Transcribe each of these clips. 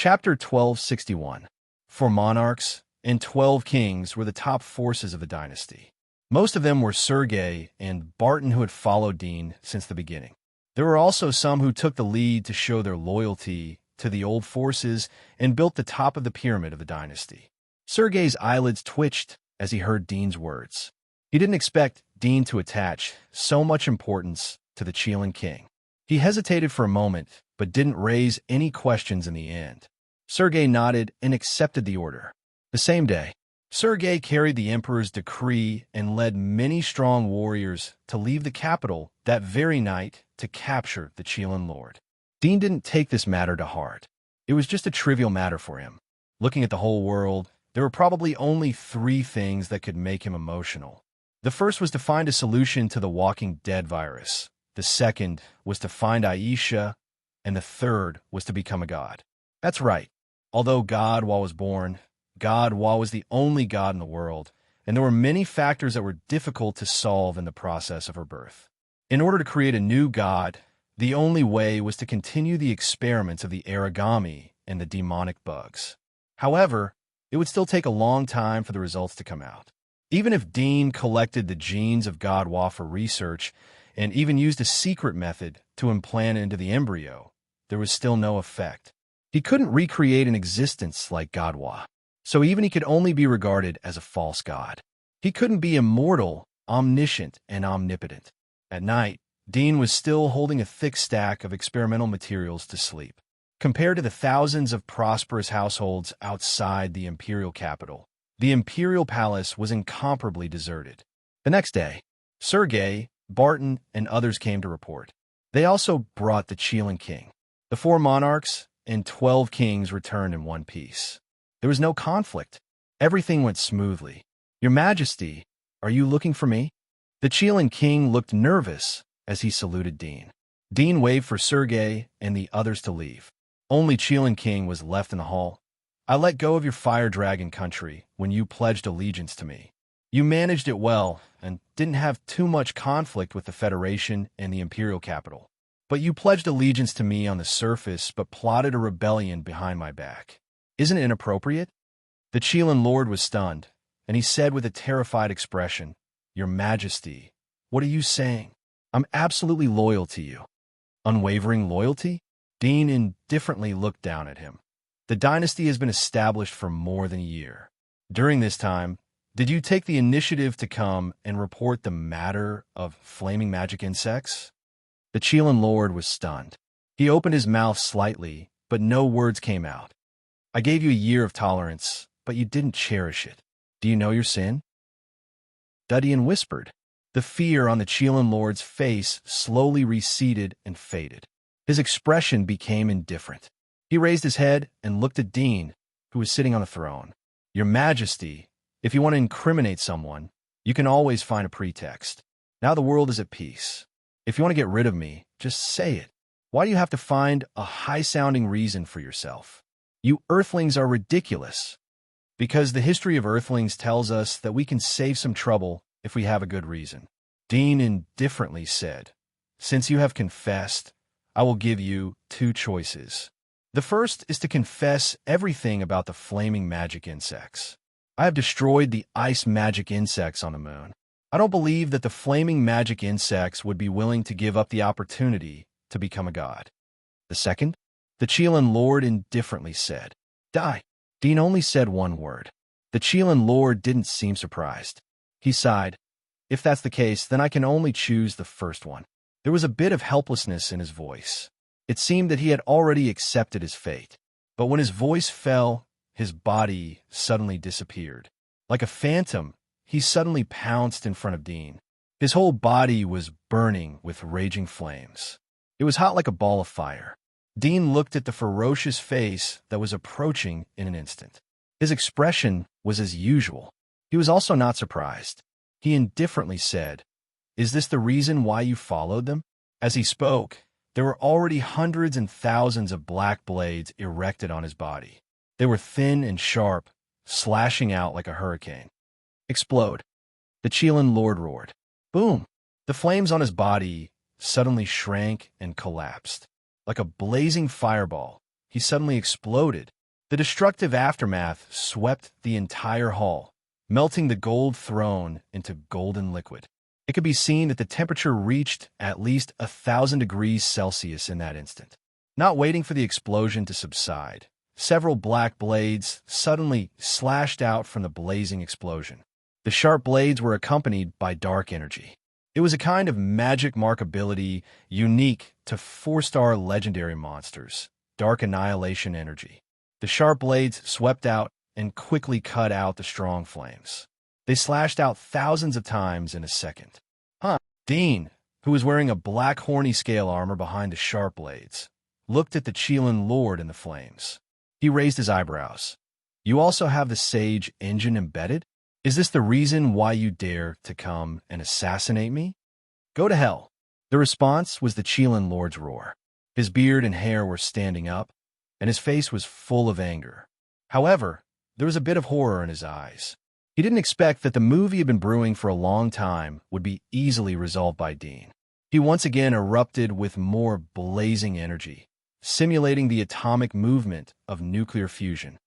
Chapter 1261. 4 monarchs and 12 kings were the top forces of the dynasty. Most of them were Sergei and Barton, who had followed Dean since the beginning. There were also some who took the lead to show their loyalty to the old forces and built the top of the pyramid of the dynasty. Sergei's eyelids twitched as he heard Dean's words. He didn't expect Dean to attach so much importance to the Chilean king. He hesitated for a moment, but didn't raise any questions in the end. Sergei nodded and accepted the order. The same day, Sergei carried the emperor's decree and led many strong warriors to leave the capital that very night to capture the Chilean lord. Dean didn't take this matter to heart. It was just a trivial matter for him. Looking at the whole world, there were probably only 3 things that could make him emotional. The first was to find a solution to the Walking Dead virus. The second was to find Aisha, and the third was to become a god. That's right. Although God Wa was born, God Wa was the only god in the world, and there were many factors that were difficult to solve in the process of her birth. In order to create a new god, the only way was to continue the experiments of the origami and the demonic bugs. However, it would still take a long time for the results to come out. Even if Dean collected the genes of God Wa for research and even used a secret method to implant it into the embryo, there was still no effect. He couldn't recreate an existence like God Wa, so even he could only be regarded as a false god. He couldn't be immortal, omniscient, and omnipotent. At night, Dean was still holding a thick stack of experimental materials to sleep. Compared to the thousands of prosperous households outside the imperial capital, the imperial palace was incomparably deserted. The next day, Sergei, Barton, and others came to report. They also brought the Chilean king. The 4 monarchs and 12 kings returned in one piece. There was no conflict. Everything went smoothly. "Your Majesty, are you looking for me?" The Chilean king looked nervous as he saluted Dean. Dean waved for Sergei and the others to leave. Only Chilean king was left in the hall. "I let go of your fire dragon country when you pledged allegiance to me. You managed it well and didn't have too much conflict with the Federation and the imperial capital. But you pledged allegiance to me on the surface but plotted a rebellion behind my back. Isn't it inappropriate?" The Chilean lord was stunned, and he said with a terrified expression, "Your Majesty, what are you saying? I'm absolutely loyal to you." "Unwavering loyalty?" Dean indifferently looked down at him. "The dynasty has been established for more than a year. During this time, did you take the initiative to come and report the matter of flaming magic insects?" The Chilean lord was stunned. He opened his mouth slightly, but no words came out. "I gave you a year of tolerance, but you didn't cherish it. Do you know your sin?" Dudian whispered. The fear on the Chilean lord's face slowly receded and faded. His expression became indifferent. He raised his head and looked at Dean, who was sitting on the throne. "Your Majesty, if you want to incriminate someone, you can always find a pretext. Now the world is at peace. If you want to get rid of me, just say it. Why do you have to find a high-sounding reason for yourself? You Earthlings are ridiculous." "Because the history of Earthlings tells us that we can save some trouble if we have a good reason," Dean indifferently said. "Since you have confessed, I will give you 2 choices. The first is to confess everything about the flaming magic insects. I have destroyed the ice magic insects on the moon. I don't believe that the flaming magic insects would be willing to give up the opportunity to become a god." "The second?" the Chilean lord indifferently said. "Die." Dean only said one word. The Chilean lord didn't seem surprised. He sighed. "If that's the case, then I can only choose the first one." There was a bit of helplessness in his voice. It seemed that he had already accepted his fate. But when his voice fell, his body suddenly disappeared. Like a phantom, he suddenly pounced in front of Dean. His whole body was burning with raging flames. It was hot like a ball of fire. Dean looked at the ferocious face that was approaching in an instant. His expression was as usual. He was also not surprised. He indifferently said, "Is this the reason why you followed them?" As he spoke, there were already hundreds and thousands of black blades erected on his body. They were thin and sharp, slashing out like a hurricane. "Explode!" the Chilean lord roared. Boom! The flames on his body suddenly shrank and collapsed. Like a blazing fireball, he suddenly exploded. The destructive aftermath swept the entire hall, melting the gold throne into golden liquid. It could be seen that the temperature reached at least 1,000 degrees Celsius in that instant. Not waiting for the explosion to subside, several black blades suddenly slashed out from the blazing explosion. The sharp blades were accompanied by dark energy. It was a kind of magic mark ability unique to 4-star legendary monsters, dark annihilation energy. The sharp blades swept out and quickly cut out the strong flames. They slashed out thousands of times in a second. Dean, who was wearing a black horny scale armor behind the sharp blades, looked at the Chelan Lord in the flames. He raised his eyebrows. You also have the Sage engine embedded? Is this the reason why you dare to come and assassinate me? Go to hell. The response was the Chelan Lord's roar. His beard and hair were standing up, and his face was full of anger. However, there was a bit of horror in his eyes. He didn't expect that the move he had been brewing for a long time would be easily resolved by Dean. He once again erupted with more blazing energy, simulating the atomic movement of nuclear fusion.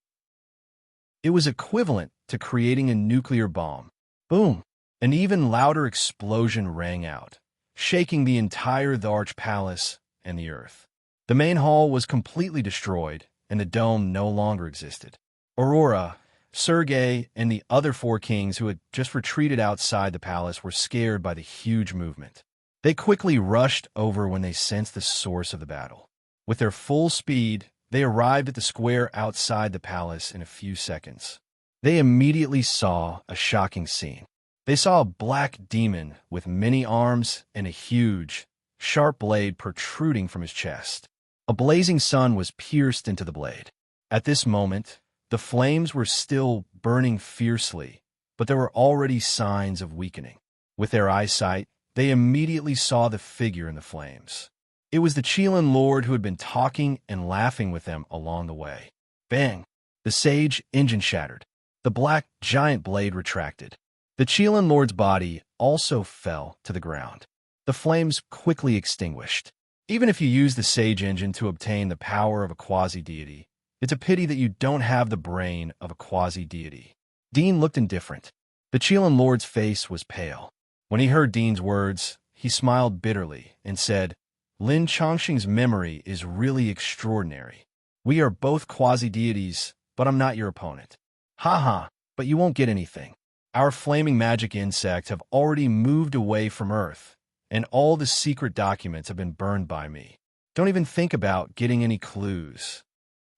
It was equivalent to creating a nuclear bomb. Boom! An even louder explosion rang out, shaking the entire Dharch Palace and the earth. The main hall was completely destroyed, and the dome no longer existed. Aurora, Sergei, and the other 4 kings who had just retreated outside the palace were scared by the huge movement. They quickly rushed over when they sensed the source of the battle. With their full speed, they arrived at the square outside the palace in a few seconds. They immediately saw a shocking scene. They saw a black demon with many arms and a huge, sharp blade protruding from his chest. A blazing sun was pierced into the blade. At this moment, the flames were still burning fiercely, but there were already signs of weakening. With their eyesight, they immediately saw the figure in the flames. It was the Chelan Lord who had been talking and laughing with them along the way. Bang! The Sage engine shattered. The black giant blade retracted. The Chelan Lord's body also fell to the ground. The flames quickly extinguished. Even if you use the Sage engine to obtain the power of a quasi-deity, it's a pity that you don't have the brain of a quasi-deity. Dean looked indifferent. The Chelan Lord's face was pale. When he heard Dean's words, he smiled bitterly and said, Lin Chongqing's memory is really extraordinary. We are both quasi-deities, but I'm not your opponent. Ha, but you won't get anything. Our flaming magic insects have already moved away from Earth, and all the secret documents have been burned by me. Don't even think about getting any clues.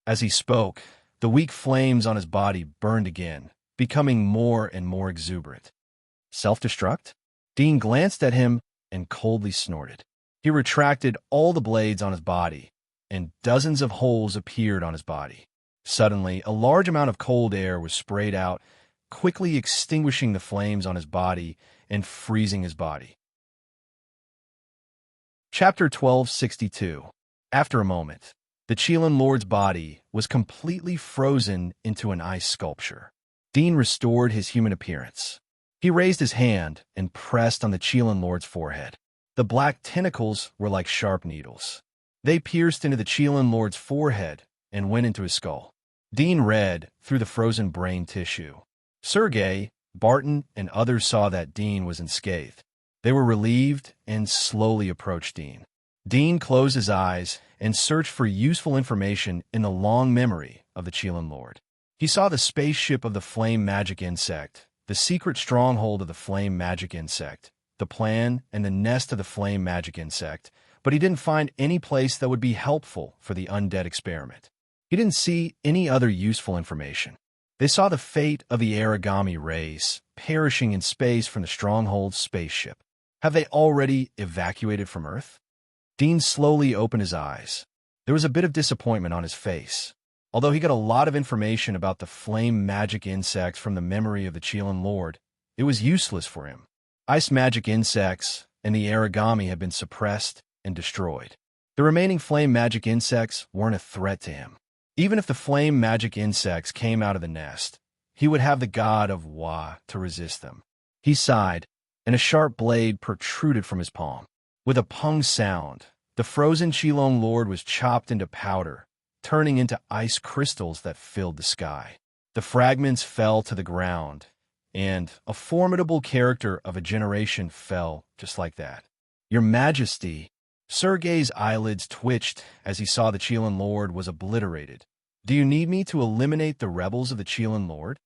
As he spoke, the weak flames on his body burned again, becoming more and more exuberant. Self-destruct? Dean glanced at him and coldly snorted. He retracted all the blades on his body, and dozens of holes appeared on his body. Suddenly, a large amount of cold air was sprayed out, quickly extinguishing the flames on his body and freezing his body. Chapter 1262. After a moment, the Chelan Lord's body was completely frozen into an ice sculpture. Dean restored his human appearance. He raised his hand and pressed on the Chelan Lord's forehead. The black tentacles were like sharp needles. They pierced into the Chelan Lord's forehead and went into his skull. Dean read through the frozen brain tissue. Sergei, Barton, and others saw that Dean was unscathed. They were relieved and slowly approached Dean. Dean closed his eyes and searched for useful information in the long memory of the Chelan Lord. He saw the spaceship of the flame magic insect, the secret stronghold of the flame magic insect, the plan and the nest of the flame magic insect, but he didn't find any place that would be helpful for the undead experiment. He didn't see any other useful information. They saw the fate of the origami race perishing in space from the stronghold's spaceship. Have they already evacuated from Earth? Dean slowly opened his eyes. There was a bit of disappointment on his face. Although he got a lot of information about the flame magic insects from the memory of the Chelan Lord, it was useless for him. Ice magic insects and the origami had been suppressed and destroyed. The remaining flame magic insects weren't a threat to him. Even if the flame magic insects came out of the nest, he would have the god of Wa to resist them. He sighed, and a sharp blade protruded from his palm. With a pung sound, the frozen Chelan Lord was chopped into powder, turning into ice crystals that filled the sky. The fragments fell to the ground, and a formidable character of a generation fell just like that. Your Majesty, Sergei's eyelids twitched as he saw the Chelan Lord was obliterated. Do you need me to eliminate the rebels of the Chelan Lord?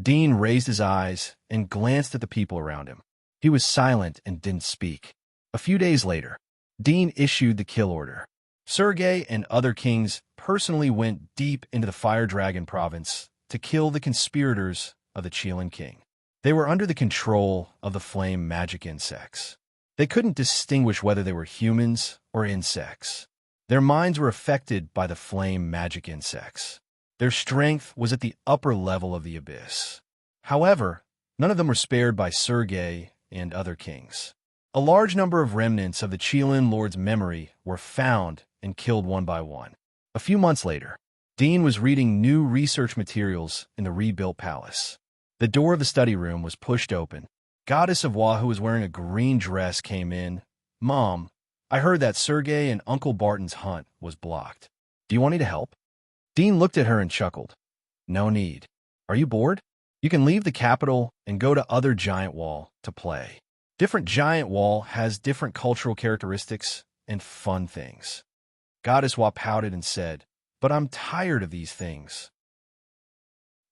Dean raised his eyes and glanced at the people around him. He was silent and didn't speak. A few days later, Dean issued the kill order. Sergei and other kings personally went deep into the Fire Dragon province to kill the conspirators of the Chelan king. They were under the control of the flame magic insects. They couldn't distinguish whether they were humans or insects. Their minds were affected by the flame magic insects. Their strength was at the upper level of the abyss. However, none of them were spared by Sergei and other kings. A large number of remnants of the Chelan Lord's memory were found and killed one by one. A few months later, Dean was reading new research materials in the rebuilt palace. The door of the study room was pushed open. Goddess of Wa, who was wearing a green dress, came in. Mom, I heard that Sergei and Uncle Barton's hunt was blocked. Do you want me to help? Dean looked at her and chuckled. No need. Are you bored? You can leave the capital and go to other Giant Wall to play. Different Giant Wall has different cultural characteristics and fun things. Goddess Wa pouted and said, but I'm tired of these things.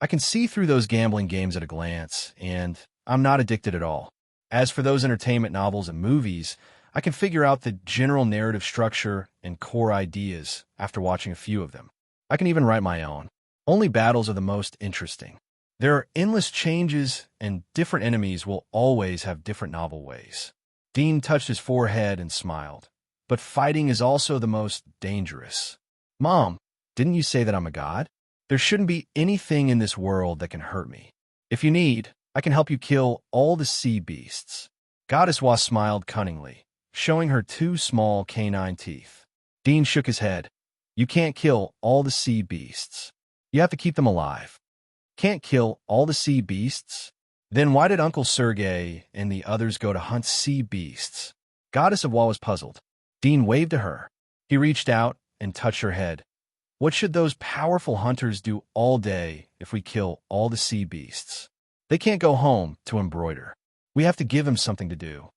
I can see through those gambling games at a glance, and I'm not addicted at all. As for those entertainment novels and movies, I can figure out the general narrative structure and core ideas after watching a few of them. I can even write my own. Only battles are the most interesting. There are endless changes, and different enemies will always have different novel ways. Dean touched his forehead and smiled. But fighting is also the most dangerous. Mom, didn't you say that I'm a god? There shouldn't be anything in this world that can hurt me. If you need, I can help you kill all the sea beasts. Goddess Wa smiled cunningly, showing her two small canine teeth. Dean shook his head. You can't kill all the sea beasts. You have to keep them alive. Can't kill all the sea beasts? Then why did Uncle Sergei and the others go to hunt sea beasts? Goddess of Wa was puzzled. Dean waved to her. He reached out and touched her head. What should those powerful hunters do all day if we kill all the sea beasts? They can't go home to embroider. We have to give them something to do.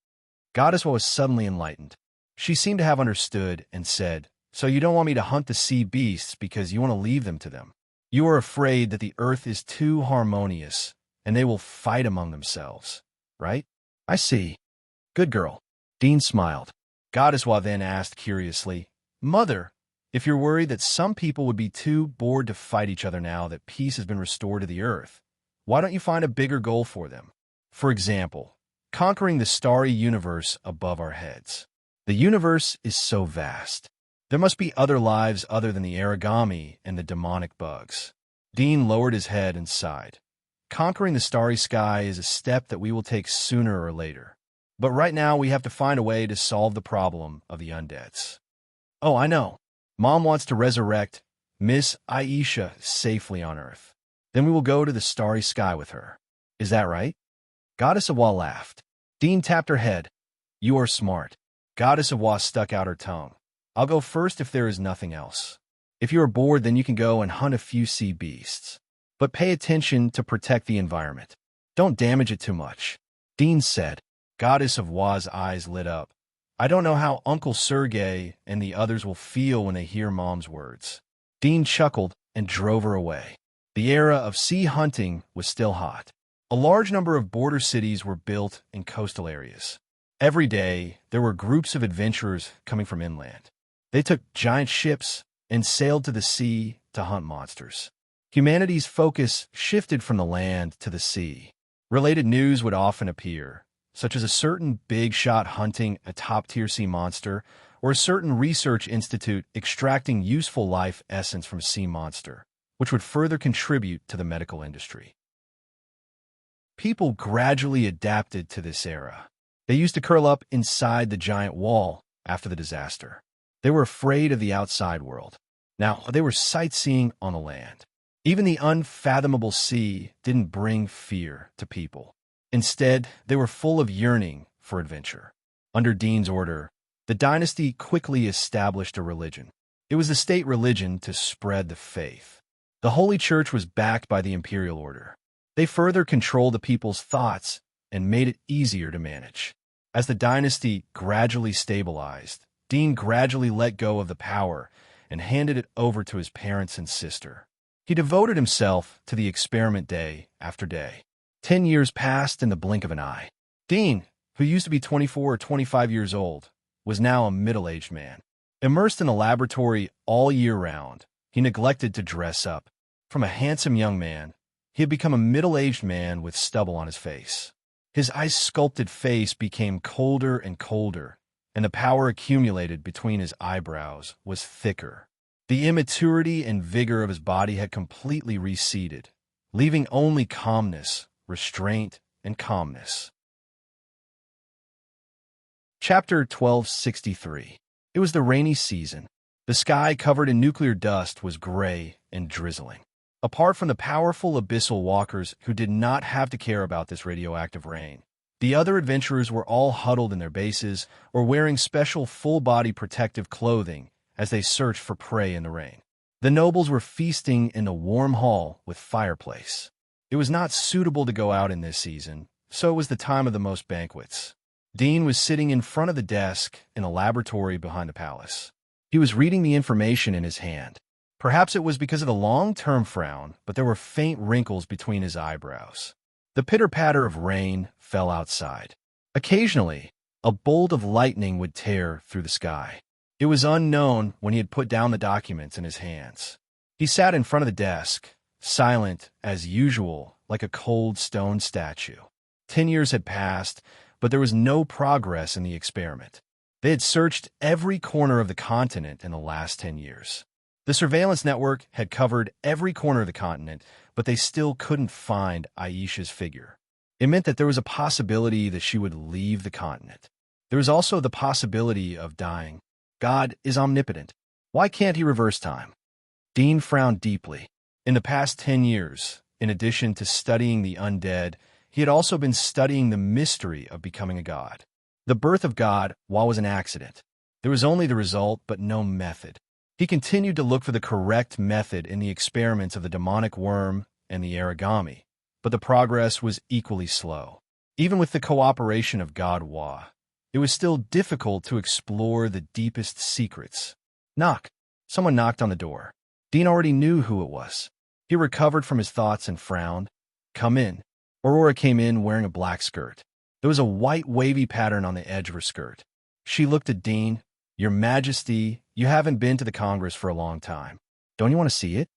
Goddess Wa was suddenly enlightened. She seemed to have understood and said, so you don't want me to hunt the sea beasts because you want to leave them to them. You are afraid that the earth is too harmonious and they will fight among themselves, right? I see. Good girl. Dean smiled. Goddess Wa then asked curiously, Mother, if you're worried that some people would be too bored to fight each other now that peace has been restored to the earth, why don't you find a bigger goal for them? For example, conquering the starry universe above our heads. The universe is so vast. There must be other lives other than the origami and the demonic bugs. Dean lowered his head and sighed. Conquering the starry sky is a step that we will take sooner or later. But right now we have to find a way to solve the problem of the undeads. Oh, I know. Mom wants to resurrect Miss Aisha safely on Earth. Then we will go to the starry sky with her. Is that right? Goddess of Wa laughed. Dean tapped her head. You are smart. Goddess of Wa stuck out her tongue. I'll go first if there is nothing else. If you are bored, then you can go and hunt a few sea beasts. But pay attention to protect the environment. Don't damage it too much. Dean said. Goddess of Wa's eyes lit up. I don't know how Uncle Sergei and the others will feel when they hear Mom's words. Dean chuckled and drove her away. The era of sea hunting was still hot. A large number of border cities were built in coastal areas. Every day, there were groups of adventurers coming from inland. They took giant ships and sailed to the sea to hunt monsters. Humanity's focus shifted from the land to the sea. Related news would often appear, such as a certain big shot hunting a top-tier sea monster, or a certain research institute extracting useful life essence from a sea monster, which would further contribute to the medical industry. People gradually adapted to this era. They used to curl up inside the giant wall after the disaster. They were afraid of the outside world. Now, they were sightseeing on the land. Even the unfathomable sea didn't bring fear to people. Instead, they were full of yearning for adventure. Under Dean's order, the dynasty quickly established a religion. It was the state religion to spread the faith. The Holy Church was backed by the imperial order. They further controlled the people's thoughts and made it easier to manage. As the dynasty gradually stabilized, Dean gradually let go of the power and handed it over to his parents and sister. He devoted himself to the experiment day after day. 10 years passed in the blink of an eye. Dean, who used to be 24 or 25 years old, was now a middle-aged man. Immersed in the laboratory all year round, he neglected to dress up. From a handsome young man, he had become a middle-aged man with stubble on his face. His ice-sculpted face became colder and colder, and the power accumulated between his eyebrows was thicker. The immaturity and vigor of his body had completely receded, leaving only calmness, restraint, and calmness. Chapter 1263. It was the rainy season. The sky, covered in nuclear dust, was gray and drizzling. Apart from the powerful Abyssal walkers who did not have to care about this radioactive rain, the other adventurers were all huddled in their bases or wearing special full-body protective clothing as they searched for prey in the rain. The nobles were feasting in the warm hall with fireplace. It was not suitable to go out in this season, so it was the time of the most banquets. Dean was sitting in front of the desk in a laboratory behind the palace. He was reading the information in his hand. Perhaps it was because of the long-term frown, but there were faint wrinkles between his eyebrows. The pitter-patter of rain fell outside. Occasionally, a bolt of lightning would tear through the sky. It was unknown when he had put down the documents in his hands. He sat in front of the desk, silent as usual, like a cold stone statue. 10 years had passed, but there was no progress in the experiment. They had searched every corner of the continent in the last 10 years. The surveillance network had covered every corner of the continent, but they still couldn't find Aisha's figure. It meant that there was a possibility that she would leave the continent. There was also the possibility of dying. God is omnipotent. Why can't he reverse time? Dean frowned deeply. In the past 10 years, in addition to studying the undead, he had also been studying the mystery of becoming a god. The birth of God, while was an accident, there was only the result but no method. He continued to look for the correct method in the experiments of the demonic worm and the origami, but the progress was equally slow. Even with the cooperation of God Wa, it was still difficult to explore the deepest secrets. Knock. Someone knocked on the door. Dean already knew who it was. He recovered from his thoughts and frowned. Come in. Aurora came in wearing a black skirt. There was a white wavy pattern on the edge of her skirt. She looked at Dean. Your Majesty, you haven't been to the Congress for a long time. Don't you want to see it?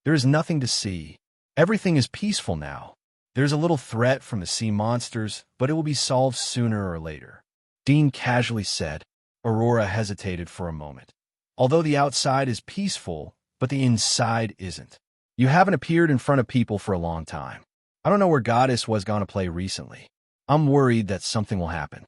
There is nothing to see. Everything is peaceful now. There's a little threat from the sea monsters, but it will be solved sooner or later. Dean casually said. Aurora hesitated for a moment. Although the outside is peaceful, but the inside isn't. You haven't appeared in front of people for a long time. I don't know where Goddess was gonna play recently. I'm worried that something will happen.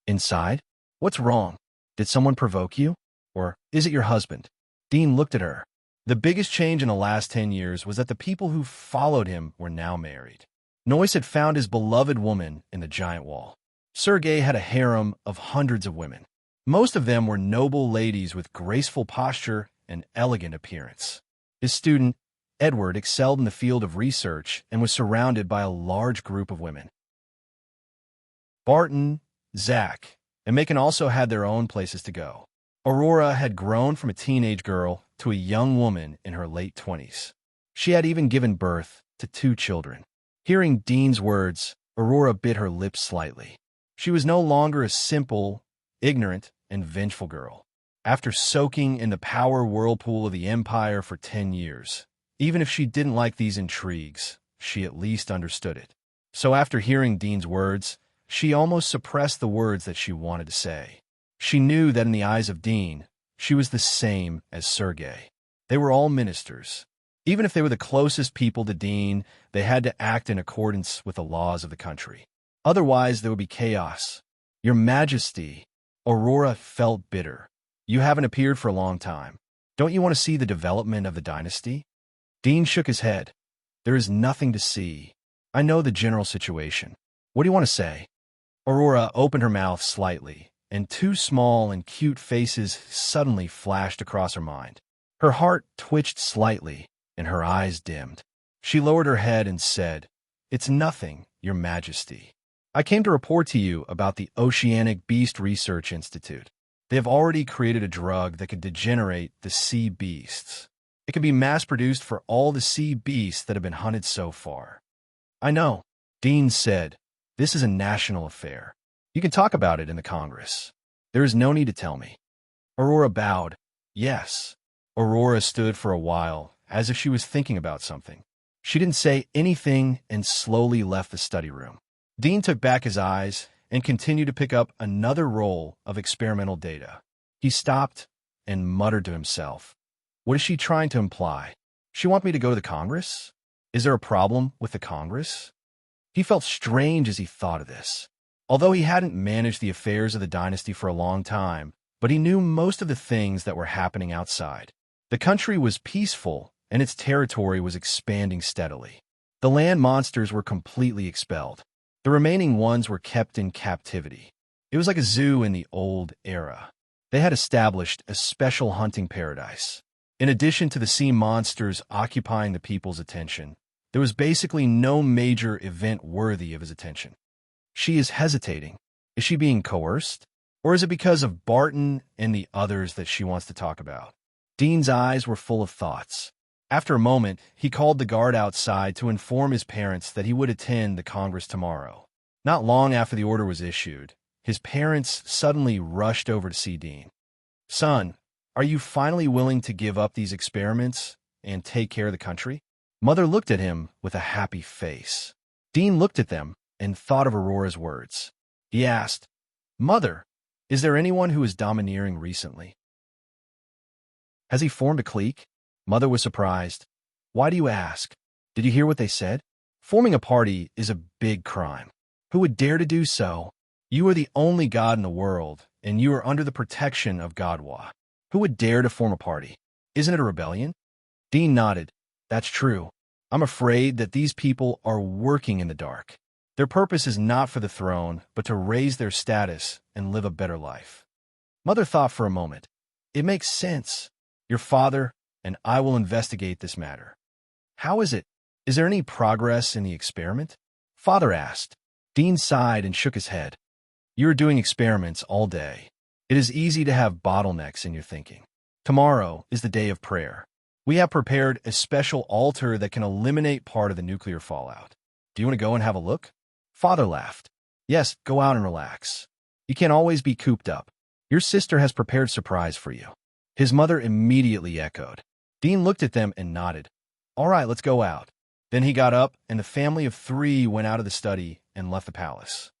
Inside? What's wrong? Did someone provoke you? Or is it your husband? Dean looked at her. The biggest change in the last 10 years was that the people who followed him were now married. Noyce had found his beloved woman in the giant wall. Sergei had a harem of hundreds of women. Most of them were noble ladies with graceful posture and elegant appearance. His student, Edward, excelled in the field of research and was surrounded by a large group of women. Barton, Zach, and Macon also had their own places to go. Aurora had grown from a teenage girl to a young woman in her late 20s. She had even given birth to 2 children. Hearing Dean's words, Aurora bit her lips slightly. She was no longer a simple, ignorant, and vengeful girl. After soaking in the power whirlpool of the Empire for 10 years, even if she didn't like these intrigues, she at least understood it. So after hearing Dean's words, she almost suppressed the words that she wanted to say. She knew that in the eyes of Dean, she was the same as Sergei. They were all ministers. Even if they were the closest people to Dean, they had to act in accordance with the laws of the country. Otherwise, there would be chaos. Your Majesty, Aurora felt bitter. You haven't appeared for a long time. Don't you want to see the development of the dynasty? Dean shook his head. There is nothing to see. I know the general situation. What do you want to say? Aurora opened her mouth slightly, and two small and cute faces suddenly flashed across her mind. Her heart twitched slightly, and her eyes dimmed. She lowered her head and said, "It's nothing, Your Majesty. I came to report to you about the Oceanic Beast Research Institute. They have already created a drug that could degenerate the sea beasts. It can be mass-produced for all the sea beasts that have been hunted so far." "I know," Dean said. "This is a national affair. You can talk about it in the Congress. There is no need to tell me." Aurora bowed. "Yes." Aurora stood for a while, as if she was thinking about something. She didn't say anything and slowly left the study room. Dean took back his eyes and continued to pick up another roll of experimental data. He stopped and muttered to himself, "What is she trying to imply? She want me to go to the Congress? Is there a problem with the Congress?" He felt strange as he thought of this. Although he hadn't managed the affairs of the dynasty for a long time, but he knew most of the things that were happening outside. The country was peaceful, and its territory was expanding steadily. The land monsters were completely expelled. The remaining ones were kept in captivity. It was like a zoo in the old era. They had established a special hunting paradise. In addition to the sea monsters occupying the people's attention, there was basically no major event worthy of his attention. She is hesitating. Is she being coerced? Or is it because of Barton and the others that she wants to talk about? Dean's eyes were full of thoughts. After a moment, he called the guard outside to inform his parents that he would attend the Congress tomorrow. Not long after the order was issued, his parents suddenly rushed over to see Dean. "Son, are you finally willing to give up these experiments and take care of the country?" Mother looked at him with a happy face. Dean looked at them and thought of Aurora's words. He asked, "Mother, is there anyone who is domineering recently? Has he formed a clique?" Mother was surprised. "Why do you ask? Did you hear what they said? Forming a party is a big crime. Who would dare to do so? You are the only god in the world, and you are under the protection of Godwa. Who would dare to form a party? Isn't it a rebellion?" Dean nodded. "That's true. I'm afraid that these people are working in the dark. Their purpose is not for the throne, but to raise their status and live a better life." Mother thought for a moment. "It makes sense. Your father and I will investigate this matter." "How is it? Is there any progress in the experiment?" Father asked. Dean sighed and shook his head. "You are doing experiments all day. It is easy to have bottlenecks in your thinking. Tomorrow is the day of prayer. We have prepared a special altar that can eliminate part of the nuclear fallout. Do you want to go and have a look?" Father laughed. "Yes, go out and relax. You can't always be cooped up. Your sister has prepared a surprise for you." His mother immediately echoed. Dean looked at them and nodded. "All right, let's go out." Then he got up, and the family of three went out of the study and left the palace.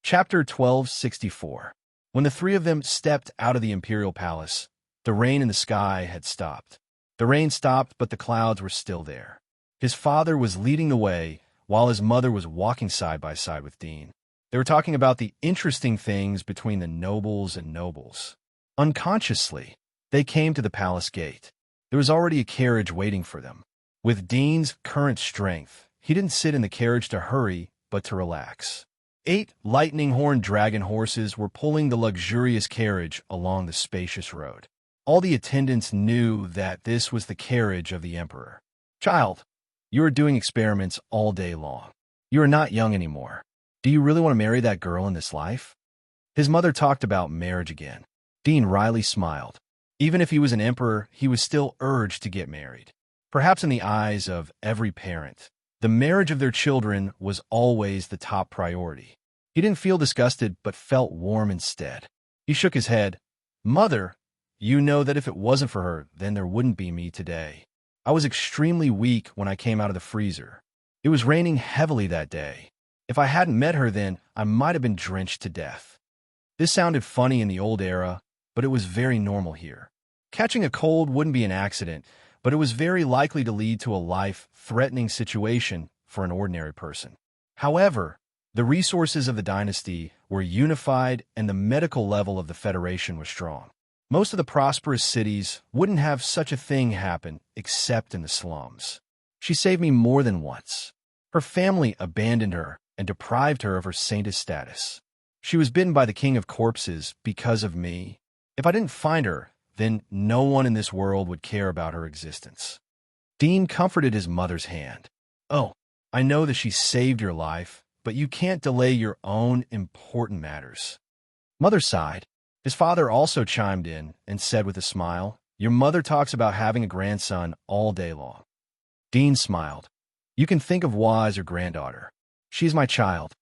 Chapter 1264. When the three of them stepped out of the imperial palace, the rain in the sky had stopped. The rain stopped, but the clouds were still there. His father was leading the way, while his mother was walking side by side with Dean. They were talking about the interesting things between the nobles and nobles. Unconsciously, they came to the palace gate. There was already a carriage waiting for them. With Dean's current strength, he didn't sit in the carriage to hurry, but to relax. 8 lightning-horned dragon horses were pulling the luxurious carriage along the spacious road. All the attendants knew that this was the carriage of the emperor. "Child, you are doing experiments all day long. You are not young anymore. Do you really want to marry that girl in this life?" His mother talked about marriage again. Dean wryly smiled. Even if he was an emperor, he was still urged to get married. Perhaps in the eyes of every parent, the marriage of their children was always the top priority. He didn't feel disgusted, but felt warm instead. He shook his head. "Mother, you know that if it wasn't for her, then there wouldn't be me today. I was extremely weak when I came out of the freezer. It was raining heavily that day. If I hadn't met her then, I might have been drenched to death." This sounded funny in the old era, but it was very normal here. Catching a cold wouldn't be an accident, but it was very likely to lead to a life-threatening situation for an ordinary person. However, the resources of the dynasty were unified and the medical level of the Federation was strong. Most of the prosperous cities wouldn't have such a thing happen except in the slums. She saved me more than once. Her family abandoned her, and deprived her of her saintess status. She was bitten by the king of corpses because of me. If I didn't find her, then no one in this world would care about her existence. Dean comforted his mother's hand. Oh, I know that she saved your life, but you can't delay your own important matters. Mother sighed. His father also chimed in and said with a smile, your mother talks about having a grandson all day long. Dean smiled. You can think of Wa as your granddaughter. She's my child.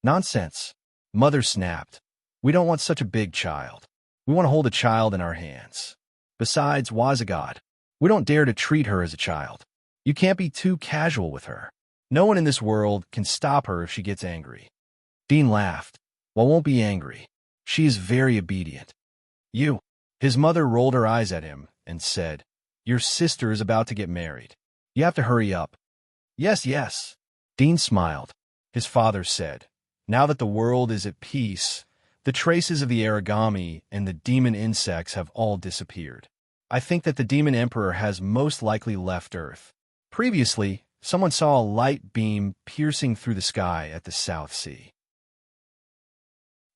Nonsense. Mother snapped. We don't want such a big child. We want to hold a child in our hands. Besides, Wa's a god. We don't dare to treat her as a child. You can't be too casual with her. No one in this world can stop her if she gets angry. Dean laughed. Wa won't be angry. She is very obedient. You. His mother rolled her eyes at him and said, your sister is about to get married. You have to hurry up. Yes, yes. Dean smiled. His father said, now that the world is at peace, the traces of the origami and the demon insects have all disappeared. I think that the demon emperor has most likely left Earth. Previously, someone saw a light beam piercing through the sky at the South Sea.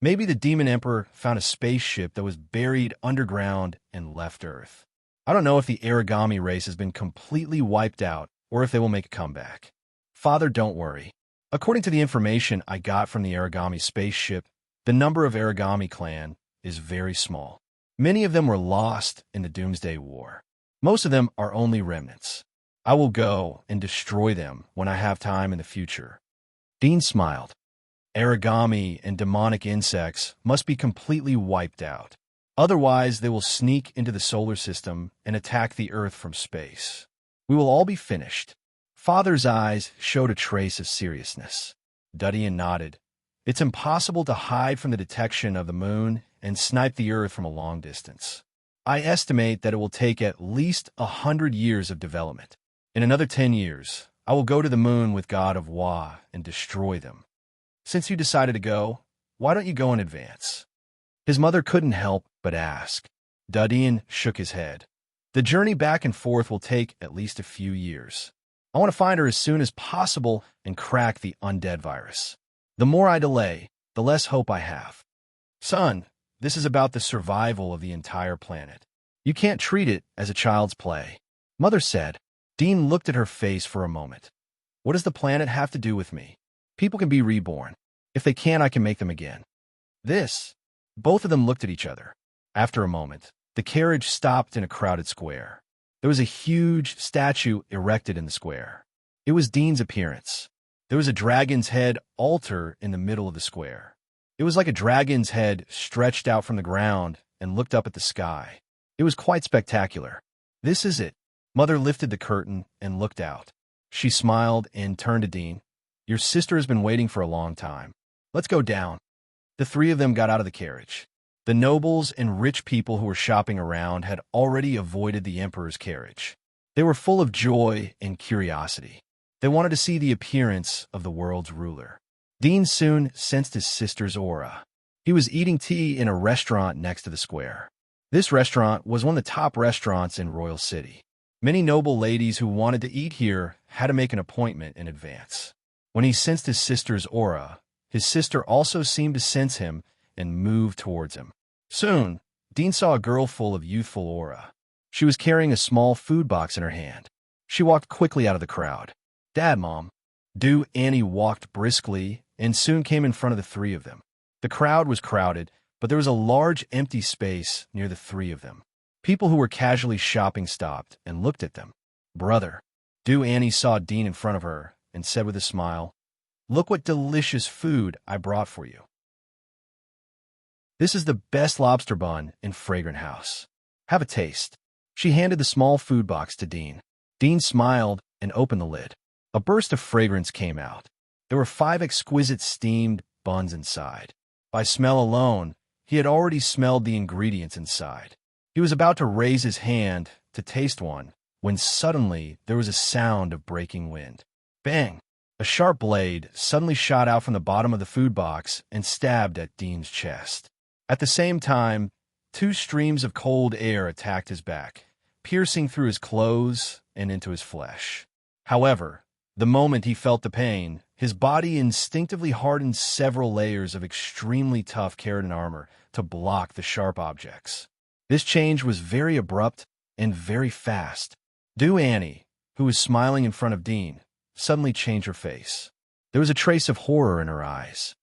Maybe the demon emperor found a spaceship that was buried underground and left Earth. I don't know if the origami race has been completely wiped out or if they will make a comeback. Father, don't worry. According to the information I got from the origami spaceship, the number of origami clan is very small. Many of them were lost in the Doomsday War. Most of them are only remnants. I will go and destroy them when I have time in the future. Dean smiled. Origami and demonic insects must be completely wiped out. Otherwise, they will sneak into the solar system and attack the Earth from space. We will all be finished. Father's eyes showed a trace of seriousness. Dudian nodded. It's impossible to hide from the detection of the moon and snipe the Earth from a long distance. I estimate that it will take at least 100 years of development. In another 10 years, I will go to the moon with God of Wa and destroy them. Since you decided to go, why don't you go in advance? His mother couldn't help but ask. Dudian shook his head. The journey back and forth will take at least a few years. I want to find her as soon as possible and crack the undead virus. The more I delay, the less hope I have. Son, this is about the survival of the entire planet. You can't treat it as a child's play. Mother said. Dean looked at her face for a moment. What does the planet have to do with me? People can be reborn. If they can, I can make them again. Both of them looked at each other. After a moment, the carriage stopped in a crowded square. There was a huge statue erected in the square. It was Dean's appearance. There was a dragon's head altar in the middle of the square. It was like a dragon's head stretched out from the ground and looked up at the sky. It was quite spectacular. This is it. Mother lifted the curtain and looked out. She smiled and turned to Dean. Your sister has been waiting for a long time. Let's go down. The three of them got out of the carriage. The nobles and rich people who were shopping around had already avoided the emperor's carriage. They were full of joy and curiosity. They wanted to see the appearance of the world's ruler. Dean soon sensed his sister's aura. He was eating tea in a restaurant next to the square. This restaurant was one of the top restaurants in Royal City. Many noble ladies who wanted to eat here had to make an appointment in advance. When he sensed his sister's aura, his sister also seemed to sense him and moved towards him. Soon, Dean saw a girl full of youthful aura. She was carrying a small food box in her hand. She walked quickly out of the crowd. Dad, Mom. Annie walked briskly and soon came in front of the three of them. The crowd was crowded, but there was a large empty space near the three of them. People who were casually shopping stopped and looked at them. Brother. Annie saw Dean in front of her and said with a smile, Look what delicious food I brought for you. This is the best lobster bun in Fragrant House. Have a taste. She handed the small food box to Dean. Dean smiled and opened the lid. A burst of fragrance came out. There were 5 exquisite steamed buns inside. By smell alone, he had already smelled the ingredients inside. He was about to raise his hand to taste one when suddenly there was a sound of breaking wind. Bang! A sharp blade suddenly shot out from the bottom of the food box and stabbed at Dean's chest. At the same time, 2 streams of cold air attacked his back, piercing through his clothes and into his flesh. However, The moment he felt the pain, his body instinctively hardened several layers of extremely tough keratin armor to block the sharp objects. This change was very abrupt and very fast. Annie, who was smiling in front of Dean, suddenly changed her face. There was a trace of horror in her eyes.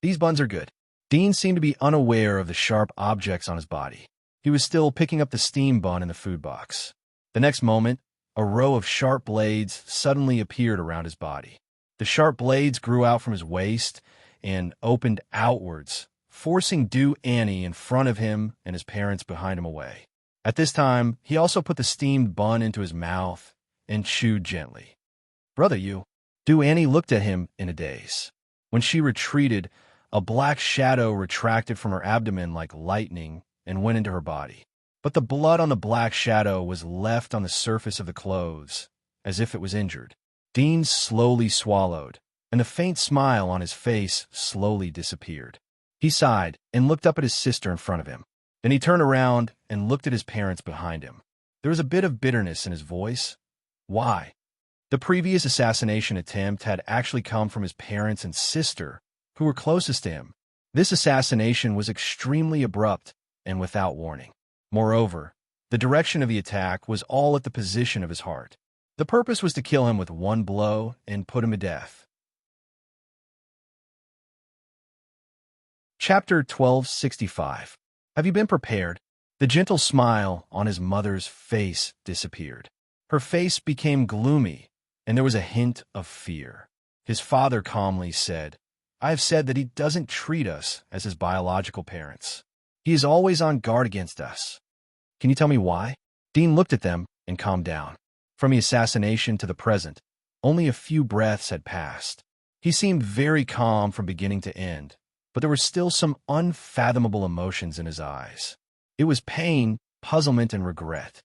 These buns are good. Dean seemed to be unaware of the sharp objects on his body. He was still picking up the steam bun in the food box. The next moment, a row of sharp blades suddenly appeared around his body. The sharp blades grew out from his waist and opened outwards, forcing Annie in front of him and his parents behind him away. At this time, he also put the steamed bun into his mouth and chewed gently. "Brother, you." Annie looked at him in a daze. When she retreated, a black shadow retracted from her abdomen like lightning and went into her body. But the blood on the black shadow was left on the surface of the clothes, as if it was injured. Dean slowly swallowed, and the faint smile on his face slowly disappeared. He sighed and looked up at his sister in front of him. Then he turned around and looked at his parents behind him. There was a bit of bitterness in his voice. Why? The previous assassination attempt had actually come from his parents and sister, who were closest to him. This assassination was extremely abrupt and without warning. Moreover, the direction of the attack was all at the position of his heart. The purpose was to kill him with one blow and put him to death. Chapter 1265. Have you been prepared? The gentle smile on his mother's face disappeared. Her face became gloomy, and there was a hint of fear. His father calmly said, "I have said that he doesn't treat us as his biological parents. He is always on guard against us. Can you tell me why?" Dean looked at them and calmed down. From the assassination to the present, only a few breaths had passed. He seemed very calm from beginning to end, but there were still some unfathomable emotions in his eyes. It was pain, puzzlement, and regret.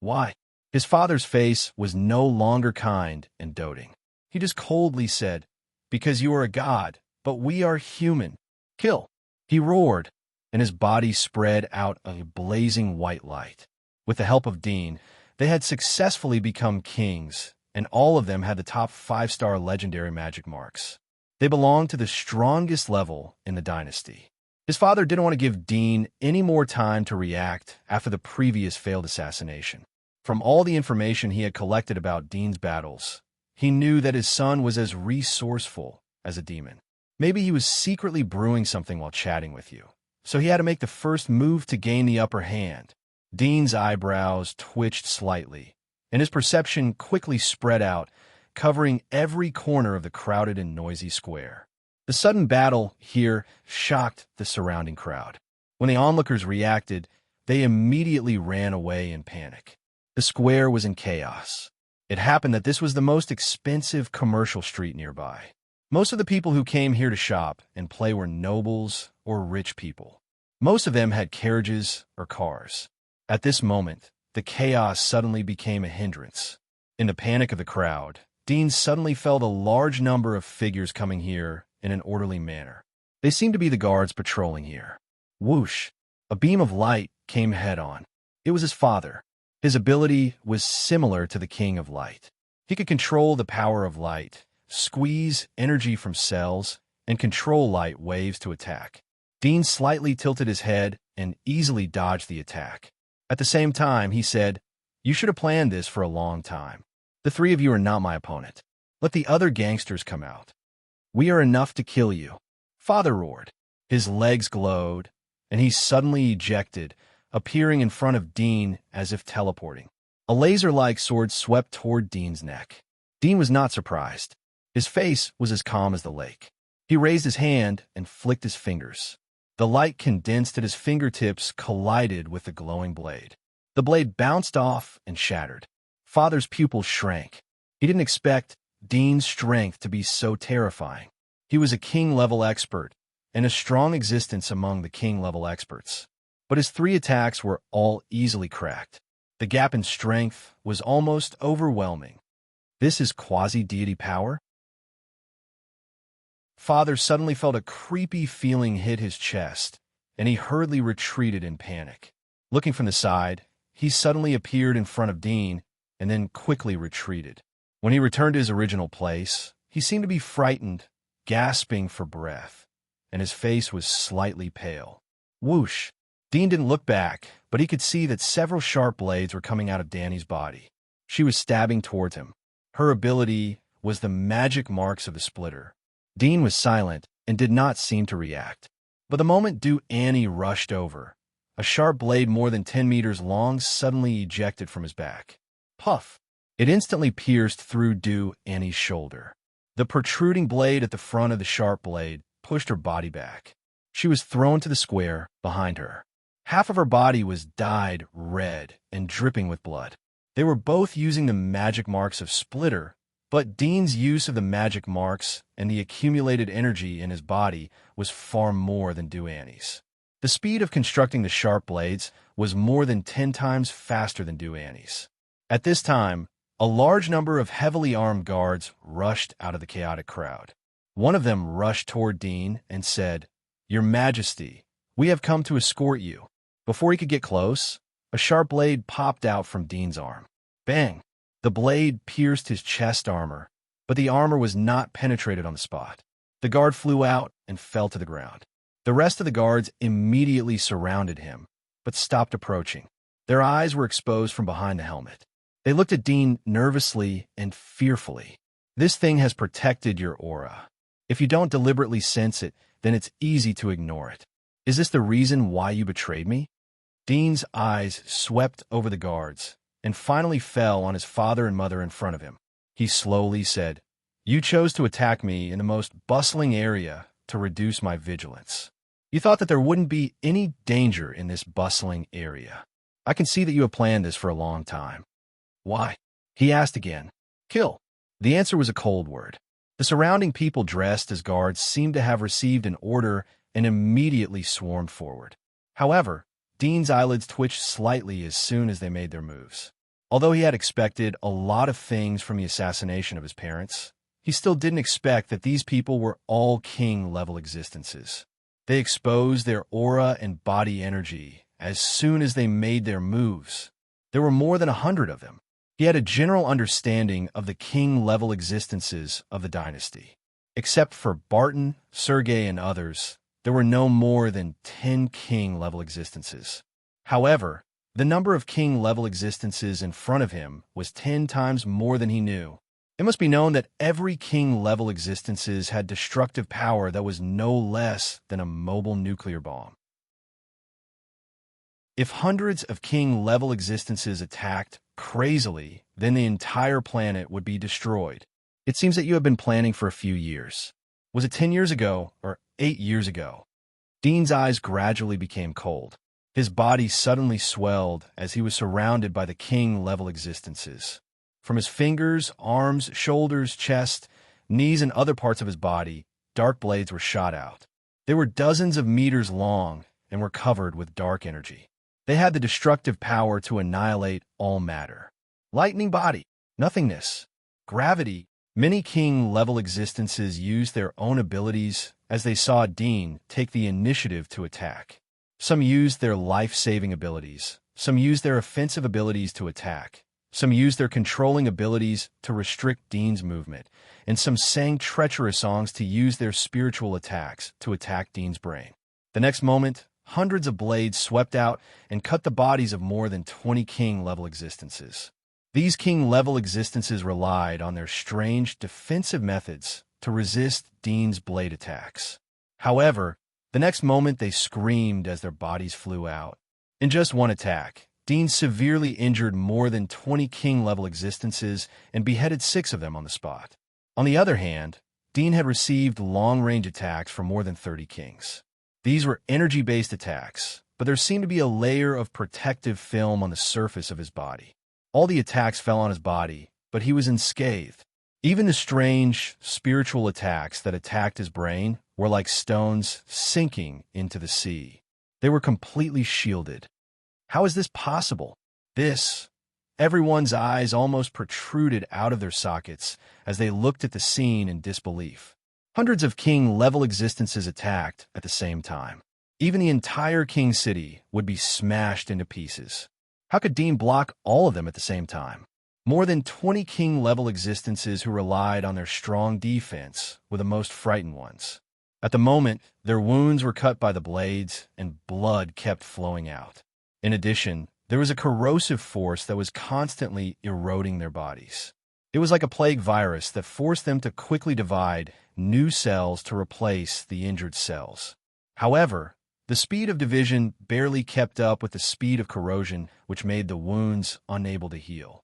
Why? His father's face was no longer kind and doting. He just coldly said, "Because you are a god, but we are human. Kill." He roared, and his body spread out a blazing white light. With the help of Dean, they had successfully become kings, and all of them had the top 5-star legendary magic marks. They belonged to the strongest level in the dynasty. His father didn't want to give Dean any more time to react after the previous failed assassination. From all the information he had collected about Dean's battles, he knew that his son was as resourceful as a demon. Maybe he was secretly brewing something while chatting with you, so he had to make the first move to gain the upper hand. Dean's eyebrows twitched slightly, and his perception quickly spread out, covering every corner of the crowded and noisy square. The sudden battle here shocked the surrounding crowd. When the onlookers reacted, they immediately ran away in panic. The square was in chaos. It happened that this was the most expensive commercial street nearby. Most of the people who came here to shop and play were nobles or rich people. Most of them had carriages or cars. At this moment, the chaos suddenly became a hindrance. In the panic of the crowd, Dean suddenly felt a large number of figures coming here in an orderly manner. They seemed to be the guards patrolling here. Whoosh! A beam of light came head-on. It was his father. His ability was similar to the King of Light. He could control the power of light, squeeze energy from cells, and control light waves to attack. Dean slightly tilted his head and easily dodged the attack. At the same time, he said, "You should have planned this for a long time. The three of you are not my opponent. Let the other gangsters come out. We are enough to kill you." Father roared. His legs glowed, and he suddenly ejected, appearing in front of Dean as if teleporting. A laser-like sword swept toward Dean's neck. Dean was not surprised. His face was as calm as the lake. He raised his hand and flicked his fingers. The light condensed at his fingertips collided with the glowing blade. The blade bounced off and shattered. Father's pupils shrank. He didn't expect Dean's strength to be so terrifying. He was a king-level expert, and a strong existence among the king-level experts. But his 3 attacks were all easily cracked. The gap in strength was almost overwhelming. This is quasi-deity power? Father suddenly felt a creepy feeling hit his chest, and he hurriedly retreated in panic. Looking from the side, he suddenly appeared in front of Dean, and then quickly retreated. When he returned to his original place, he seemed to be frightened, gasping for breath, and his face was slightly pale. Whoosh! Dean didn't look back, but he could see that several sharp blades were coming out of Danny's body. She was stabbing towards him. Her ability was the magic marks of the splitter. Dean was silent and did not seem to react. But the moment Annie rushed over, a sharp blade more than 10 meters long suddenly ejected from his back. Puff! It instantly pierced through Annie's shoulder. The protruding blade at the front of the sharp blade pushed her body back. She was thrown to the square behind her. Half of her body was dyed red and dripping with blood. They were both using the magic marks of Splitter, but Dean's use of the magic marks and the accumulated energy in his body was far more than Annie's. The speed of constructing the sharp blades was more than 10 times faster than Annie's. At this time, a large number of heavily armed guards rushed out of the chaotic crowd. One of them rushed toward Dean and said, "Your Majesty, we have come to escort you." Before he could get close, a sharp blade popped out from Dean's arm. Bang! The blade pierced his chest armor, but the armor was not penetrated on the spot. The guard flew out and fell to the ground. The rest of the guards immediately surrounded him, but stopped approaching. Their eyes were exposed from behind the helmet. They looked at Dean nervously and fearfully. "This thing has protected your aura. If you don't deliberately sense it, then it's easy to ignore it. Is this the reason why you betrayed me?" Dean's eyes swept over the guards and finally fell on his father and mother in front of him. He slowly said, "You chose to attack me in the most bustling area to reduce my vigilance. You thought that there wouldn't be any danger in this bustling area. I can see that you have planned this for a long time. Why?" He asked again. "Kill." The answer was a cold word. The surrounding people dressed as guards seemed to have received an order and immediately swarmed forward. However, Dean's eyelids twitched slightly as soon as they made their moves. Although he had expected a lot of things from the assassination of his parents, he still didn't expect that these people were all king-level existences. They exposed their aura and body energy as soon as they made their moves. There were more than 100 of them. He had a general understanding of the king-level existences of the dynasty. Except for Barton, Sergei, and others, there were no more than 10 king-level existences. However, the number of king-level existences in front of him was 10 times more than he knew. It must be known that every king-level existences had destructive power that was no less than a mobile nuclear bomb. If hundreds of king-level existences attacked crazily, then the entire planet would be destroyed. It seems that you have been planning for a few years. Was it 10 years ago or 8 years ago? Dean's eyes gradually became cold. His body suddenly swelled as he was surrounded by the king-level existences. From his fingers, arms, shoulders, chest, knees, and other parts of his body, dark blades were shot out. They were dozens of meters long and were covered with dark energy. They had the destructive power to annihilate all matter. Lightning body, nothingness, gravity. Many king-level existences used their own abilities as they saw Dean take the initiative to attack. Some used their life-saving abilities. Some used their offensive abilities to attack. Some used their controlling abilities to restrict Dean's movement. And some sang treacherous songs to use their spiritual attacks to attack Dean's brain. The next moment, hundreds of blades swept out and cut the bodies of more than 20 king-level existences. These king-level existences relied on their strange defensive methods to resist Dean's blade attacks. However, the next moment they screamed as their bodies flew out. In just one attack, Dean severely injured more than 20 king-level existences and beheaded 6 of them on the spot. On the other hand, Dean had received long-range attacks from more than 30 kings. These were energy-based attacks, but there seemed to be a layer of protective film on the surface of his body. All the attacks fell on his body, but he was unscathed. Even the strange, spiritual attacks that attacked his brain were like stones sinking into the sea. They were completely shielded. How is this possible? Everyone's eyes almost protruded out of their sockets as they looked at the scene in disbelief. Hundreds of king-level existences attacked at the same time. Even the entire king city would be smashed into pieces. How could Dean block all of them at the same time? More than 20 king-level existences who relied on their strong defense were the most frightened ones. At the moment, their wounds were cut by the blades, and blood kept flowing out. In addition, there was a corrosive force that was constantly eroding their bodies. It was like a plague virus that forced them to quickly divide new cells to replace the injured cells. However, the speed of division barely kept up with the speed of corrosion, which made the wounds unable to heal.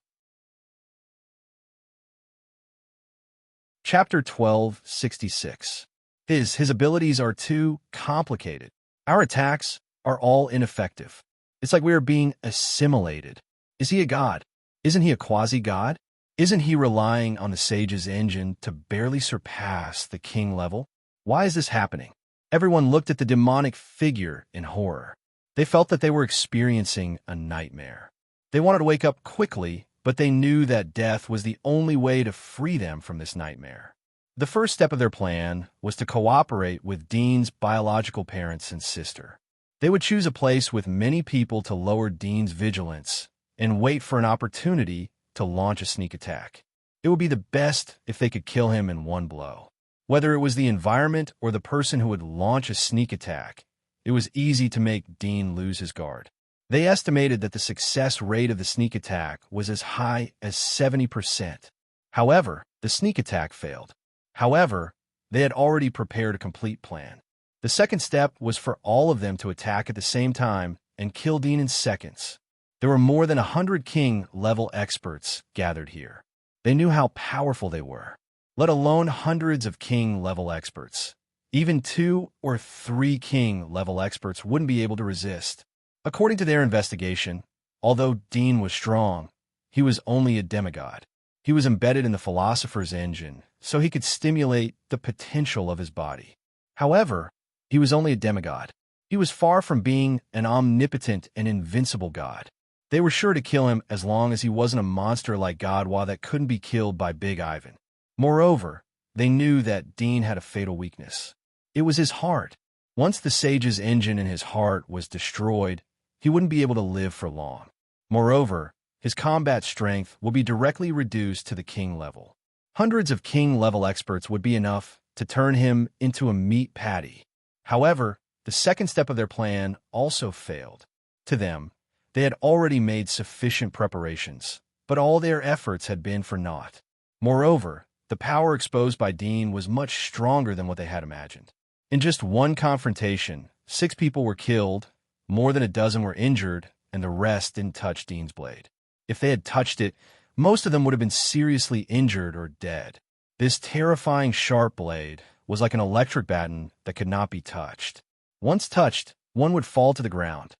Chapter 12:66. His abilities are too complicated. Our attacks are all ineffective. It's like we are being assimilated. Is he a god? Isn't he a quasi-god? Isn't he relying on the sage's engine to barely surpass the king level? Why is this happening? Everyone looked at the demonic figure in horror. They felt that they were experiencing a nightmare. They wanted to wake up quickly, but they knew that death was the only way to free them from this nightmare. The first step of their plan was to cooperate with Dean's biological parents and sister. They would choose a place with many people to lower Dean's vigilance and wait for an opportunity to launch a sneak attack. It would be the best if they could kill him in one blow. Whether it was the environment or the person who would launch a sneak attack, it was easy to make Dean lose his guard. They estimated that the success rate of the sneak attack was as high as 70%. However, the sneak attack failed. However, they had already prepared a complete plan. The second step was for all of them to attack at the same time and kill Dean in seconds. There were more than 100 king-level experts gathered here. They knew how powerful they were, let alone hundreds of king-level experts. Even 2 or 3 king-level experts wouldn't be able to resist. According to their investigation, although Dean was strong, he was only a demigod. He was embedded in the philosopher's engine, so he could stimulate the potential of his body. However, he was only a demigod. He was far from being an omnipotent and invincible god. They were sure to kill him as long as he wasn't a monster like Godwa that couldn't be killed by Big Ivan. Moreover, they knew that Dean had a fatal weakness. It was his heart. Once the sage's engine in his heart was destroyed, he wouldn't be able to live for long. Moreover, his combat strength will be directly reduced to the king level. Hundreds of king-level experts would be enough to turn him into a meat patty. However, the second step of their plan also failed. To them, they had already made sufficient preparations, but all their efforts had been for naught. Moreover, the power exposed by Dean was much stronger than what they had imagined. In just one confrontation, 6 people were killed, more than a dozen were injured, and the rest didn't touch Dean's blade. If they had touched it, most of them would have been seriously injured or dead. This terrifying sharp blade was like an electric baton that could not be touched. Once touched, one would fall to the ground.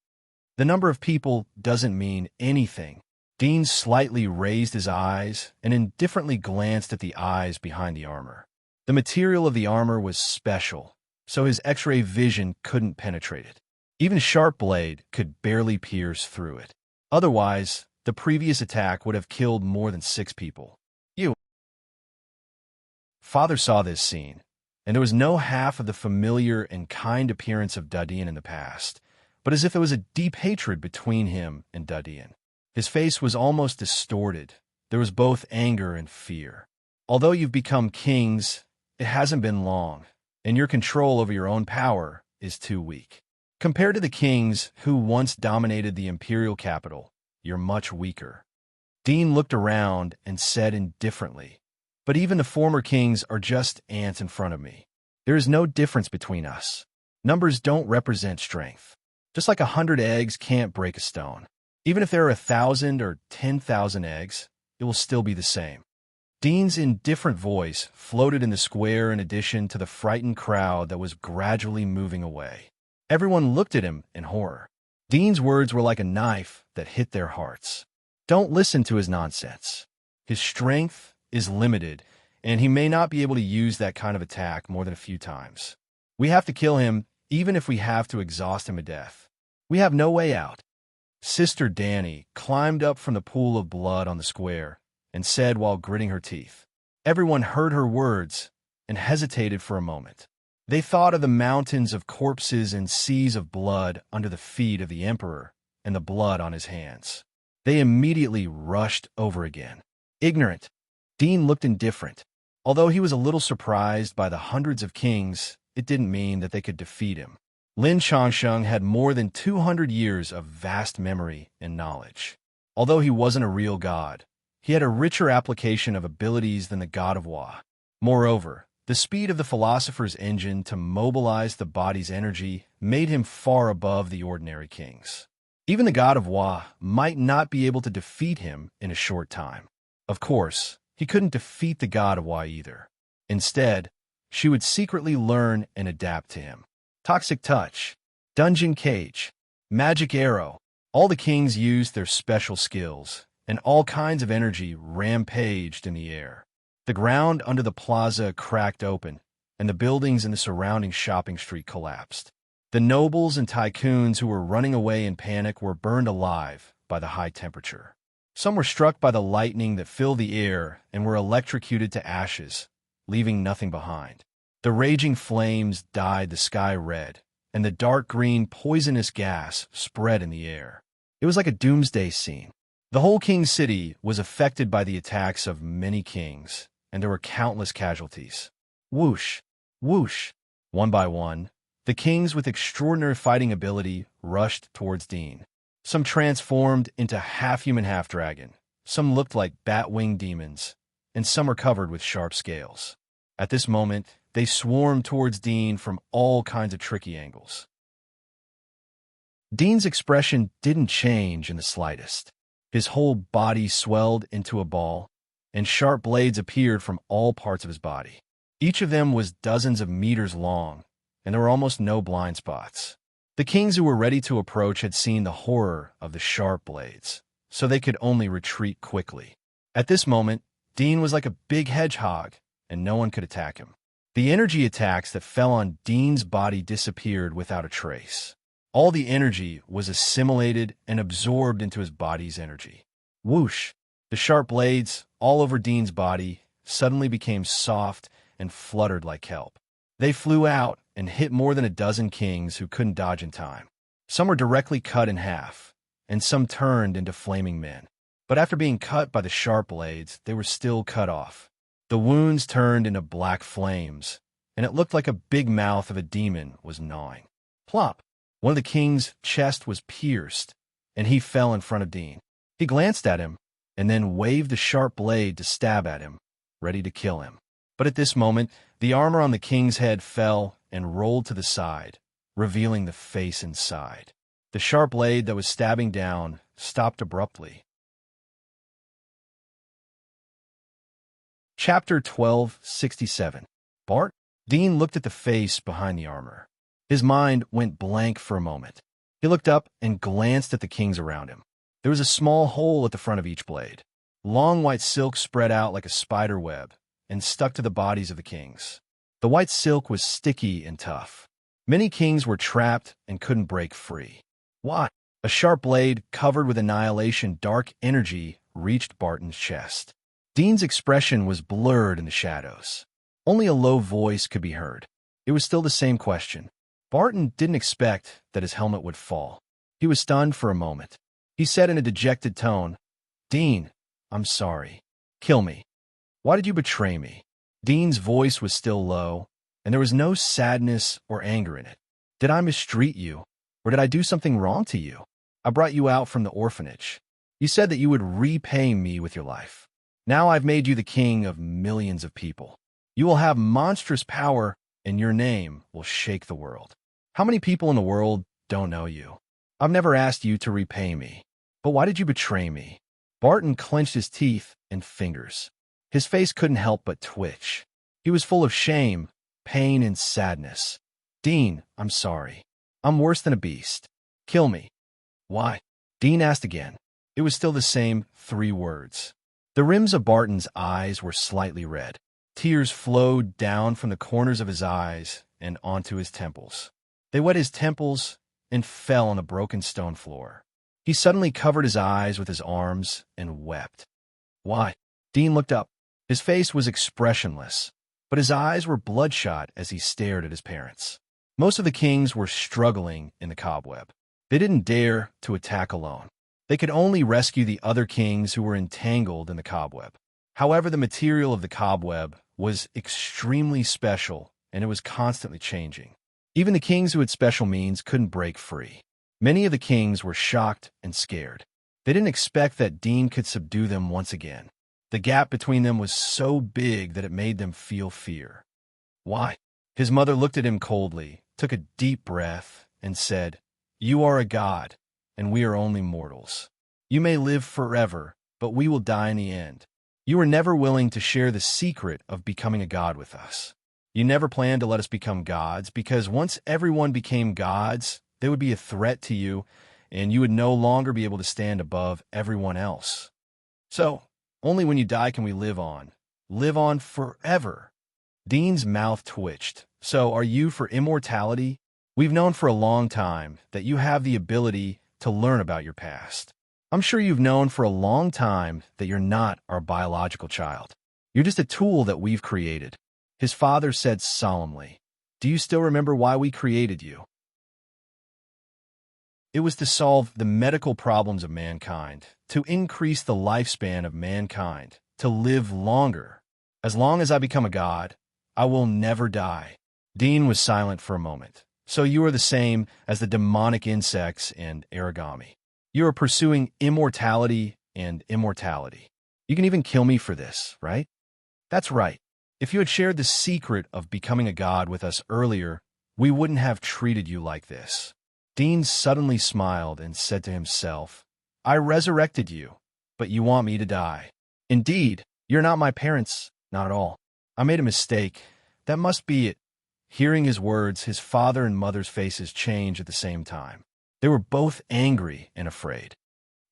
The number of people doesn't mean anything. Dean slightly raised his eyes and indifferently glanced at the eyes behind the armor. The material of the armor was special, so his X-ray vision couldn't penetrate it. Even Sharp Blade could barely pierce through it. Otherwise, the previous attack would have killed more than 6 people. Father saw this scene, and there was no half of the familiar and kind appearance of Dadian in the past, but as if there was a deep hatred between him and Dadian. His face was almost distorted. There was both anger and fear. Although you've become kings, it hasn't been long, and your control over your own power is too weak. Compared to the kings who once dominated the imperial capital, you're much weaker. Dean looked around and said indifferently, "But even the former kings are just ants in front of me. There is no difference between us. Numbers don't represent strength. Just like 100 eggs can't break a stone. Even if there are 1,000 or 10,000 eggs, it will still be the same." Dean's indifferent voice floated in the square in addition to the frightened crowd that was gradually moving away. Everyone looked at him in horror. Dean's words were like a knife that hit their hearts. Don't listen to his nonsense. His strength is limited, and he may not be able to use that kind of attack more than a few times. We have to kill him, even if we have to exhaust him to death. We have no way out. Sister Danny climbed up from the pool of blood on the square and said while gritting her teeth. Everyone heard her words and hesitated for a moment. They thought of the mountains of corpses and seas of blood under the feet of the emperor and the blood on his hands. They immediately rushed over again. Ignorant. Dean looked indifferent. Although he was a little surprised by the hundreds of kings, it didn't mean that they could defeat him. Lin Changsheng had more than 200 years of vast memory and knowledge. Although he wasn't a real god, he had a richer application of abilities than the god of Wa. Moreover, the speed of the philosopher's engine to mobilize the body's energy made him far above the ordinary kings. Even the god of Wa might not be able to defeat him in a short time. Of course, he couldn't defeat the god of Wa either. Instead, she would secretly learn and adapt to him. Toxic touch, dungeon cage, magic arrow. All the kings used their special skills, and all kinds of energy rampaged in the air. The ground under the plaza cracked open, and the buildings in the surrounding shopping street collapsed. The nobles and tycoons who were running away in panic were burned alive by the high temperature. Some were struck by the lightning that filled the air and were electrocuted to ashes, leaving nothing behind. The raging flames dyed the sky red, and the dark green poisonous gas spread in the air. It was like a doomsday scene. The whole king's city was affected by the attacks of many kings, and there were countless casualties. Whoosh, whoosh. One by one, the kings with extraordinary fighting ability rushed towards Dean. Some transformed into half-human, half-dragon. Some looked like bat-winged demons, and some were covered with sharp scales. At this moment, they swarmed towards Dean from all kinds of tricky angles. Dean's expression didn't change in the slightest. His whole body swelled into a ball, and sharp blades appeared from all parts of his body. Each of them was dozens of meters long, and there were almost no blind spots. The kings who were ready to approach had seen the horror of the sharp blades, so they could only retreat quickly. At this moment, Dean was like a big hedgehog, and no one could attack him. The energy attacks that fell on Dean's body disappeared without a trace. All the energy was assimilated and absorbed into his body's energy. Whoosh! The sharp blades, all over Dean's body, suddenly became soft and fluttered like kelp. They flew out and hit more than a dozen kings who couldn't dodge in time. Some were directly cut in half, and some turned into flaming men. But after being cut by the sharp blades, they were still cut off. The wounds turned into black flames, and it looked like a big mouth of a demon was gnawing. Plop! One of the king's chest was pierced, and he fell in front of Dean. He glanced at him, and then waved the sharp blade to stab at him, ready to kill him. But at this moment, the armor on the king's head fell and rolled to the side, revealing the face inside. The sharp blade that was stabbing down stopped abruptly. Chapter 1267. Bart? Dean looked at the face behind the armor. His mind went blank for a moment. He looked up and glanced at the kings around him. There was a small hole at the front of each blade. Long white silk spread out like a spider web and stuck to the bodies of the kings. The white silk was sticky and tough. Many kings were trapped and couldn't break free. What? A sharp blade covered with annihilation dark energy reached Barton's chest. Dean's expression was blurred in the shadows. Only a low voice could be heard. It was still the same question. Barton didn't expect that his helmet would fall. He was stunned for a moment. He said in a dejected tone, "Dean, I'm sorry. Kill me. Why did you betray me?" Dean's voice was still low, and there was no sadness or anger in it. "Did I mistreat you, or did I do something wrong to you? I brought you out from the orphanage. You said that you would repay me with your life. Now I've made you the king of millions of people. You will have monstrous power, and your name will shake the world. How many people in the world don't know you? I've never asked you to repay me. But why did you betray me?" Barton clenched his teeth and fingers. His face couldn't help but twitch. He was full of shame, pain, and sadness. "Dean, I'm sorry. I'm worse than a beast. Kill me." "Why?" Dean asked again. It was still the same 3 words. The rims of Barton's eyes were slightly red. Tears flowed down from the corners of his eyes and onto his temples. They wet his temples and fell on the broken stone floor. He suddenly covered his eyes with his arms and wept. "Why?" Dean looked up. His face was expressionless, but his eyes were bloodshot as he stared at his parents. Most of the kings were struggling in the cobweb. They didn't dare to attack alone. They could only rescue the other kings who were entangled in the cobweb. However, the material of the cobweb was extremely special, and it was constantly changing. Even the kings who had special means couldn't break free. Many of the kings were shocked and scared. They didn't expect that Dean could subdue them once again. The gap between them was so big that it made them feel fear. Why? His mother looked at him coldly, took a deep breath, and said, "You are a god, and we are only mortals. You may live forever, but we will die in the end. You were never willing to share the secret of becoming a god with us. You never planned to let us become gods, because once everyone became gods, they would be a threat to you, and you would no longer be able to stand above everyone else. So, only when you die can we live on forever." Dean's mouth twitched. "So, are you for immortality? We've known for a long time that you have the ability to learn about your past. I'm sure you've known for a long time that you're not our biological child. You're just a tool that we've created." His father said solemnly, "Do you still remember why we created you? It was to solve the medical problems of mankind, to increase the lifespan of mankind, to live longer. As long as I become a god, I will never die." Dean was silent for a moment. "So you are the same as the demonic insects and origami. You are pursuing immortality and immortality. You can even kill me for this, right?" "That's right. If you had shared the secret of becoming a god with us earlier, we wouldn't have treated you like this." Dean suddenly smiled and said to himself, "I resurrected you, but you want me to die. Indeed, you're not my parents, not at all. I made a mistake. That must be it." Hearing his words, his father and mother's faces changed at the same time. They were both angry and afraid.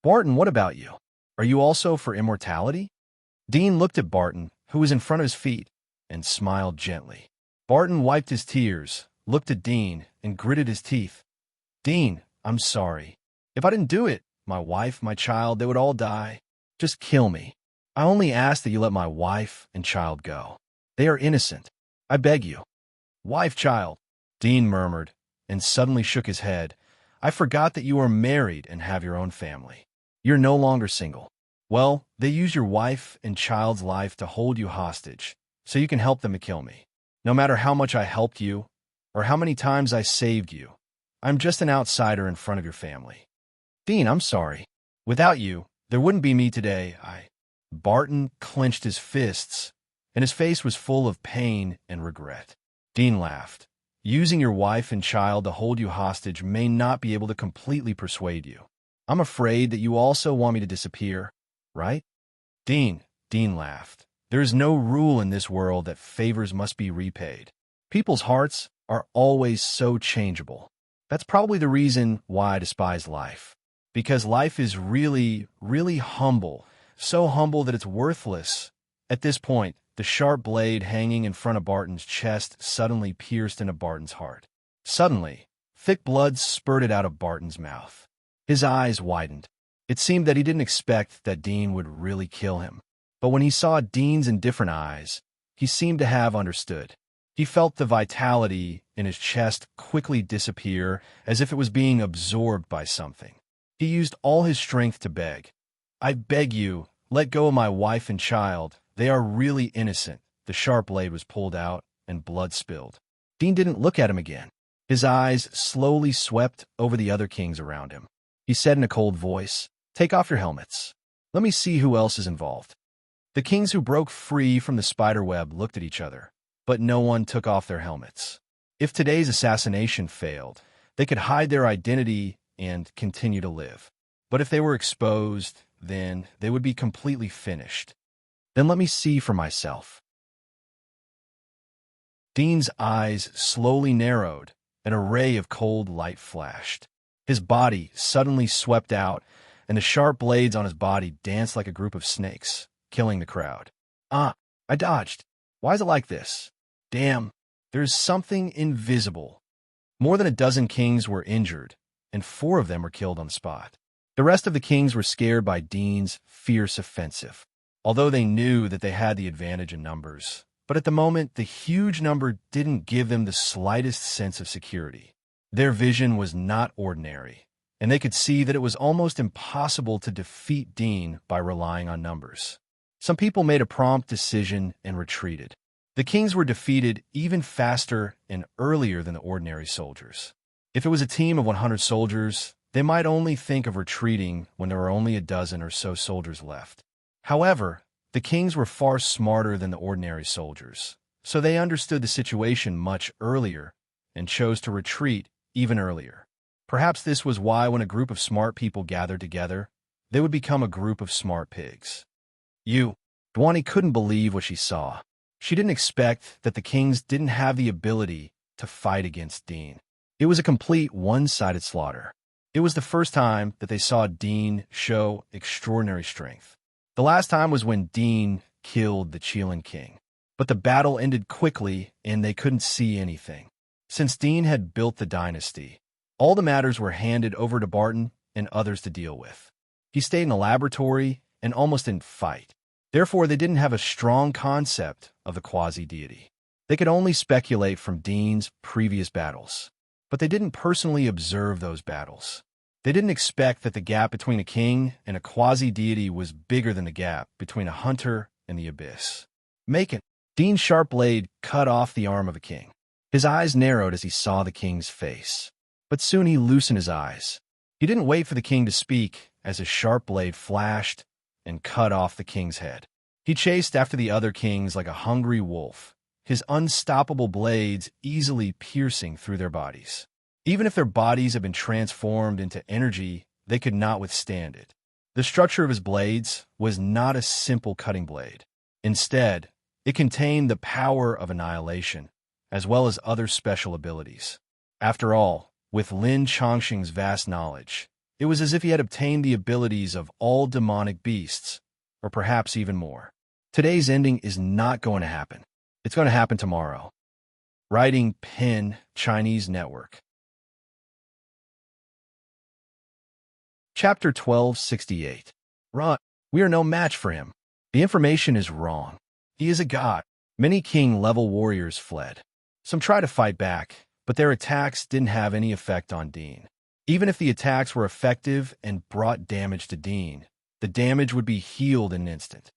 "Barton, what about you? Are you also for immortality?" Dean looked at Barton, who was in front of his feet, and smiled gently. Barton wiped his tears, looked at Dean, and gritted his teeth. "Dean, I'm sorry. If I didn't do it, my wife, my child, they would all die. Just kill me. I only ask that you let my wife and child go. They are innocent. I beg you." "Wife, child," Dean murmured, and suddenly shook his head. "I forgot that you are married and have your own family. You're no longer single. Well, they use your wife and child's life to hold you hostage, so you can help them to kill me. No matter how much I helped you, or how many times I saved you, I'm just an outsider in front of your family. Dean, I'm sorry. Without you, there wouldn't be me today. Barton clenched his fists, and his face was full of pain and regret. Dean laughed. "Using your wife and child to hold you hostage may not be able to completely persuade you. I'm afraid that you also want me to disappear, right?" Dean laughed. "There is no rule in this world that favors must be repaid. People's hearts are always so changeable. That's probably the reason why I despise life. Because life is really, really humble, so humble that it's worthless." At this point, the sharp blade hanging in front of Barton's chest suddenly pierced into Barton's heart. Suddenly, thick blood spurted out of Barton's mouth. His eyes widened. It seemed that he didn't expect that Dean would really kill him. But when he saw Dean's indifferent eyes, he seemed to have understood. He felt the vitality in his chest quickly disappear as if it was being absorbed by something. He used all his strength to beg. "I beg you, let go of my wife and child. They are really innocent." The sharp blade was pulled out, and blood spilled. Dean didn't look at him again. His eyes slowly swept over the other kings around him. He said in a cold voice, "Take off your helmets. Let me see who else is involved." The kings who broke free from the spider web looked at each other, but no one took off their helmets. If today's assassination failed, they could hide their identity and continue to live. But if they were exposed, then they would be completely finished. "Then let me see for myself." Dean's eyes slowly narrowed, and a ray of cold light flashed. His body suddenly swept out, and the sharp blades on his body danced like a group of snakes, killing the crowd. "I dodged. Why is it like this? Damn, there's something invisible." More than a dozen kings were injured, and 4 of them were killed on the spot. The rest of the kings were scared by Dean's fierce offensive, although they knew that they had the advantage in numbers. But at the moment, the huge number didn't give them the slightest sense of security. Their vision was not ordinary, and they could see that it was almost impossible to defeat Dean by relying on numbers. Some people made a prompt decision and retreated. The kings were defeated even faster and earlier than the ordinary soldiers. If it was a team of 100 soldiers, they might only think of retreating when there were only a dozen or so soldiers left. However, the kings were far smarter than the ordinary soldiers, so they understood the situation much earlier and chose to retreat even earlier. Perhaps this was why when a group of smart people gathered together, they would become a group of smart pigs. Dwani couldn't believe what she saw. She didn't expect that the kings didn't have the ability to fight against Dean. It was a complete one-sided slaughter. It was the first time that they saw Dean show extraordinary strength. The last time was when Dean killed the Chelan king. But the battle ended quickly and they couldn't see anything. Since Dean had built the dynasty, all the matters were handed over to Barton and others to deal with. He stayed in the laboratory and almost didn't fight. Therefore, they didn't have a strong concept of the quasi-deity. They could only speculate from Dean's previous battles. But they didn't personally observe those battles. They didn't expect that the gap between a king and a quasi-deity was bigger than the gap between a hunter and the abyss. Dean's sharp blade cut off the arm of a king. His eyes narrowed as he saw the king's face. But soon he loosened his eyes. He didn't wait for the king to speak as his sharp blade flashed and cut off the king's head. He chased after the other kings like a hungry wolf, his unstoppable blades easily piercing through their bodies. Even if their bodies had been transformed into energy, they could not withstand it. The structure of his blades was not a simple cutting blade. Instead, it contained the power of annihilation, as well as other special abilities. After all, with Lin Chongqing's vast knowledge, it was as if he had obtained the abilities of all demonic beasts, or perhaps even more. Today's ending is not going to happen. It's going to happen tomorrow. Writing Pen Chinese Network. Chapter 1268. Run. We are no match for him. The information is wrong. He is a god. Many king-level warriors fled. Some tried to fight back, but their attacks didn't have any effect on Dean. Even if the attacks were effective and brought damage to Dean, the damage would be healed in an instant.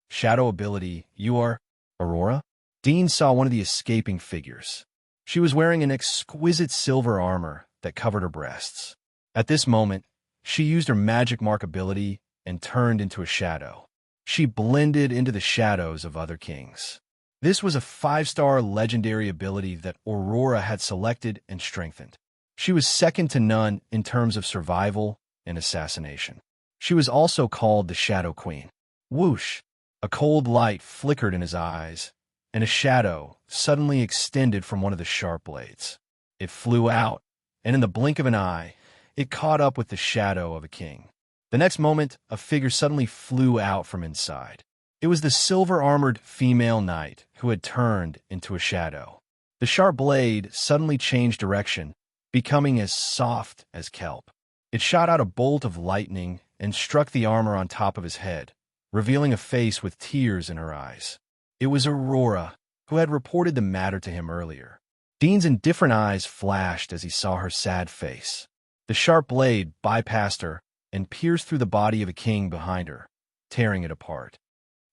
Shadow ability, you are Aurora? Dean saw one of the escaping figures. She was wearing an exquisite silver armor that covered her breasts. At this moment, she used her magic mark ability and turned into a shadow. She blended into the shadows of other kings. This was a 5-star legendary ability that Aurora had selected and strengthened. She was second to none in terms of survival and assassination. She was also called the Shadow Queen. Whoosh! A cold light flickered in his eyes, and a shadow suddenly extended from one of the sharp blades. It flew out, and in the blink of an eye, it caught up with the shadow of a king. The next moment, a figure suddenly flew out from inside. It was the silver-armored female knight who had turned into a shadow. The sharp blade suddenly changed direction, becoming as soft as kelp. It shot out a bolt of lightning and struck the armor on top of his head, revealing a face with tears in her eyes. It was Aurora, who had reported the matter to him earlier. Dean's indifferent eyes flashed as he saw her sad face. The sharp blade bypassed her and pierced through the body of a king behind her, tearing it apart.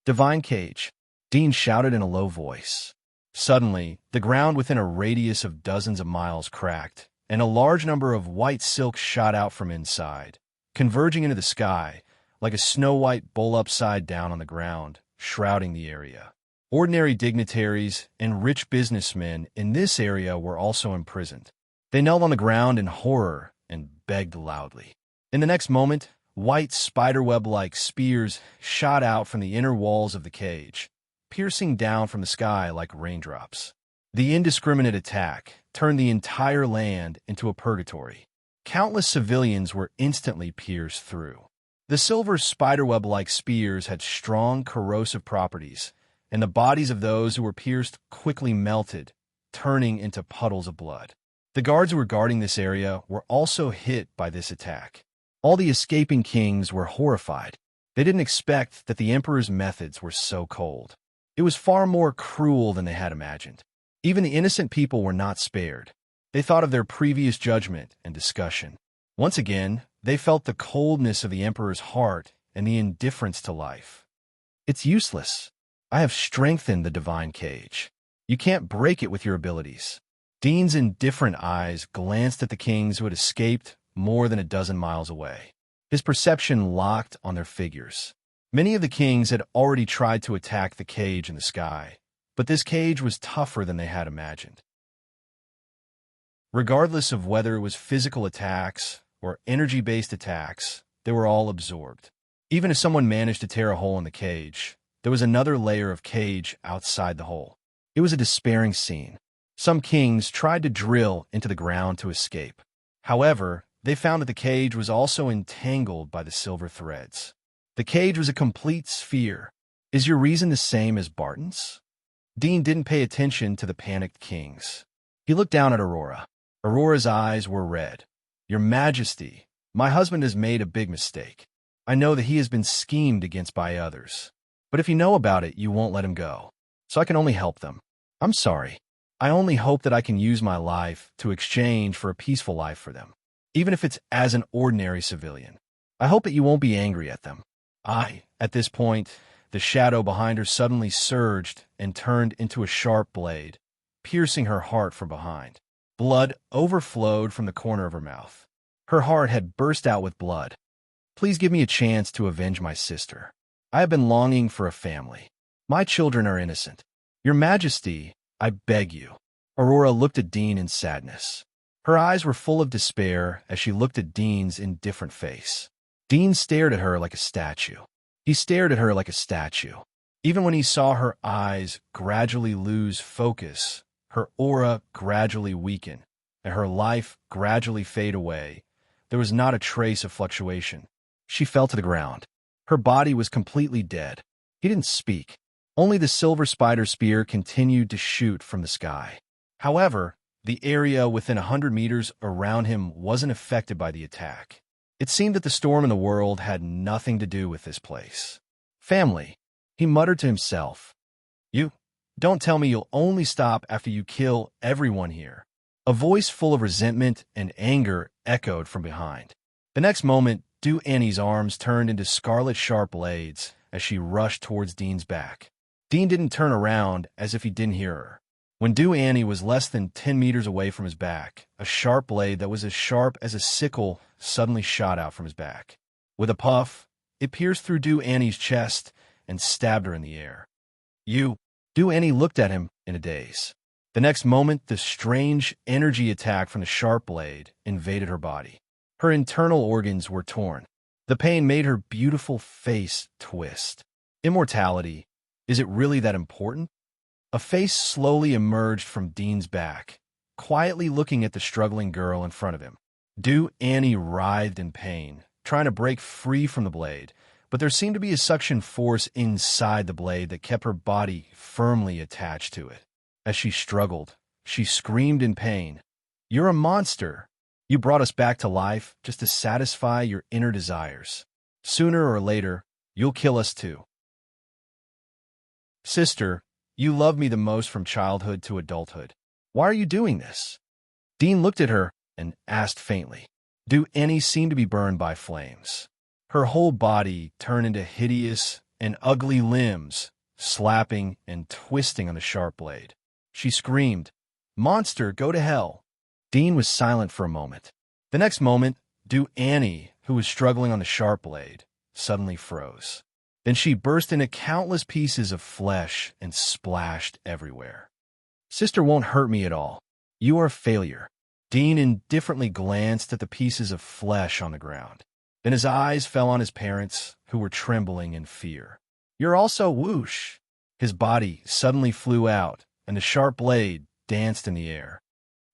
Divine Cage, Dean shouted in a low voice. Suddenly, the ground within a radius of dozens of miles cracked, and a large number of white silk shot out from inside, converging into the sky like a snow-white bull upside down on the ground, shrouding the area. Ordinary dignitaries and rich businessmen in this area were also imprisoned. They knelt on the ground in horror and begged loudly. In the next moment, white spiderweb-like spears shot out from the inner walls of the cage, piercing down from the sky like raindrops. The indiscriminate attack turned the entire land into a purgatory. Countless civilians were instantly pierced through. The silver spiderweb-like spears had strong corrosive properties, and the bodies of those who were pierced quickly melted, turning into puddles of blood. The guards who were guarding this area were also hit by this attack. All the escaping kings were horrified. They didn't expect that the emperor's methods were so cold. It was far more cruel than they had imagined. Even the innocent people were not spared. They thought of their previous judgment and discussion. Once again, they felt the coldness of the emperor's heart and the indifference to life. It's useless. I have strengthened the divine cage. You can't break it with your abilities. Dean's indifferent eyes glanced at the kings who had escaped more than a dozen miles away. His perception locked on their figures. Many of the kings had already tried to attack the cage in the sky, but this cage was tougher than they had imagined. Regardless of whether it was physical attacks or energy-based attacks, they were all absorbed. Even if someone managed to tear a hole in the cage, there was another layer of cage outside the hole. It was a despairing scene. Some kings tried to drill into the ground to escape. However, they found that the cage was also entangled by the silver threads. The cage was a complete sphere. Is your reason the same as Barton's? Dean didn't pay attention to the panicked kings. He looked down at Aurora. Aurora's eyes were red. Your Majesty, my husband has made a big mistake. I know that he has been schemed against by others. But if you know about it, you won't let him go. So I can only help them. I'm sorry. I only hope that I can use my life to exchange for a peaceful life for them, even if it's as an ordinary civilian. I hope that you won't be angry at them. At this point, the shadow behind her suddenly surged and turned into a sharp blade, piercing her heart from behind. Blood overflowed from the corner of her mouth. Her heart had burst out with blood. Please give me a chance to avenge my sister. I have been longing for a family. My children are innocent. Your Majesty, I beg you. Aurora looked at Dean in sadness. Her eyes were full of despair as she looked at Dean's indifferent face. Dean stared at her like a statue. He stared at her like a statue. Even when he saw her eyes gradually lose focus, her aura gradually weaken, and her life gradually fade away, there was not a trace of fluctuation. She fell to the ground. Her body was completely dead. He didn't speak. Only the silver spider spear continued to shoot from the sky. However, the area within 100 meters around him wasn't affected by the attack. It seemed that the storm in the world had nothing to do with this place. Family, he muttered to himself. You, don't tell me you'll only stop after you kill everyone here. A voice full of resentment and anger echoed from behind. The next moment, Annie's arms turned into scarlet sharp blades as she rushed towards Dean's back. Dean didn't turn around as if he didn't hear her. When Annie was less than 10 meters away from his back, a sharp blade that was as sharp as a sickle suddenly shot out from his back. With a puff, it pierced through Annie's chest and stabbed her in the air. You! Annie looked at him in a daze. The next moment, the strange energy attack from the sharp blade invaded her body. Her internal organs were torn. The pain made her beautiful face twist. Immortality, is it really that important? A face slowly emerged from Dean's back, quietly looking at the struggling girl in front of him. Annie writhed in pain, trying to break free from the blade, but there seemed to be a suction force inside the blade that kept her body firmly attached to it. As she struggled, she screamed in pain. You're a monster! You brought us back to life just to satisfy your inner desires. Sooner or later, you'll kill us too. Sister, you love me the most from childhood to adulthood. Why are you doing this? Dean looked at her and asked faintly. Annie seemed to be burned by flames. Her whole body turned into hideous and ugly limbs, slapping and twisting on the sharp blade. She screamed, Monster, go to hell! Dean was silent for a moment. The next moment, Annie, who was struggling on the sharp blade, suddenly froze. Then she burst into countless pieces of flesh and splashed everywhere. Sister won't hurt me at all. You are a failure. Dean indifferently glanced at the pieces of flesh on the ground. Then his eyes fell on his parents, who were trembling in fear. You're also whoosh. His body suddenly flew out, and the sharp blade danced in the air.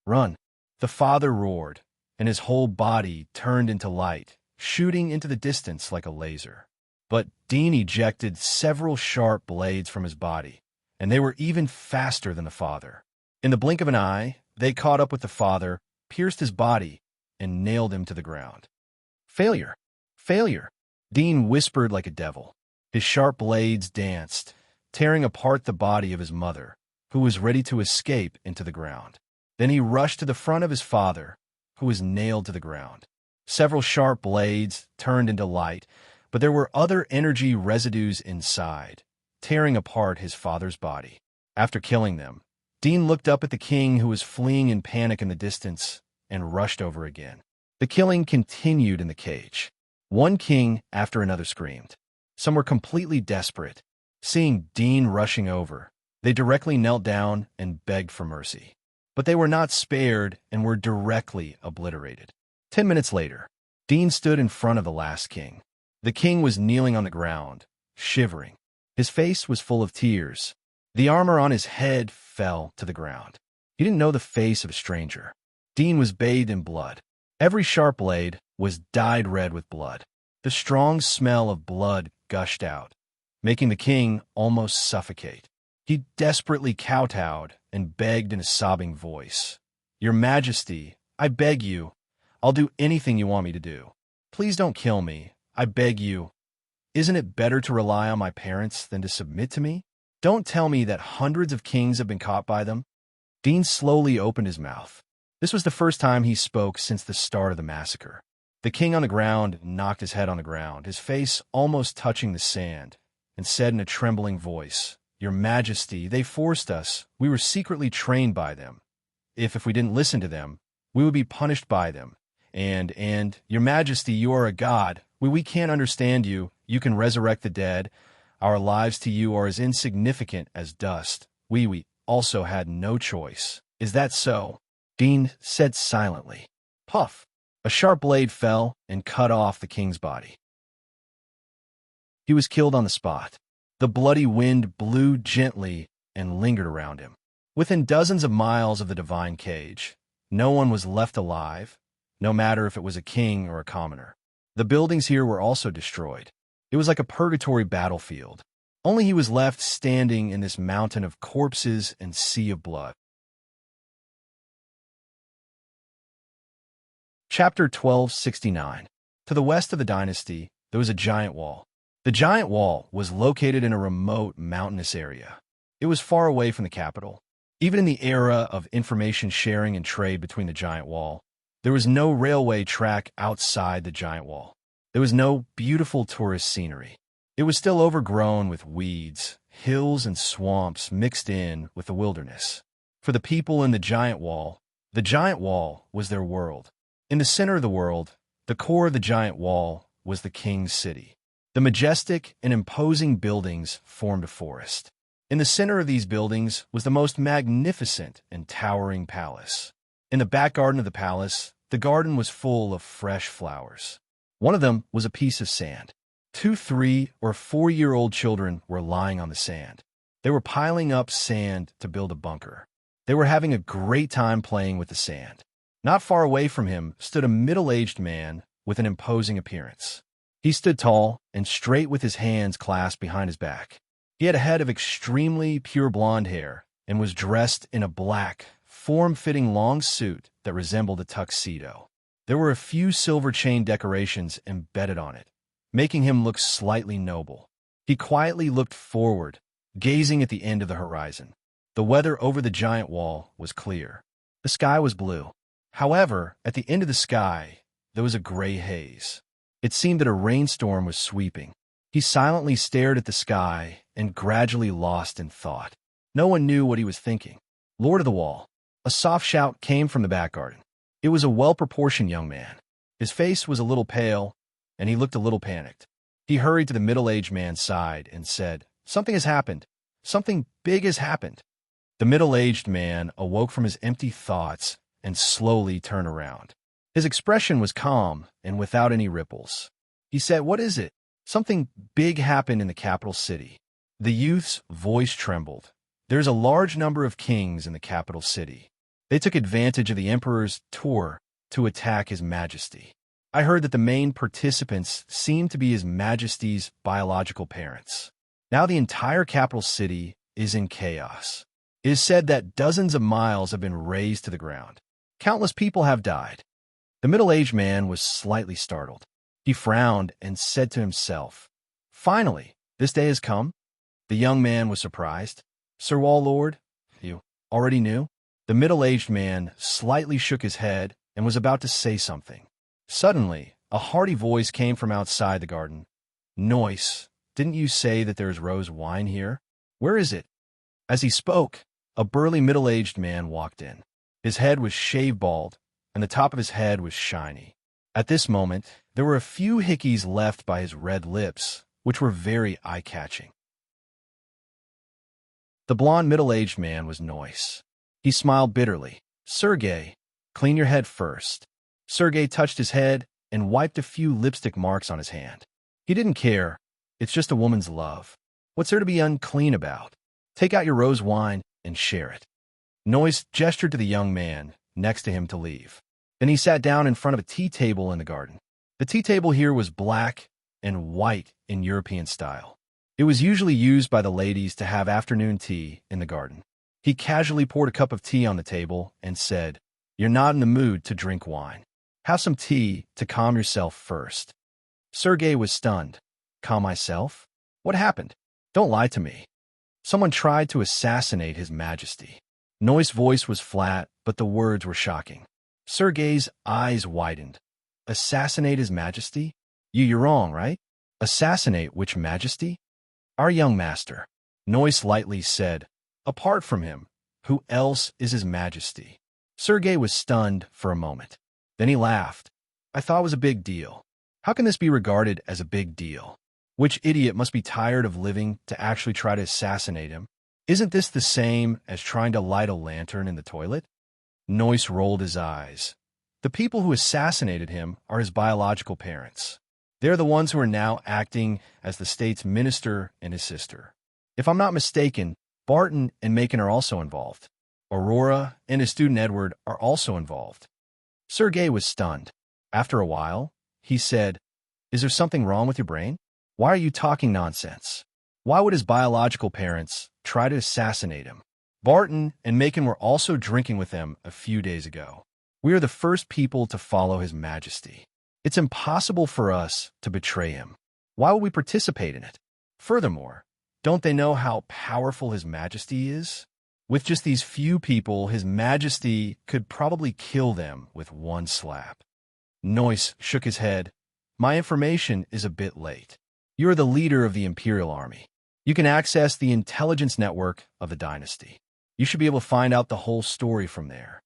Run. The father roared, and his whole body turned into light, shooting into the distance like a laser. But Dean ejected several sharp blades from his body, and they were even faster than the father. In the blink of an eye, they caught up with the father, pierced his body, and nailed him to the ground. Failure! Failure! Dean whispered like a devil. His sharp blades danced, tearing apart the body of his mother, who was ready to escape into the ground. Then he rushed to the front of his father, who was nailed to the ground. Several sharp blades turned into light, but But there were other energy residues inside, tearing apart his father's body. After killing them, Dean looked up at the king who was fleeing in panic in the distance and rushed over again. The killing continued in the cage. One king after another screamed. Some were completely desperate. Seeing Dean rushing over, they directly knelt down and begged for mercy. But they were not spared and were directly obliterated. 10 minutes later, Dean stood in front of the last king. The king was kneeling on the ground, shivering. His face was full of tears. The armor on his head fell to the ground. He didn't know the face of a stranger. Dean was bathed in blood. Every sharp blade was dyed red with blood. The strong smell of blood gushed out, making the king almost suffocate. He desperately kowtowed and begged in a sobbing voice, "Your Majesty, I beg you. I'll do anything you want me to do. Please don't kill me. I beg you. Isn't it better to rely on my parents than to submit to me? Don't tell me that hundreds of kings have been caught by them." Dean slowly opened his mouth. This was the first time he spoke since the start of the massacre. The king on the ground knocked his head on the ground, his face almost touching the sand, and said in a trembling voice, "Your Majesty, they forced us. We were secretly trained by them. If we didn't listen to them, we would be punished by them. And, Your Majesty, you are a god. We can't understand you. You can resurrect the dead. Our lives to you are as insignificant as dust. We also had no choice. Is that so?" Dean said silently. Puff! A sharp blade fell and cut off the king's body. He was killed on the spot. The bloody wind blew gently and lingered around him. Within dozens of miles of the divine cage, no one was left alive, no matter if it was a king or a commoner. The buildings here were also destroyed. It was like a purgatory battlefield. Only he was left standing in this mountain of corpses and sea of blood. Chapter 1269. To the west of the dynasty, there was a giant wall. The giant wall was located in a remote mountainous area. It was far away from the capital. Even in the era of information sharing and trade between the giant wall, there was no railway track outside the giant wall. There was no beautiful tourist scenery. It was still overgrown with weeds, hills and swamps mixed in with the wilderness. For the people in the giant wall was their world. In the center of the world, the core of the giant wall, was the king's city. The majestic and imposing buildings formed a forest. In the center of these buildings was the most magnificent and towering palace. In the back garden of the palace, the garden was full of fresh flowers. One of them was a piece of sand. 2, 3, or 4-year-old children were lying on the sand. They were piling up sand to build a bunker. They were having a great time playing with the sand. Not far away from him stood a middle-aged man with an imposing appearance. He stood tall and straight with his hands clasped behind his back. He had a head of extremely pure blonde hair and was dressed in a black, form-fitting long suit that resembled a tuxedo. There were a few silver chain decorations embedded on it, making him look slightly noble. He quietly looked forward, gazing at the end of the horizon. The weather over the giant wall was clear. The sky was blue. However, at the end of the sky, there was a gray haze. It seemed that a rainstorm was sweeping. He silently stared at the sky and gradually lost in thought. No one knew what he was thinking. Lord of the Wall. A soft shout came from the back garden. It was a well-proportioned young man. His face was a little pale, and he looked a little panicked. He hurried to the middle-aged man's side and said, "Something has happened. Something big has happened." The middle-aged man awoke from his empty thoughts and slowly turned around. His expression was calm and without any ripples. He said, "What is it?" "Something big happened in the capital city." The youth's voice trembled. "There's a large number of kings in the capital city. They took advantage of the emperor's tour to attack his majesty. I heard that the main participants seemed to be his majesty's biological parents. Now the entire capital city is in chaos. It is said that dozens of miles have been razed to the ground. Countless people have died." The middle-aged man was slightly startled. He frowned and said to himself, "Finally, this day has come?" The young man was surprised. "Sir Warlord, you already knew?" The middle-aged man slightly shook his head and was about to say something. Suddenly, a hearty voice came from outside the garden. Noise, didn't you say that there is rose wine here? Where is it? As he spoke, a burly middle-aged man walked in. His head was shave-bald, and the top of his head was shiny. At this moment, there were a few hickeys left by his red lips, which were very eye-catching. The blond middle-aged man was Noise. He smiled bitterly. Sergei, clean your head first. Sergei touched his head and wiped a few lipstick marks on his hand. He didn't care. It's just a woman's love. What's there to be unclean about? Take out your rose wine and share it. Noise gestured to the young man next to him to leave. Then he sat down in front of a tea table in the garden. The tea table here was black and white in European style. It was usually used by the ladies to have afternoon tea in the garden. He casually poured a cup of tea on the table and said, "You're not in the mood to drink wine. Have some tea to calm yourself first." Sergei was stunned. Calm myself? What happened? Don't lie to me. Someone tried to assassinate His Majesty. Noise's voice was flat, but the words were shocking. Sergei's eyes widened. Assassinate His Majesty? You're wrong, right? Assassinate which majesty? Our young master. Noise lightly said, apart from him, who else is His Majesty? Sergei was stunned for a moment. Then he laughed. I thought it was a big deal. How can this be regarded as a big deal? Which idiot must be tired of living to actually try to assassinate him? Isn't this the same as trying to light a lantern in the toilet? Noise rolled his eyes. The people who assassinated him are his biological parents. They're the ones who are now acting as the state's minister and his sister. If I'm not mistaken, Barton and Macon are also involved. Aurora and his student Edward are also involved. Sergei was stunned. After a while, he said, Is there something wrong with your brain? Why are you talking nonsense? Why would his biological parents try to assassinate him? Barton and Macon were also drinking with them a few days ago. We are the first people to follow His Majesty. It's impossible for us to betray him. Why would we participate in it? Furthermore, don't they know how powerful His Majesty is? With just these few people, His Majesty could probably kill them with one slap. Noise shook his head. My information is a bit late. You are the leader of the Imperial Army. You can access the intelligence network of the dynasty. You should be able to find out the whole story from there.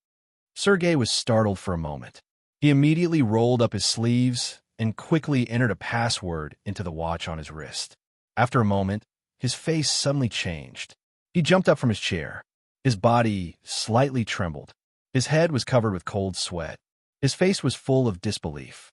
Sergei was startled for a moment. He immediately rolled up his sleeves and quickly entered a password into the watch on his wrist. After a moment, his face suddenly changed. He jumped up from his chair. His body slightly trembled. His head was covered with cold sweat. His face was full of disbelief.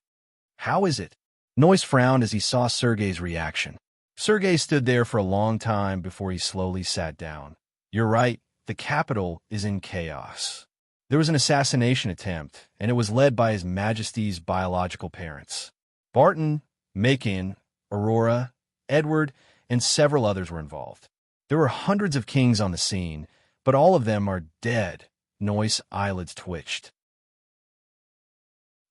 How is it? Noise frowned as he saw Sergei's reaction. Sergei stood there for a long time before he slowly sat down. You're right, the capital is in chaos. There was an assassination attempt, and it was led by His Majesty's biological parents. Barton, Macon, Aurora, Edward, and several others were involved. There were hundreds of kings on the scene, but all of them are dead. Noise's eyelids twitched.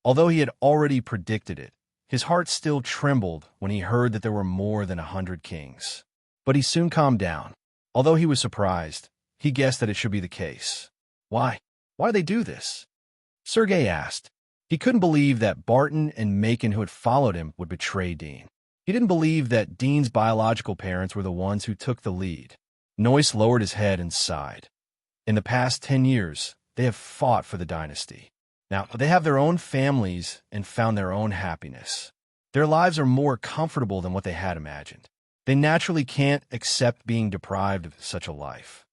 Although he had already predicted it, his heart still trembled when he heard that there were more than 100 kings. But he soon calmed down. Although he was surprised, he guessed that it should be the case. Why? Why they do this? Sergei asked. He couldn't believe that Barton and Macon, who had followed him, would betray Dean. He didn't believe that Dean's biological parents were the ones who took the lead. Noise lowered his head and sighed. In the past 10 years, they have fought for the dynasty. Now, they have their own families and found their own happiness. Their lives are more comfortable than what they had imagined. They naturally can't accept being deprived of such a life.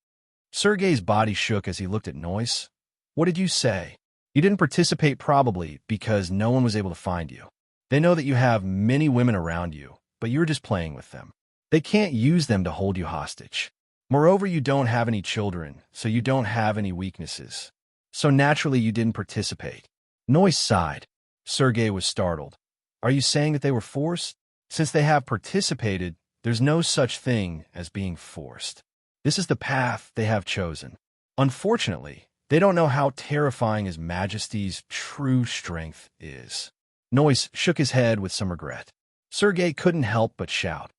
Sergei's body shook as he looked at Noise. What did you say? You didn't participate probably because no one was able to find you. They know that you have many women around you, but you're just playing with them. They can't use them to hold you hostage. Moreover, you don't have any children, so you don't have any weaknesses. So naturally you didn't participate. Noise sighed. Sergei was startled. Are you saying that they were forced? Since they have participated, there's no such thing as being forced. This is the path they have chosen. Unfortunately, they don't know how terrifying His Majesty's true strength is. Noise shook his head with some regret. Sergei couldn't help but shout.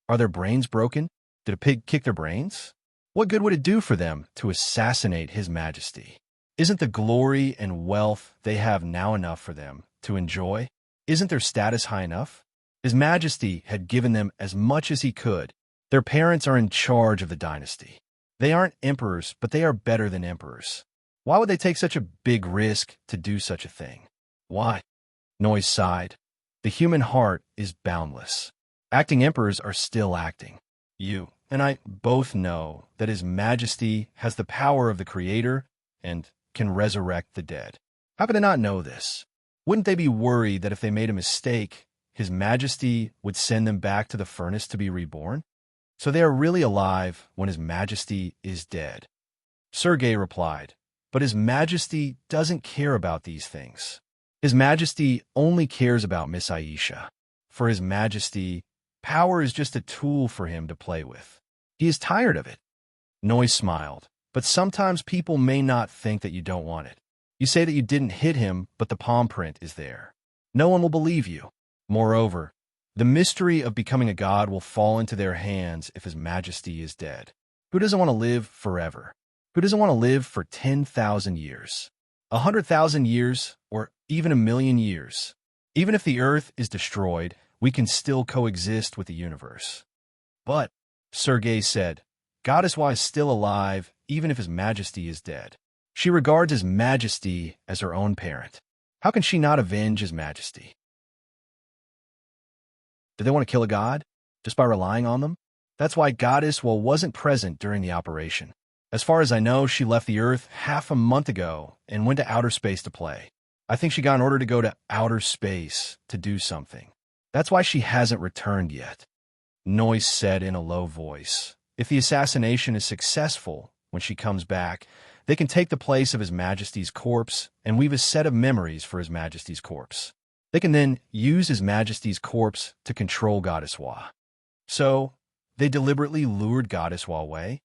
Are their brains broken? Did a pig kick their brains? What good would it do for them to assassinate His Majesty? Isn't the glory and wealth they have now enough for them to enjoy? Isn't their status high enough? His Majesty had given them as much as he could. Their parents are in charge of the dynasty. They aren't emperors, but they are better than emperors. Why would they take such a big risk to do such a thing? Why? Noise sighed. The human heart is boundless. Acting emperors are still acting. You and I both know that His Majesty has the power of the Creator and can resurrect the dead. How could they not know this? Wouldn't they be worried that if they made a mistake, His Majesty would send them back to the furnace to be reborn? So they are really alive when His Majesty is dead. Sergei replied, but His Majesty doesn't care about these things. His Majesty only cares about Miss Aisha. For His Majesty, power is just a tool for him to play with. He is tired of it. Noise smiled, but sometimes people may not think that you don't want it. You say that you didn't hit him, but the palm print is there. No one will believe you. Moreover, the mystery of becoming a god will fall into their hands if His Majesty is dead. Who doesn't want to live forever? Who doesn't want to live for 10,000 years? 100,000 years, or even 1,000,000 years? Even if the earth is destroyed, we can still coexist with the universe. But, Sergei said, Goddess Wa is still alive, even if His Majesty is dead. She regards His Majesty as her own parent. How can she not avenge His Majesty? Do they want to kill a god? Just by relying on them? That's why Goddess Wa wasn't present during the operation. As far as I know, she left the Earth half a month ago and went to outer space to play. I think she got an order to go to outer space to do something. That's why she hasn't returned yet. Noise said in a low voice, if the assassination is successful, when she comes back, they can take the place of His Majesty's corpse and weave a set of memories for His Majesty's corpse. They can then use His Majesty's corpse to control Goddess Wa. So, they deliberately lured Goddess Wa away?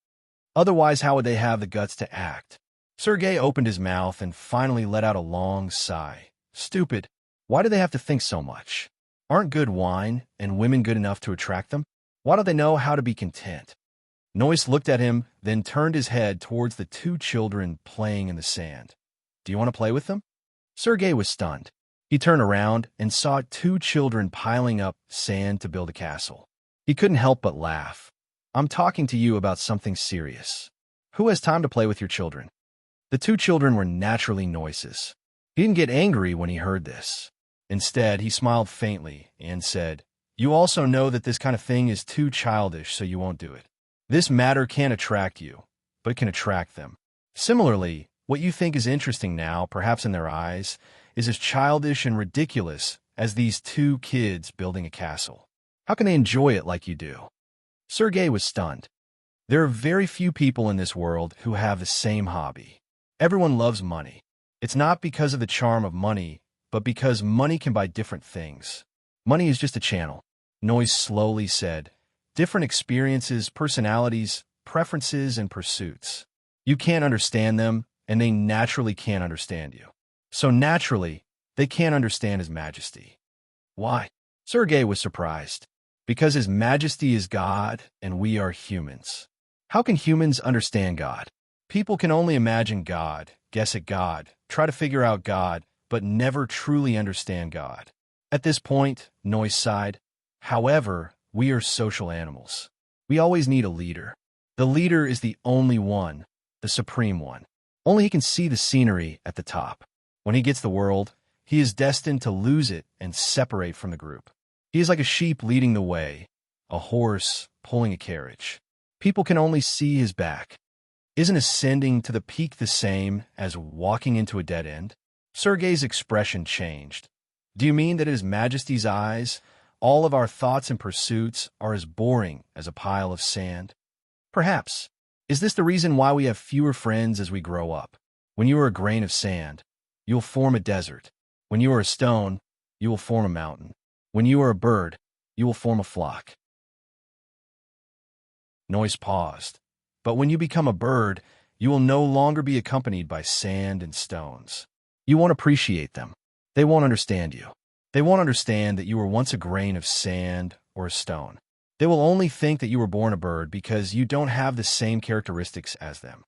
Otherwise, how would they have the guts to act? Sergei opened his mouth and finally let out a long sigh. Stupid. Why do they have to think so much? Aren't good wine and women good enough to attract them? Why don't they know how to be content? Noise looked at him, then turned his head towards the two children playing in the sand. Do you want to play with them? Sergei was stunned. He turned around and saw two children piling up sand to build a castle. He couldn't help but laugh. I'm talking to you about something serious. Who has time to play with your children? The two children were naturally Noises. He didn't get angry when he heard this. Instead, he smiled faintly and said, You also know that this kind of thing is too childish, so you won't do it. This matter can't attract you, but it can attract them. Similarly, what you think is interesting now, perhaps in their eyes, is as childish and ridiculous as these two kids building a castle. How can they enjoy it like you do? Sergei was stunned. There are very few people in this world who have the same hobby. Everyone loves money. It's not because of the charm of money, but because money can buy different things. Money is just a channel. Noise slowly said, different experiences, personalities, preferences, and pursuits. You can't understand them, and they naturally can't understand you. So naturally, they can't understand His Majesty. Why? Sergei was surprised. Because His Majesty is God, and we are humans. How can humans understand God? People can only imagine God, guess at God, try to figure out God, but never truly understand God. At this point, Noise sighed. However, we are social animals. We always need a leader. The leader is the only one, the supreme one. Only he can see the scenery at the top. When he gets the world, he is destined to lose it and separate from the group. He is like a sheep leading the way, a horse pulling a carriage. People can only see his back. Isn't ascending to the peak the same as walking into a dead end? Sergei's expression changed. Do you mean that in His Majesty's eyes, all of our thoughts and pursuits are as boring as a pile of sand? Perhaps. Is this the reason why we have fewer friends as we grow up? When you are a grain of sand, you will form a desert. When you are a stone, you will form a mountain. When you are a bird, you will form a flock. Noise paused. But when you become a bird, you will no longer be accompanied by sand and stones. You won't appreciate them. They won't understand you. They won't understand that you were once a grain of sand or a stone. They will only think that you were born a bird because you don't have the same characteristics as them.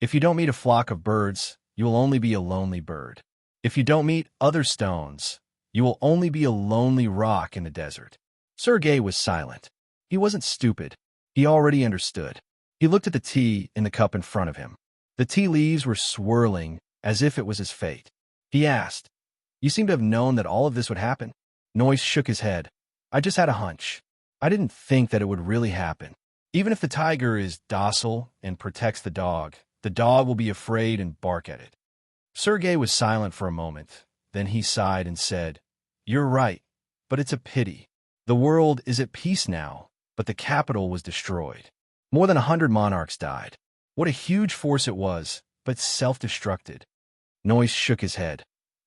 If you don't meet a flock of birds, you will only be a lonely bird. If you don't meet other stones, you will only be a lonely rock in the desert. Sergei was silent. He wasn't stupid. He already understood. He looked at the tea in the cup in front of him. The tea leaves were swirling as if it was his fate. He asked, "You seem to have known that all of this would happen?" Noyce shook his head. "I just had a hunch. I didn't think that it would really happen. Even if the tiger is docile and protects the dog will be afraid and bark at it." Sergei was silent for a moment. Then he sighed and said, "You're right, but it's a pity. The world is at peace now, but the capital was destroyed. More than 100 monarchs died. What a huge force it was, but self-destructed." Noyce shook his head.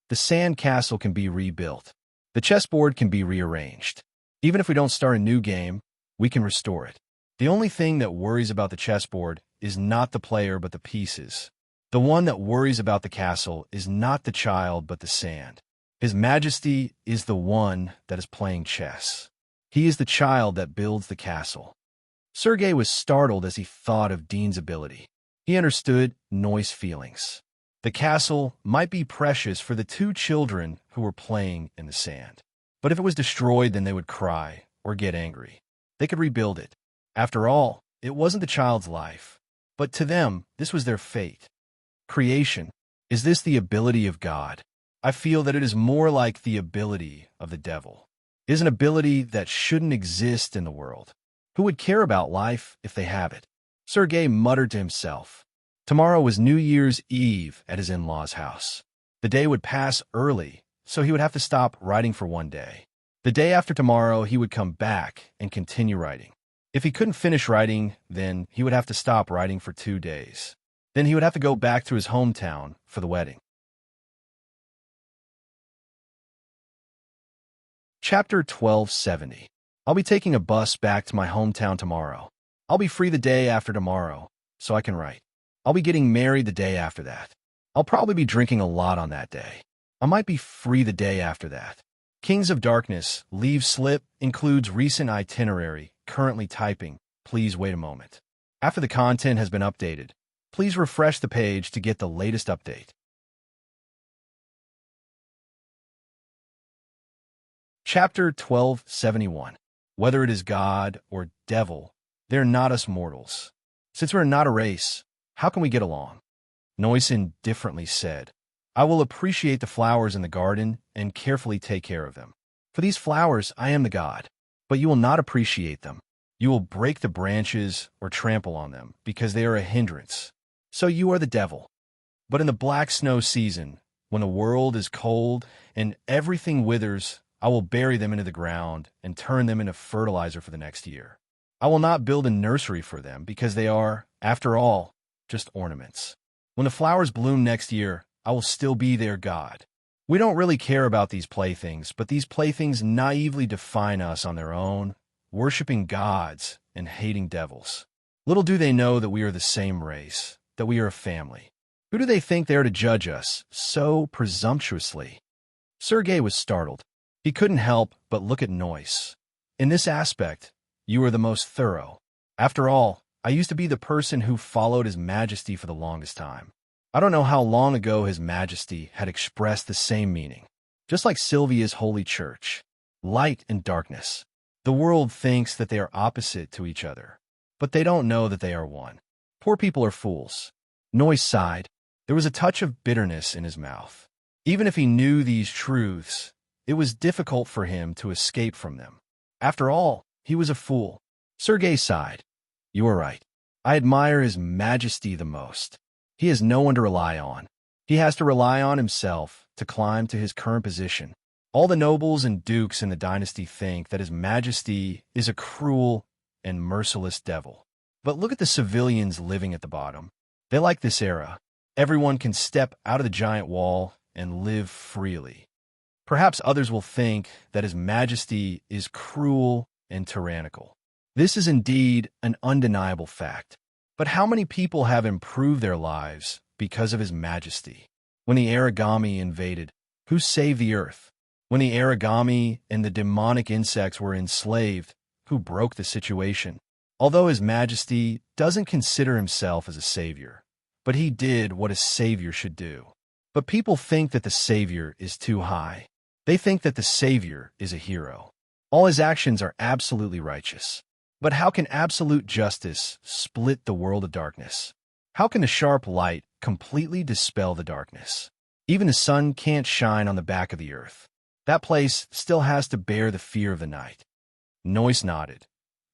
"The sand castle can be rebuilt. The chessboard can be rearranged. Even if we don't start a new game, we can restore it. The only thing that worries about the chessboard is not the player but the pieces. The one that worries about the castle is not the child but the sand. His Majesty is the one that is playing chess. He is the child that builds the castle." Sergei was startled as he thought of Dean's ability. He understood Noyce's feelings. The castle might be precious for the two children who were playing in the sand. But if it was destroyed, then they would cry or get angry. They could rebuild it. After all, it wasn't the child's life. But to them, this was their fate. Creation. Is this the ability of God? I feel that it is more like the ability of the devil. It is an ability that shouldn't exist in the world. Who would care about life if they have it? Sergei muttered to himself. Tomorrow was New Year's Eve at his in-laws' house. The day would pass early, so he would have to stop writing for one day. The day after tomorrow, he would come back and continue writing. If he couldn't finish writing, then he would have to stop writing for 2 days. Then he would have to go back to his hometown for the wedding. Chapter 1270. I'll be taking a bus back to my hometown tomorrow. I'll be free the day after tomorrow, so I can write. I'll be getting married the day after that. I'll probably be drinking a lot on that day. I might be free the day after that. Kings of Darkness, leave slip, includes recent itinerary, currently typing. Please wait a moment. After the content has been updated, please refresh the page to get the latest update. Chapter 1271. Whether it is God or devil, they're not us mortals. Since we're not a race, how can we get along? Noyce indifferently said, "I will appreciate the flowers in the garden and carefully take care of them. For these flowers, I am the god, but you will not appreciate them. You will break the branches or trample on them because they are a hindrance. So you are the devil. But in the black snow season, when the world is cold and everything withers, I will bury them into the ground and turn them into fertilizer for the next year. I will not build a nursery for them because they are, after all, just ornaments. When the flowers bloom next year, I will still be their god. We don't really care about these playthings, but these playthings naively define us on their own, worshiping gods and hating devils. Little do they know that we are the same race, that we are a family. Who do they think they are to judge us so presumptuously?" Sergei was startled. He couldn't help but look at Noyce. "In this aspect, you are the most thorough. After all, I used to be the person who followed His Majesty for the longest time. I don't know how long ago His Majesty had expressed the same meaning. Just like Sylvia's holy church, light and darkness. The world thinks that they are opposite to each other, but they don't know that they are one. Poor people are fools." Noyce sighed. There was a touch of bitterness in his mouth. Even if he knew these truths, it was difficult for him to escape from them. After all, he was a fool. Sergei sighed. "You are right. I admire His Majesty the most. He has no one to rely on. He has to rely on himself to climb to his current position. All the nobles and dukes in the dynasty think that His Majesty is a cruel and merciless devil. But look at the civilians living at the bottom. They like this era. Everyone can step out of the giant wall and live freely. Perhaps others will think that His Majesty is cruel and tyrannical. This is indeed an undeniable fact. But how many people have improved their lives because of His Majesty? When the origami invaded, who saved the earth? When the origami and the demonic insects were enslaved, who broke the situation? Although His Majesty doesn't consider himself as a savior, but he did what a savior should do. But people think that the savior is too high. They think that the savior is a hero. All his actions are absolutely righteous. But how can absolute justice split the world of darkness? How can a sharp light completely dispel the darkness? Even the sun can't shine on the back of the earth. That place still has to bear the fear of the night. Noise nodded.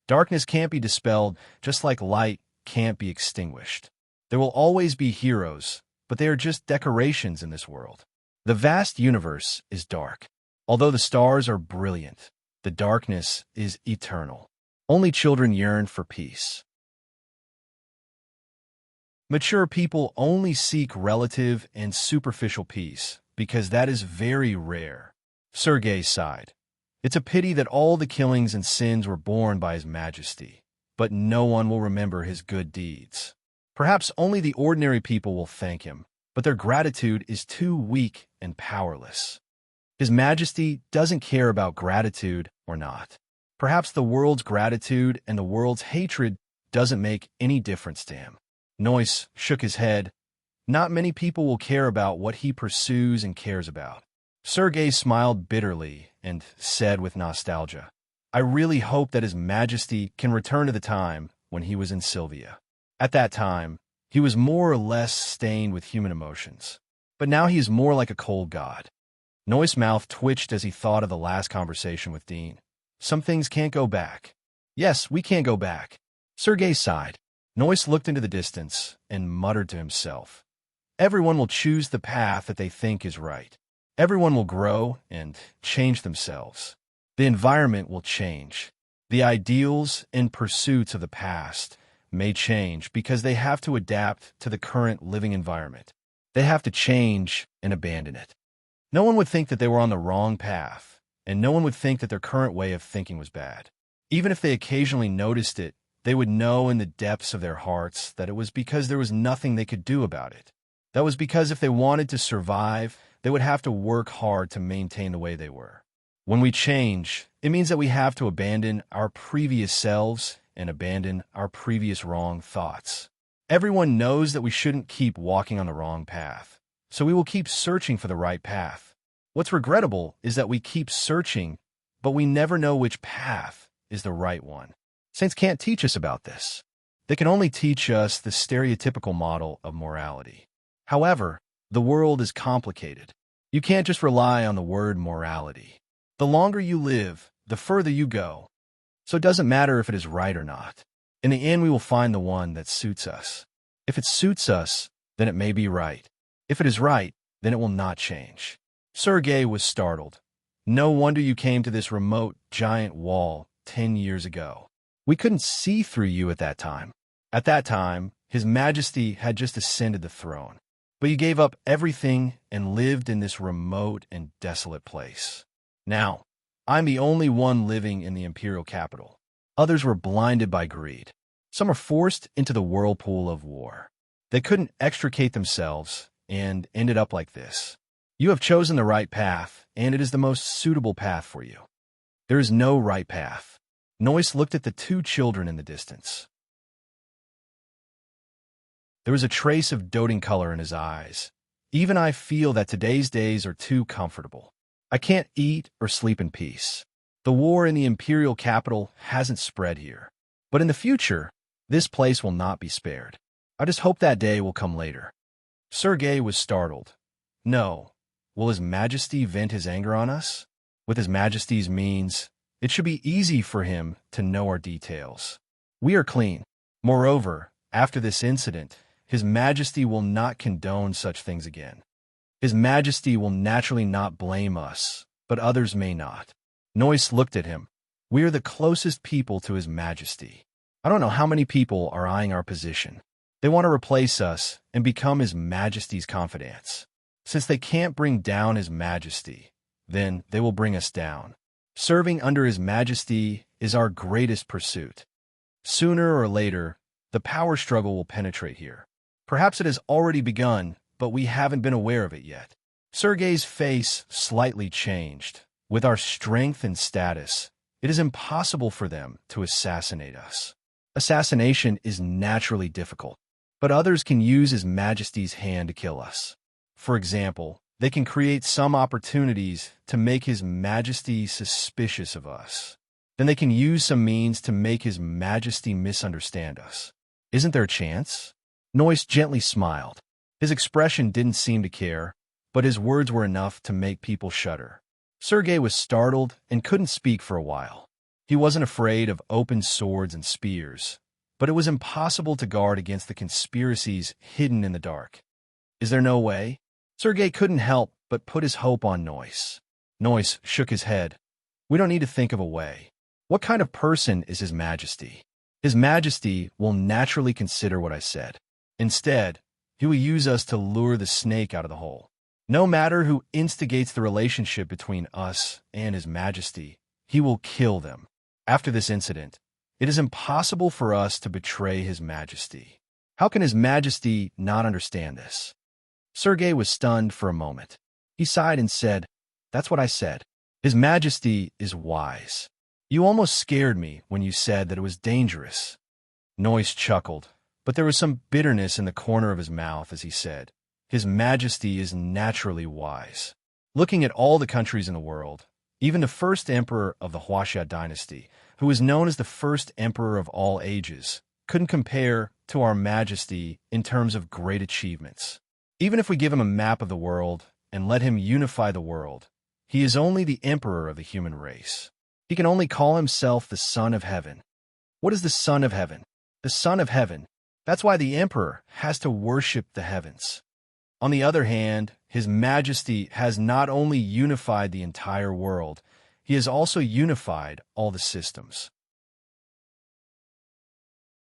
Darkness can't be dispelled, just like light can't be extinguished. There will always be heroes, but they are just decorations in this world. The vast universe is dark. Although the stars are brilliant, the darkness is eternal. Only children yearn for peace. Mature people only seek relative and superficial peace because that is very rare. Sergei sighed. It's a pity that all the killings and sins were borne by His Majesty, but no one will remember his good deeds. Perhaps only the ordinary people will thank him, but their gratitude is too weak and powerless. His Majesty doesn't care about gratitude or not. Perhaps the world's gratitude and the world's hatred doesn't make any difference to him. Noyce shook his head. Not many people will care about what he pursues and cares about. Sergei smiled bitterly and said with nostalgia, I really hope that His Majesty can return to the time when he was in Sylvia. At that time, he was more or less stained with human emotions. But now he is more like a cold god. Noyce's mouth twitched as he thought of the last conversation with Dean. Some things can't go back. Yes, we can't go back. Sergei sighed. Noyce looked into the distance and muttered to himself. Everyone will choose the path that they think is right. Everyone will grow and change themselves. The environment will change. The ideals and pursuits of the past may change because they have to adapt to the current living environment. They have to change and abandon it. No one would think that they were on the wrong path, and no one would think that their current way of thinking was bad. Even if they occasionally noticed it, they would know in the depths of their hearts that it was because there was nothing they could do about it. That was because if they wanted to survive, they would have to work hard to maintain the way they were. When we change, it means that we have to abandon our previous selves and abandon our previous wrong thoughts. Everyone knows that we shouldn't keep walking on the wrong path, so we will keep searching for the right path. What's regrettable is that we keep searching, but we never know which path is the right one. Saints can't teach us about this. They can only teach us the stereotypical model of morality. However, the world is complicated. You can't just rely on the word morality. The longer you live, the further you go. So it doesn't matter if it is right or not. In the end, we will find the one that suits us. If it suits us, then it may be right. If it is right, then it will not change. Sergei was startled. No wonder you came to this remote, giant wall 10 years ago. We couldn't see through you at that time. At that time, His Majesty had just ascended the throne. But you gave up everything and lived in this remote and desolate place. Now, I'm the only one living in the imperial capital. Others were blinded by greed. Some are forced into the whirlpool of war. They couldn't extricate themselves and ended up like this. You have chosen the right path, and it is the most suitable path for you. There is no right path. Noyce looked at the two children in the distance. There was a trace of doting color in his eyes. Even I feel that today's days are too comfortable. I can't eat or sleep in peace. The war in the imperial capital hasn't spread here. But in the future, this place will not be spared. I just hope that day will come later. Sergei was startled. No. Will His Majesty vent his anger on us? With His Majesty's means, it should be easy for him to know our details. We are clean. Moreover, after this incident, His Majesty will not condone such things again. His Majesty will naturally not blame us, but others may not. Noyce looked at him. We are the closest people to His Majesty. I don't know how many people are eyeing our position. They want to replace us and become His Majesty's confidants. Since they can't bring down His Majesty, then they will bring us down. Serving under His Majesty is our greatest pursuit. Sooner or later, the power struggle will penetrate here. Perhaps it has already begun, but we haven't been aware of it yet. Sergei's face slightly changed. With our strength and status, it is impossible for them to assassinate us. Assassination is naturally difficult, but others can use His Majesty's hand to kill us. For example, They can create some opportunities to make His Majesty suspicious of us. Then they can use some means to make His Majesty misunderstand us. Isn't there a chance? Noyce gently smiled. His expression didn't seem to care, but his words were enough to make people shudder. Sergei was startled and couldn't speak for a while. He wasn't afraid of open swords and spears, but it was impossible to guard against the conspiracies hidden in the dark. Is there no way? Sergei couldn't help but put his hope on Noyce. Noyce shook his head. We don't need to think of a way. What kind of person is His Majesty? His Majesty will naturally consider what I said. Instead, He will use us to lure the snake out of the hole. No matter who instigates the relationship between us and His Majesty, He will kill them. After this incident, it is impossible for us to betray His Majesty. How can His Majesty not understand this? Sergei was stunned for a moment. He sighed and said, That's what I said. His Majesty is wise. You almost scared me when you said that it was dangerous. Noyce chuckled, but there was some bitterness in the corner of his mouth as he said, His Majesty is naturally wise. Looking at all the countries in the world, even the first emperor of the Huaxia dynasty, who is known as the first emperor of all ages, couldn't compare to our Majesty in terms of great achievements. Even if we give him a map of the world and let him unify the world, he is only the emperor of the human race. He can only call himself the Son of Heaven. What is the Son of Heaven? The Son of Heaven. That's why the emperor has to worship the heavens. On the other hand, His Majesty has not only unified the entire world, He has also unified all the systems.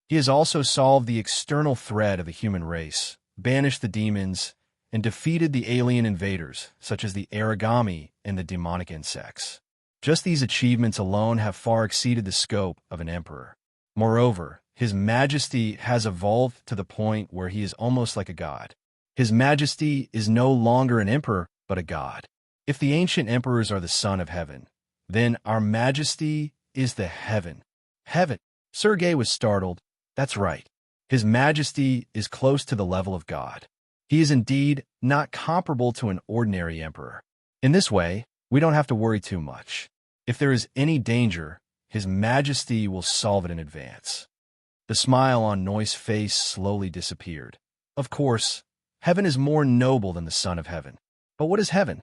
He has also solved the external threat of the human race, banished the demons, and defeated the alien invaders, such as the origami and the demonic insects. Just these achievements alone have far exceeded the scope of an emperor. Moreover, His Majesty has evolved to the point where He is almost like a god. His Majesty is no longer an emperor, but a god. If the ancient emperors are the Son of Heaven, then our Majesty is the Heaven. Heaven. Sergei was startled. That's right. His Majesty is close to the level of God. He is indeed not comparable to an ordinary emperor. In this way, we don't have to worry too much. If there is any danger, His Majesty will solve it in advance. The smile on Noyce's face slowly disappeared. Of course, heaven is more noble than the Son of Heaven. But what is heaven?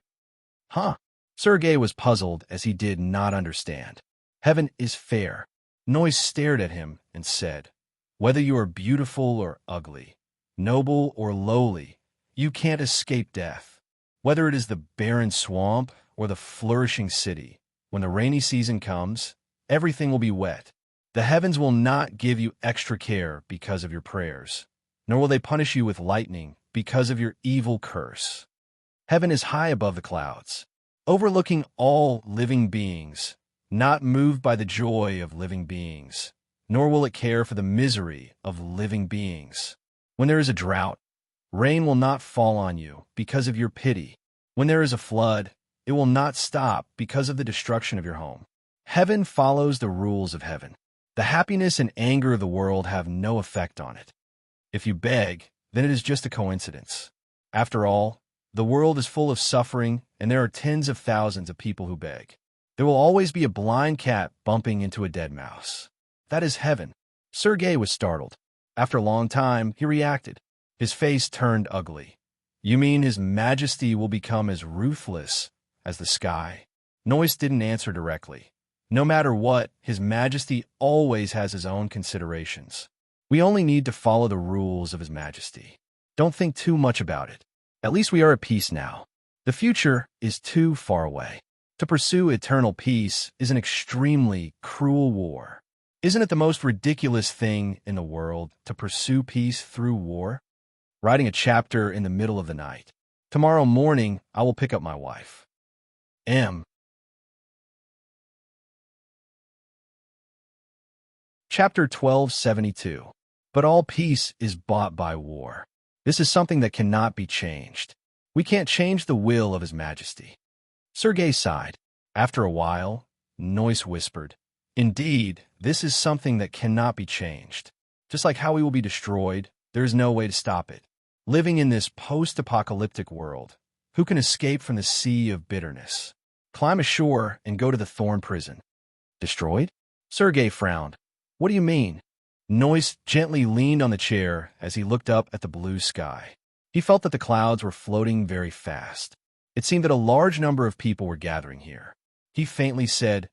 Huh? Sergei was puzzled as he did not understand. Heaven is fair. Noyce stared at him and said, Whether you are beautiful or ugly, noble or lowly, you can't escape death. Whether it is the barren swamp or the flourishing city, when the rainy season comes, everything will be wet. The heavens will not give you extra care because of your prayers, nor will they punish you with lightning because of your evil curse. Heaven is high above the clouds, overlooking all living beings, not moved by the joy of living beings, nor will it care for the misery of living beings. When there is a drought, rain will not fall on you because of your pity. When there is a flood, it will not stop because of the destruction of your home. Heaven follows the rules of heaven. The happiness and anger of the world have no effect on it. If you beg, then it is just a coincidence. After all, the world is full of suffering, and there are tens of thousands of people who beg. There will always be a blind cat bumping into a dead mouse. That is heaven. Sergei was startled. After a long time, he reacted. His face turned ugly. You mean His Majesty will become as ruthless as the sky? Noyce didn't answer directly. No matter what, His Majesty always has his own considerations. We only need to follow the rules of His Majesty. Don't think too much about it. At least we are at peace now. The future is too far away. To pursue eternal peace is an extremely cruel war. Isn't it the most ridiculous thing in the world to pursue peace through war? Writing a chapter in the middle of the night. Tomorrow morning, I will pick up my wife. M. Chapter 1272. But all peace is bought by war. This is something that cannot be changed. We can't change the will of His Majesty. Sergei sighed. After a while, Noyce whispered, Indeed, this is something that cannot be changed. Just like how we will be destroyed, there is no way to stop it. Living in this post-apocalyptic world, Who can escape from the sea of bitterness? Climb ashore and go to the thorn prison. Destroyed? Sergei frowned. What do you mean? Noise gently leaned on the chair as he looked up at the blue sky. He felt that the clouds were floating very fast. It seemed that a large number of people were gathering here. He faintly said,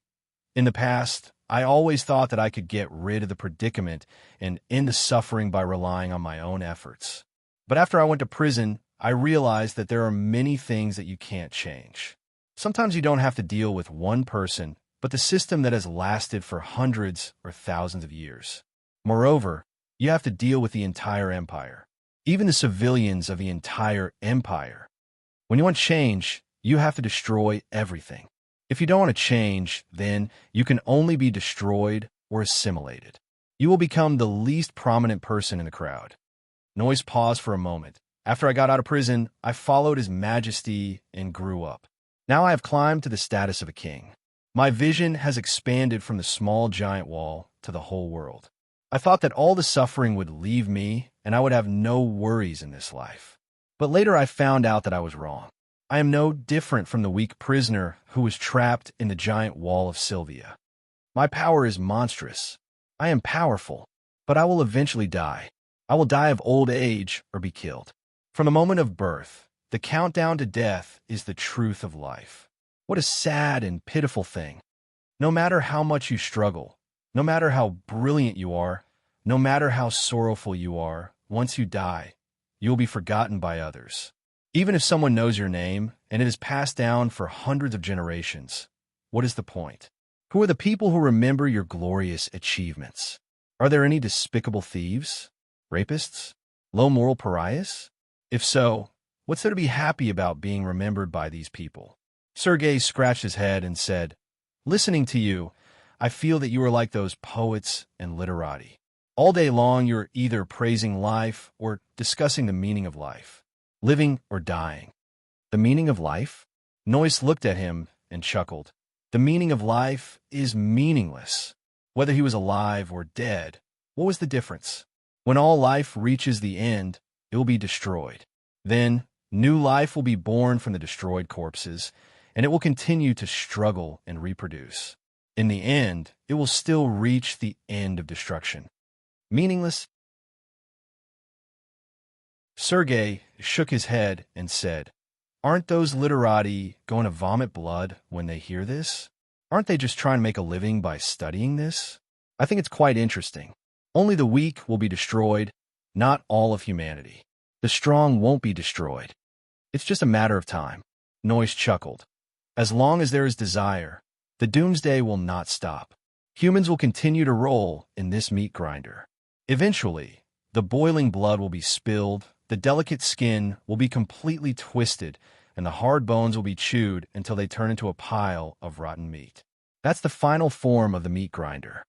"In the past, I always thought that I could get rid of the predicament and end the suffering by relying on my own efforts. But after I went to prison, I realized that there are many things that you can't change. Sometimes you don't have to deal with one person, but the system that has lasted for hundreds or thousands of years. Moreover, you have to deal with the entire empire, even the civilians of the entire empire. When you want change, you have to destroy everything. If you don't want to change, then you can only be destroyed or assimilated. You will become the least prominent person in the crowd." Noise paused for a moment. "After I got out of prison, I followed His Majesty and grew up. Now I have climbed to the status of a king. My vision has expanded from the small giant wall to the whole world. I thought that all the suffering would leave me and I would have no worries in this life. But later I found out that I was wrong. I am no different from the weak prisoner who was trapped in the giant wall of Sylvia. My power is monstrous. I am powerful, but I will eventually die. I will die of old age or be killed. From the moment of birth, the countdown to death is the truth of life. What a sad and pitiful thing. No matter how much you struggle, no matter how brilliant you are, no matter how sorrowful you are, once you die, you will be forgotten by others. Even if someone knows your name and it is passed down for hundreds of generations, what is the point? Who are the people who remember your glorious achievements? Are there any despicable thieves? Rapists? Low moral pariahs? If so, what's there to be happy about being remembered by these people?" Sergei scratched his head and said, "Listening to you, I feel that you are like those poets and literati. All day long you're either praising life or discussing the meaning of life, living or dying." "The meaning of life?" Noyce looked at him and chuckled. "The meaning of life is meaningless. Whether he was alive or dead, what was the difference? When all life reaches the end, it will be destroyed. Then, new life will be born from the destroyed corpses, and it will continue to struggle and reproduce. In the end, it will still reach the end of destruction. Meaningless?" Sergei shook his head and said, "Aren't those literati going to vomit blood when they hear this? Aren't they just trying to make a living by studying this? I think it's quite interesting. Only the weak will be destroyed, not all of humanity. The strong won't be destroyed. It's just a matter of time." Noyce chuckled. "As long as there is desire, the doomsday will not stop. Humans will continue to roll in this meat grinder. Eventually, the boiling blood will be spilled, the delicate skin will be completely twisted, and the hard bones will be chewed until they turn into a pile of rotten meat. That's the final form of the meat grinder.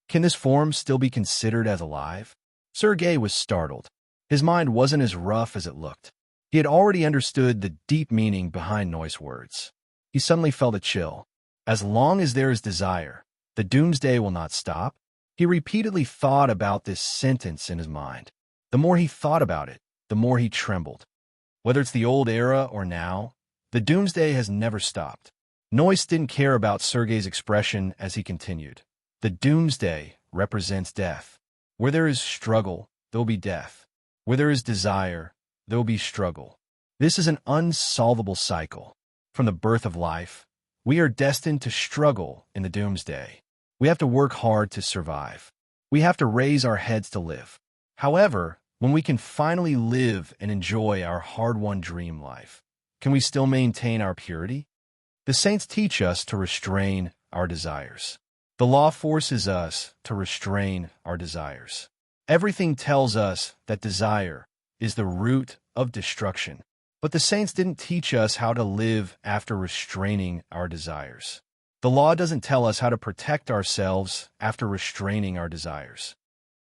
Can this form still be considered as alive?" Sergei was startled. His mind wasn't as rough as it looked. He had already understood the deep meaning behind Noyce's words. He suddenly felt a chill. As long as there is desire, the doomsday will not stop. He repeatedly thought about this sentence in his mind. The more he thought about it, the more he trembled. Whether it's the old era or now, the doomsday has never stopped. Noyce didn't care about Sergei's expression as he continued. The doomsday represents death. Where there is struggle, there will be death. Where there is desire, there will be struggle. This is an unsolvable cycle. From the birth of life, we are destined to struggle in the doomsday. We have to work hard to survive. We have to raise our heads to live. However, when we can finally live and enjoy our hard-won dream life, can we still maintain our purity? The saints teach us to restrain our desires. The law forces us to restrain our desires. Everything tells us that desire is the root of destruction. But the saints didn't teach us how to live after restraining our desires. The law doesn't tell us how to protect ourselves after restraining our desires.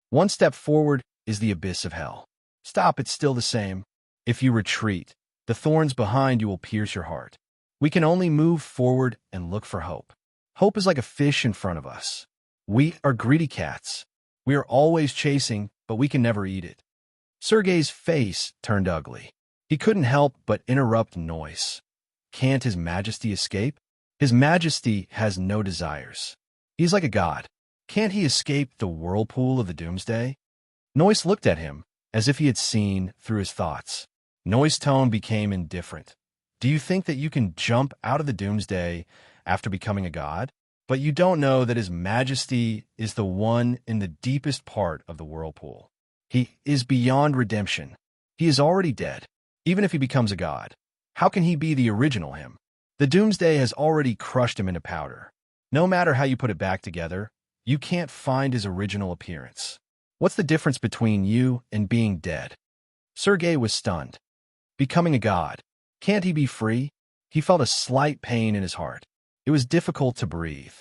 One step forward is the abyss of hell. Stop, it's still the same. If you retreat, the thorns behind you will pierce your heart. We can only move forward and look for hope. Hope is like a fish in front of us. We are greedy cats. We are always chasing, but we can never eat it. Sergei's face turned ugly. He couldn't help but interrupt Noise. Can't His Majesty escape? His Majesty has no desires. He's like a god. Can't he escape the whirlpool of the doomsday? Noise looked at him, as if he had seen through his thoughts. Noise's tone became indifferent. Do you think that you can jump out of the doomsday after becoming a god? But you don't know that His Majesty is the one in the deepest part of the whirlpool. He is beyond redemption. He is already dead. Even if he becomes a god, how can he be the original him? The doomsday has already crushed him into powder. No matter how you put it back together, you can't find his original appearance. What's the difference between you and being dead? Sergei was stunned. Becoming a god. Can't he be free? He felt a slight pain in his heart. It was difficult to breathe.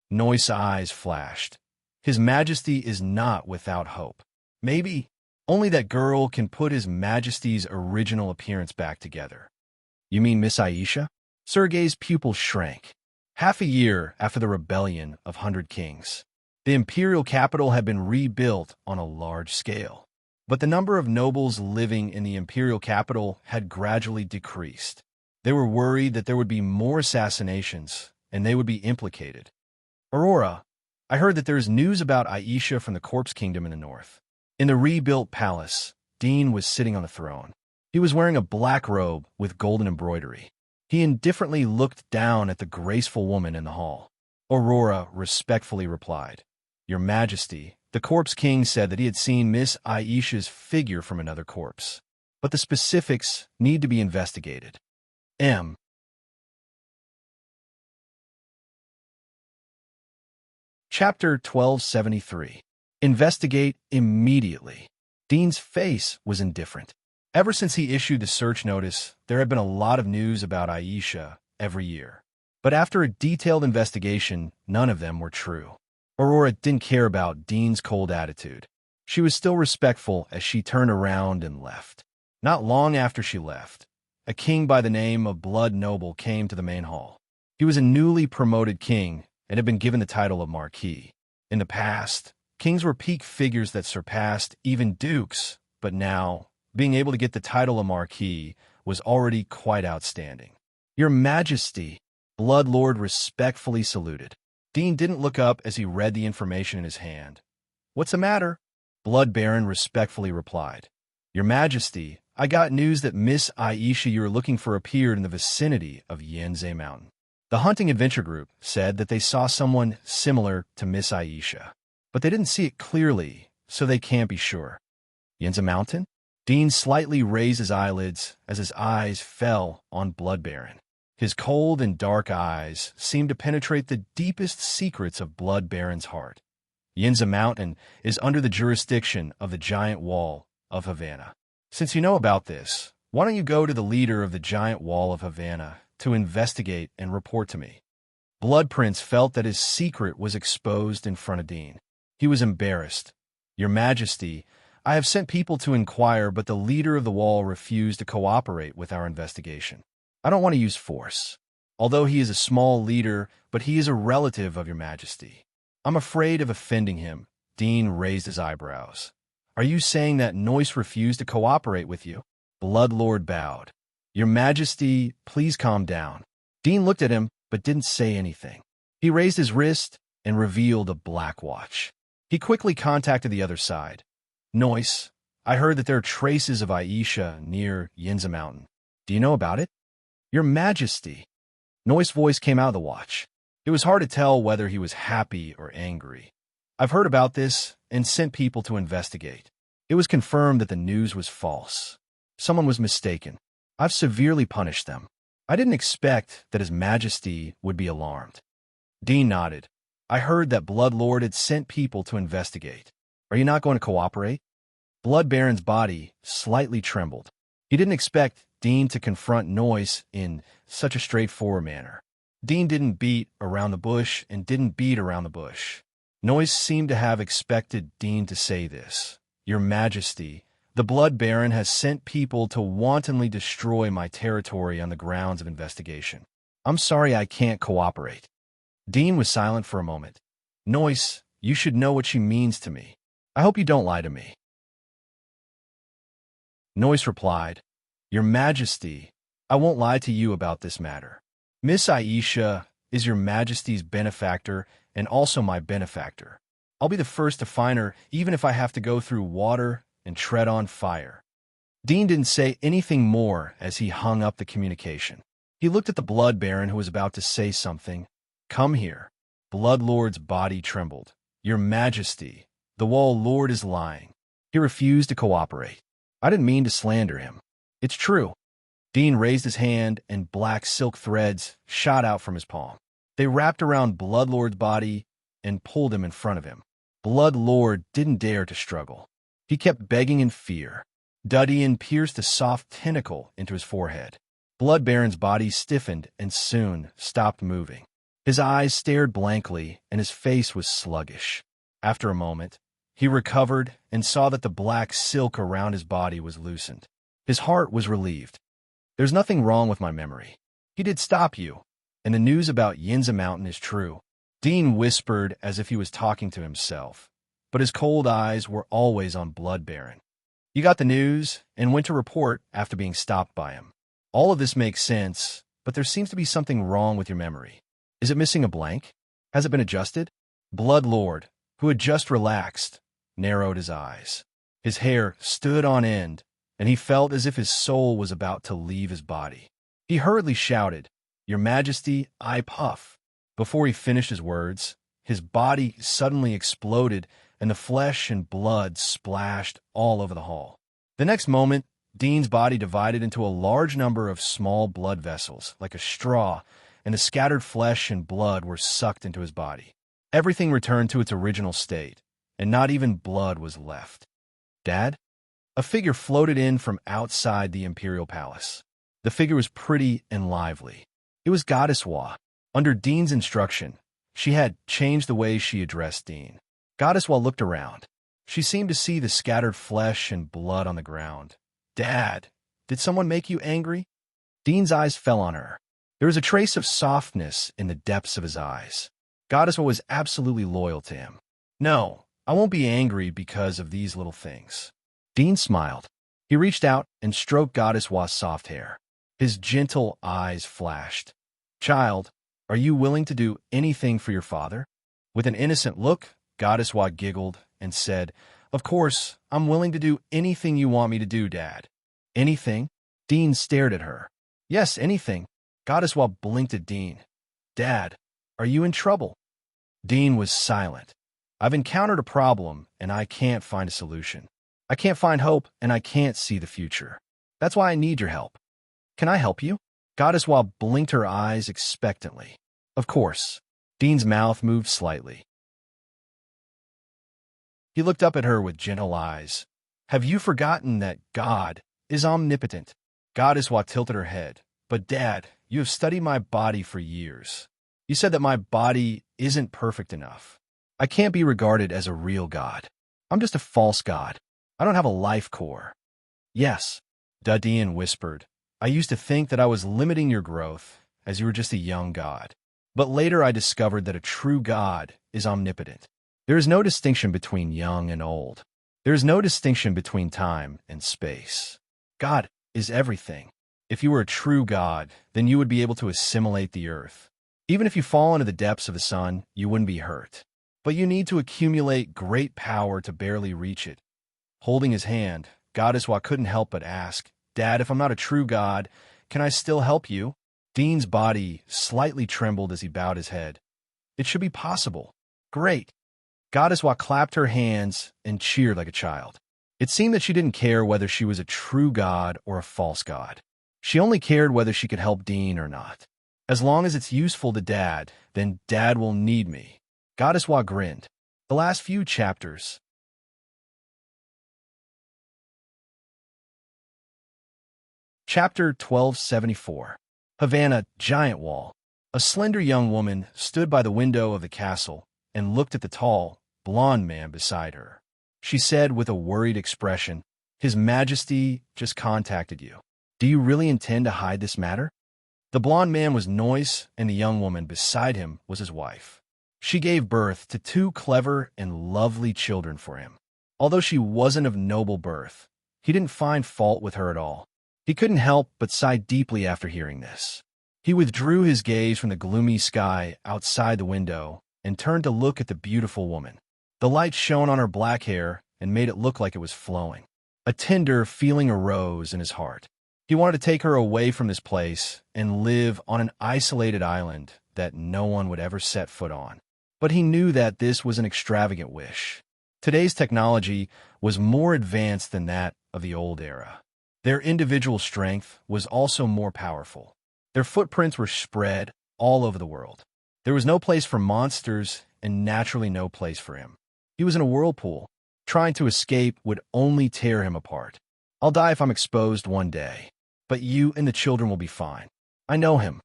Noise's eyes flashed. His Majesty is not without hope. Maybe only that girl can put His Majesty's original appearance back together. You mean Miss Aisha? Sergei's pupil shrank. Half a year after the rebellion of 100 Kings, the imperial capital had been rebuilt on a large scale. But the number of nobles living in the imperial capital had gradually decreased. They were worried that there would be more assassinations, and they would be implicated. Aurora, I heard that there is news about Aisha from the Corpse Kingdom in the north. In the rebuilt palace, Dean was sitting on the throne. He was wearing a black robe with golden embroidery. He indifferently looked down at the graceful woman in the hall. Aurora respectfully replied, Your Majesty, the Corpse King said that he had seen Miss Aisha's figure from another corpse. But the specifics need to be investigated. M. Chapter 1273. Investigate immediately. Dean's face was indifferent. Ever since he issued the search notice, there had been a lot of news about Aisha every year. But after a detailed investigation, none of them were true. Aurora didn't care about Dean's cold attitude. She was still respectful as she turned around and left. Not long after she left, a king by the name of Blood Noble came to the main hall. He was a newly promoted king and had been given the title of Marquis. In the past, kings were peak figures that surpassed even dukes, but now, being able to get the title of Marquis was already quite outstanding. Your Majesty, Blood Lord respectfully saluted. Dean didn't look up as he read the information in his hand. What's the matter? Blood Baron respectfully replied. Your Majesty, I got news that Miss Aisha you were looking for appeared in the vicinity of Yenze Mountain. The hunting adventure group said that they saw someone similar to Miss Aisha, but they didn't see it clearly, so they can't be sure. Yenze Mountain? Dean slightly raised his eyelids as his eyes fell on Blood Baron. His cold and dark eyes seemed to penetrate the deepest secrets of Blood Baron's heart. Yenze Mountain is under the jurisdiction of the giant wall of Havana. Since you know about this, why don't you go to the leader of the giant wall of Havana to investigate and report to me? Blood Prince felt that his secret was exposed in front of Dean. He was embarrassed. Your Majesty, I have sent people to inquire, but the leader of the wall refused to cooperate with our investigation. I don't want to use force. Although he is a small leader, but he is a relative of Your Majesty. I'm afraid of offending him. Dean raised his eyebrows. Are you saying that Noise refused to cooperate with you? Blood Lord bowed. Your Majesty, please calm down. Dean looked at him, but didn't say anything. He raised his wrist and revealed a black watch. He quickly contacted the other side. Noise, I heard that there are traces of Aisha near Yenze Mountain. Do you know about it? Your Majesty. Noise's voice came out of the watch. It was hard to tell whether he was happy or angry. I've heard about this and sent people to investigate. It was confirmed that the news was false. Someone was mistaken. I've severely punished them. I didn't expect that His Majesty would be alarmed. Dean nodded. I heard that Blood Lord had sent people to investigate. Are you not going to cooperate? Blood Baron's body slightly trembled. He didn't expect Dean to confront Noise in such a straightforward manner. Dean didn't beat around the bush and didn't beat around the bush. Noise seemed to have expected Dean to say this. Your Majesty, the Blood Baron has sent people to wantonly destroy my territory on the grounds of investigation. I'm sorry I can't cooperate. Dean was silent for a moment. Noise, you should know what she means to me. I hope you don't lie to me. Noyce replied, Your Majesty, I won't lie to you about this matter. Miss Aisha is your Majesty's benefactor and also my benefactor. I'll be the first to find her, even if I have to go through water and tread on fire. Dean didn't say anything more as he hung up the communication. He looked at the Blood Baron, who was about to say something. Come here. Bloodlord's body trembled. Your Majesty, the Wall Lord is lying. He refused to cooperate. I didn't mean to slander him. It's true. Dean raised his hand, and black silk threads shot out from his palm. They wrapped around Bloodlord's body and pulled him in front of him. Bloodlord didn't dare to struggle. He kept begging in fear. Dudian pierced a soft tentacle into his forehead. Blood Baron's body stiffened and soon stopped moving. His eyes stared blankly, and his face was sluggish. After a moment, he recovered and saw that the black silk around his body was loosened. His heart was relieved. There's nothing wrong with my memory. He did stop you, and the news about Yinza Mountain is true. Dean whispered as if he was talking to himself, but his cold eyes were always on Blood Baron. You got the news and went to report after being stopped by him. All of this makes sense, but there seems to be something wrong with your memory. Is it missing a blank? Has it been adjusted? Bloodlord, who had just relaxed, narrowed his eyes. His hair stood on end, and he felt as if his soul was about to leave his body. He hurriedly shouted, Your Majesty, I puff. Before he finished his words, his body suddenly exploded, and the flesh and blood splashed all over the hall. The next moment, Dean's body divided into a large number of small blood vessels, like a straw, and the scattered flesh and blood were sucked into his body. Everything returned to its original state, and not even blood was left. Dad? A figure floated in from outside the Imperial Palace. The figure was pretty and lively. It was Goddess Wa. Under Dean's instruction, she had changed the way she addressed Dean. Goddess Wa looked around. She seemed to see the scattered flesh and blood on the ground. Dad, did someone make you angry? Dean's eyes fell on her. There was a trace of softness in the depths of his eyes. Goddess Wa was absolutely loyal to him. No, I won't be angry because of these little things. Dean smiled. He reached out and stroked Goddess Wa's soft hair. His gentle eyes flashed. Child, are you willing to do anything for your father? With an innocent look, Goddess Wa giggled and said, Of course, I'm willing to do anything you want me to do, Dad. Anything? Dean stared at her. Yes, anything. Goddess Wa blinked at Dean. Dad, are you in trouble? Dean was silent. I've encountered a problem, and I can't find a solution. I can't find hope, and I can't see the future. That's why I need your help. Can I help you? Goddess Wa blinked her eyes expectantly. Of course. Dean's mouth moved slightly. He looked up at her with gentle eyes. Have you forgotten that God is omnipotent? Goddess Wa tilted her head. But Dad, you have studied my body for years. You said that my body isn't perfect enough. I can't be regarded as a real God. I'm just a false God. I don't have a life core. Yes, Dudian whispered. I used to think that I was limiting your growth, as you were just a young God. But later I discovered that a true God is omnipotent. There is no distinction between young and old. There is no distinction between time and space. God is everything. If you were a true God, then you would be able to assimilate the earth. Even if you fall into the depths of the sun, you wouldn't be hurt. But you need to accumulate great power to barely reach it. Holding his hand, Goddess Wa couldn't help but ask, Dad, if I'm not a true God, can I still help you? Dean's body slightly trembled as he bowed his head. It should be possible. Great. Goddess Wa clapped her hands and cheered like a child. It seemed that she didn't care whether she was a true God or a false God. She only cared whether she could help Dean or not. As long as it's useful to Dad, then Dad will need me. Goddess Wa grinned. The last few chapters. Chapter 1274. Havana Giant Wall. A slender young woman stood by the window of the castle and looked at the tall, blond man beside her. She said with a worried expression, His Majesty just contacted you. Do you really intend to hide this matter? The blond man was Noyce, and the young woman beside him was his wife. She gave birth to 2 clever and lovely children for him. Although she wasn't of noble birth, He didn't find fault with her at all. He couldn't help but sigh deeply after hearing this. He withdrew his gaze from the gloomy sky outside the window and turned to look at the beautiful woman. The light shone on her black hair and made it look like it was flowing. A tender feeling arose in his heart. He wanted to take her away from this place and live on an isolated island that no one would ever set foot on. But he knew that this was an extravagant wish. Today's technology was more advanced than that of the old era. Their individual strength was also more powerful. Their footprints were spread all over the world. There was no place for monsters and naturally no place for him. He was in a whirlpool. Trying to escape would only tear him apart. I'll die if I'm exposed one day, but you and the children will be fine. I know him.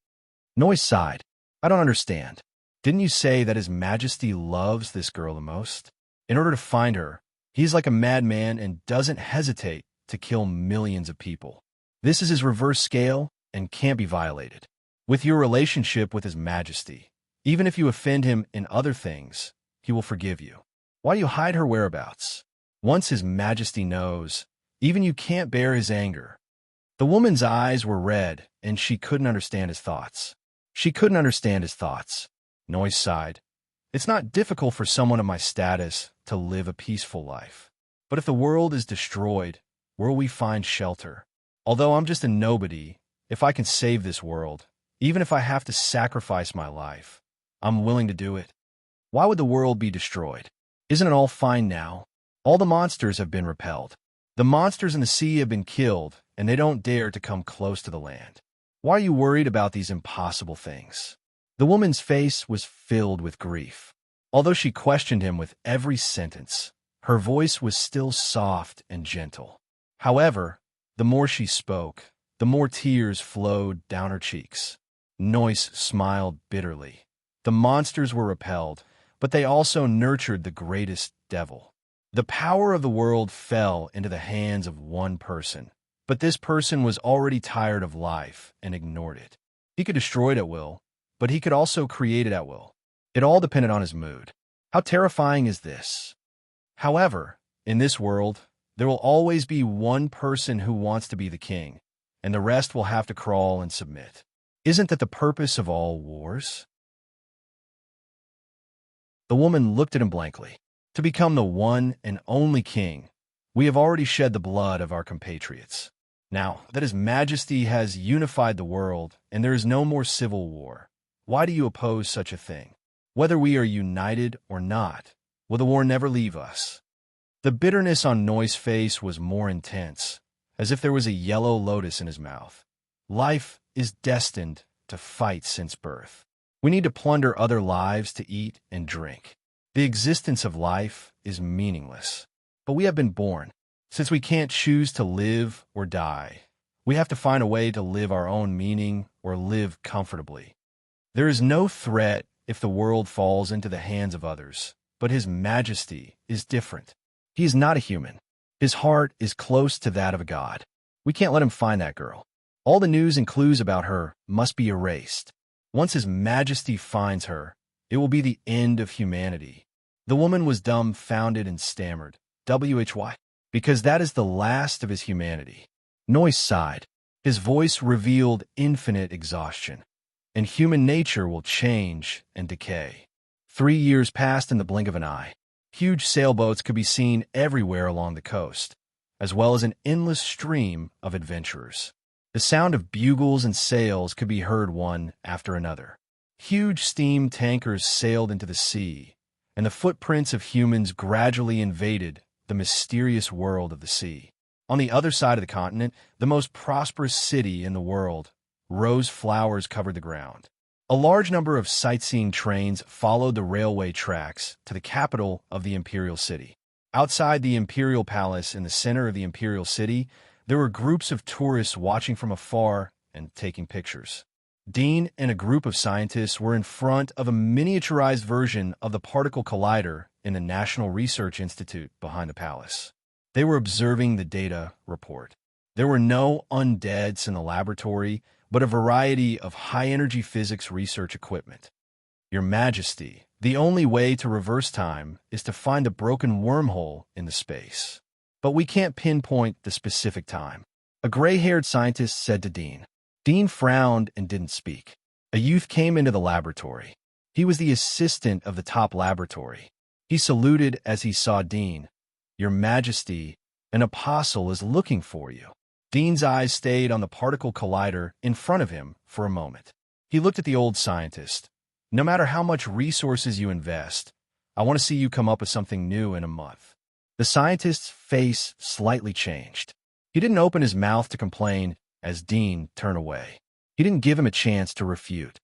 Noise sighed. I don't understand. Didn't you say that His Majesty loves this girl the most? In order to find her, he's like a madman and doesn't hesitate to kill millions of people. This is his reverse scale and can't be violated. With your relationship with His Majesty, even if you offend him in other things, he will forgive you. Why do you hide her whereabouts? Once His Majesty knows, even you can't bear his anger. The woman's eyes were red, and she couldn't understand his thoughts. Noise sighed. It's not difficult for someone of my status to live a peaceful life. But if the world is destroyed, where will we find shelter? Although I'm just a nobody, if I can save this world, even if I have to sacrifice my life, I'm willing to do it. Why would the world be destroyed? Isn't it all fine now? All the monsters have been repelled. The monsters in the sea have been killed, and they don't dare to come close to the land. Why are you worried about these impossible things? The woman's face was filled with grief. Although she questioned him with every sentence, her voice was still soft and gentle. However, the more she spoke, the more tears flowed down her cheeks. Noise smiled bitterly. The monsters were repelled, but they also nurtured the greatest devil. The power of the world fell into the hands of one person, but this person was already tired of life and ignored it. He could destroy it at will, but he could also create it at will. It all depended on his mood. How terrifying is this? However, in this world, there will always be one person who wants to be the king, and the rest will have to crawl and submit. Isn't that the purpose of all wars? The woman looked at him blankly. To become the one and only king, we have already shed the blood of our compatriots. Now that His Majesty has unified the world and there is no more civil war, why do you oppose such a thing? Whether we are united or not, will the war never leave us? The bitterness on Noi's face was more intense, as if there was a yellow lotus in his mouth. Life is destined to fight since birth. We need to plunder other lives to eat and drink. The existence of life is meaningless. But we have been born. Since we can't choose to live or die, we have to find a way to live our own meaning or live comfortably. There is no threat if the world falls into the hands of others, but His Majesty is different. He is not a human. His heart is close to that of a god. We can't let him find that girl. All the news and clues about her must be erased. Once His Majesty finds her, it will be the end of humanity. The woman was dumbfounded and stammered, "Why? Because that is the last of his humanity." Noise sighed. His voice revealed infinite exhaustion. And human nature will change and decay. 3 years passed in the blink of an eye. Huge sailboats could be seen everywhere along the coast, as well as an endless stream of adventurers. The sound of bugles and sails could be heard one after another. Huge steam tankers sailed into the sea, and the footprints of humans gradually invaded the mysterious world of the sea. On the other side of the continent, the most prosperous city in the world, rose flowers covered the ground. A large number of sightseeing trains followed the railway tracks to the capital of the imperial city. Outside the imperial palace in the center of the imperial city, there were groups of tourists watching from afar and taking pictures. Dean and a group of scientists were in front of a miniaturized version of the particle collider in the National Research Institute behind the palace. They were observing the data report. There were no undeads in the laboratory, but a variety of high-energy physics research equipment. Your Majesty, the only way to reverse time is to find a broken wormhole in the space. but we can't pinpoint the specific time. A gray-haired scientist said to Dean. Dean frowned and didn't speak. A youth came into the laboratory. He was the assistant of the top laboratory. He saluted as he saw Dean. Your Majesty, an apostle is looking for you. Dean's eyes stayed on the particle collider in front of him for a moment. He looked at the old scientist. No matter how much resources you invest, I want to see you come up with something new in a month. The scientist's face slightly changed. He didn't open his mouth to complain as Dean turned away. He didn't give him a chance to refute.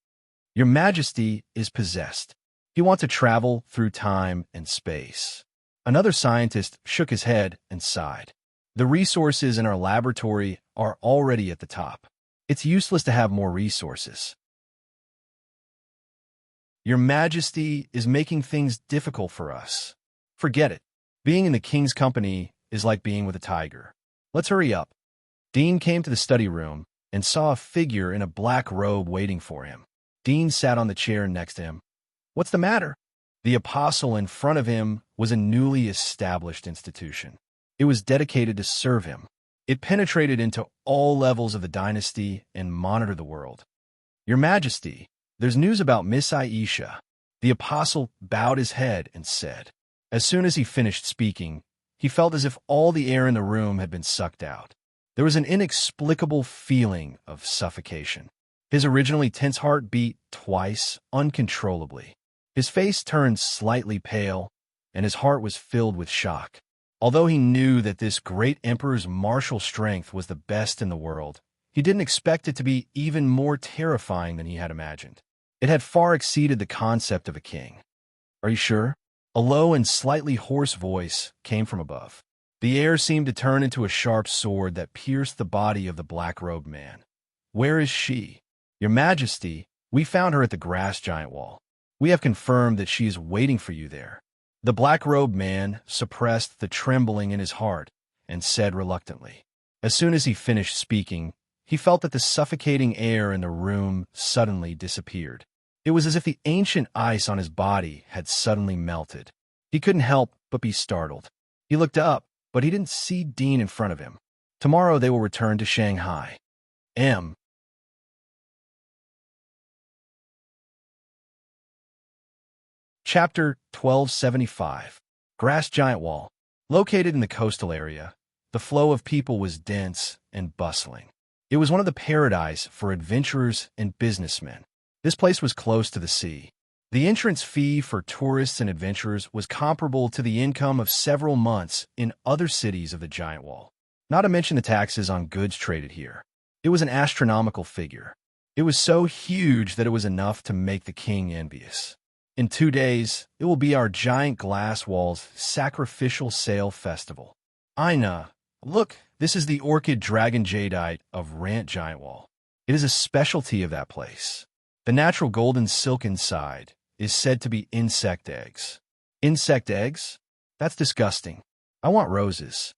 Your Majesty is possessed. He wants to travel through time and space. Another scientist shook his head and sighed. The resources in our laboratory are already at the top. It's useless to have more resources. Your Majesty is making things difficult for us. Forget it. Being in the king's company is like being with a tiger. Let's hurry up. Dean came to the study room and saw a figure in a black robe waiting for him. Dean sat on the chair next to him. What's the matter? The apostle in front of him was a newly established institution. It was dedicated to serve him. It penetrated into all levels of the dynasty and monitored the world. Your Majesty, there's news about Miss Aisha. The apostle bowed his head and said. As soon as he finished speaking, he felt as if all the air in the room had been sucked out. There was an inexplicable feeling of suffocation. His originally tense heart beat twice, uncontrollably. His face turned slightly pale, and his heart was filled with shock. Although he knew that this great emperor's martial strength was the best in the world, he didn't expect it to be even more terrifying than he had imagined. It had far exceeded the concept of a king. Are you sure? A low and slightly hoarse voice came from above. The air seemed to turn into a sharp sword that pierced the body of the black-robed man. Where is she? Your Majesty, we found her at the grass giant wall. We have confirmed that she is waiting for you there. The black-robed man suppressed the trembling in his heart and said reluctantly. As soon as he finished speaking, he felt that the suffocating air in the room suddenly disappeared. It was as if the ancient ice on his body had suddenly melted. He couldn't help but be startled. He looked up, but he didn't see Dean in front of him. Tomorrow they will return to Shanghai. Chapter 1275. Grass Giant Wall. Located in the coastal area, the flow of people was dense and bustling. It was one of the paradise for adventurers and businessmen. This place was close to the sea. The entrance fee for tourists and adventurers was comparable to the income of several months in other cities of the Giant Wall, not to mention the taxes on goods traded here. It was an astronomical figure. It was so huge that it was enough to make the king envious. In 2 days, it will be our giant glass wall's sacrificial sale festival. Ina, look, this is the orchid dragon jadeite of Rant Giant Wall. It is a specialty of that place. The natural golden silk inside is said to be insect eggs. Insect eggs? That's disgusting. I want roses.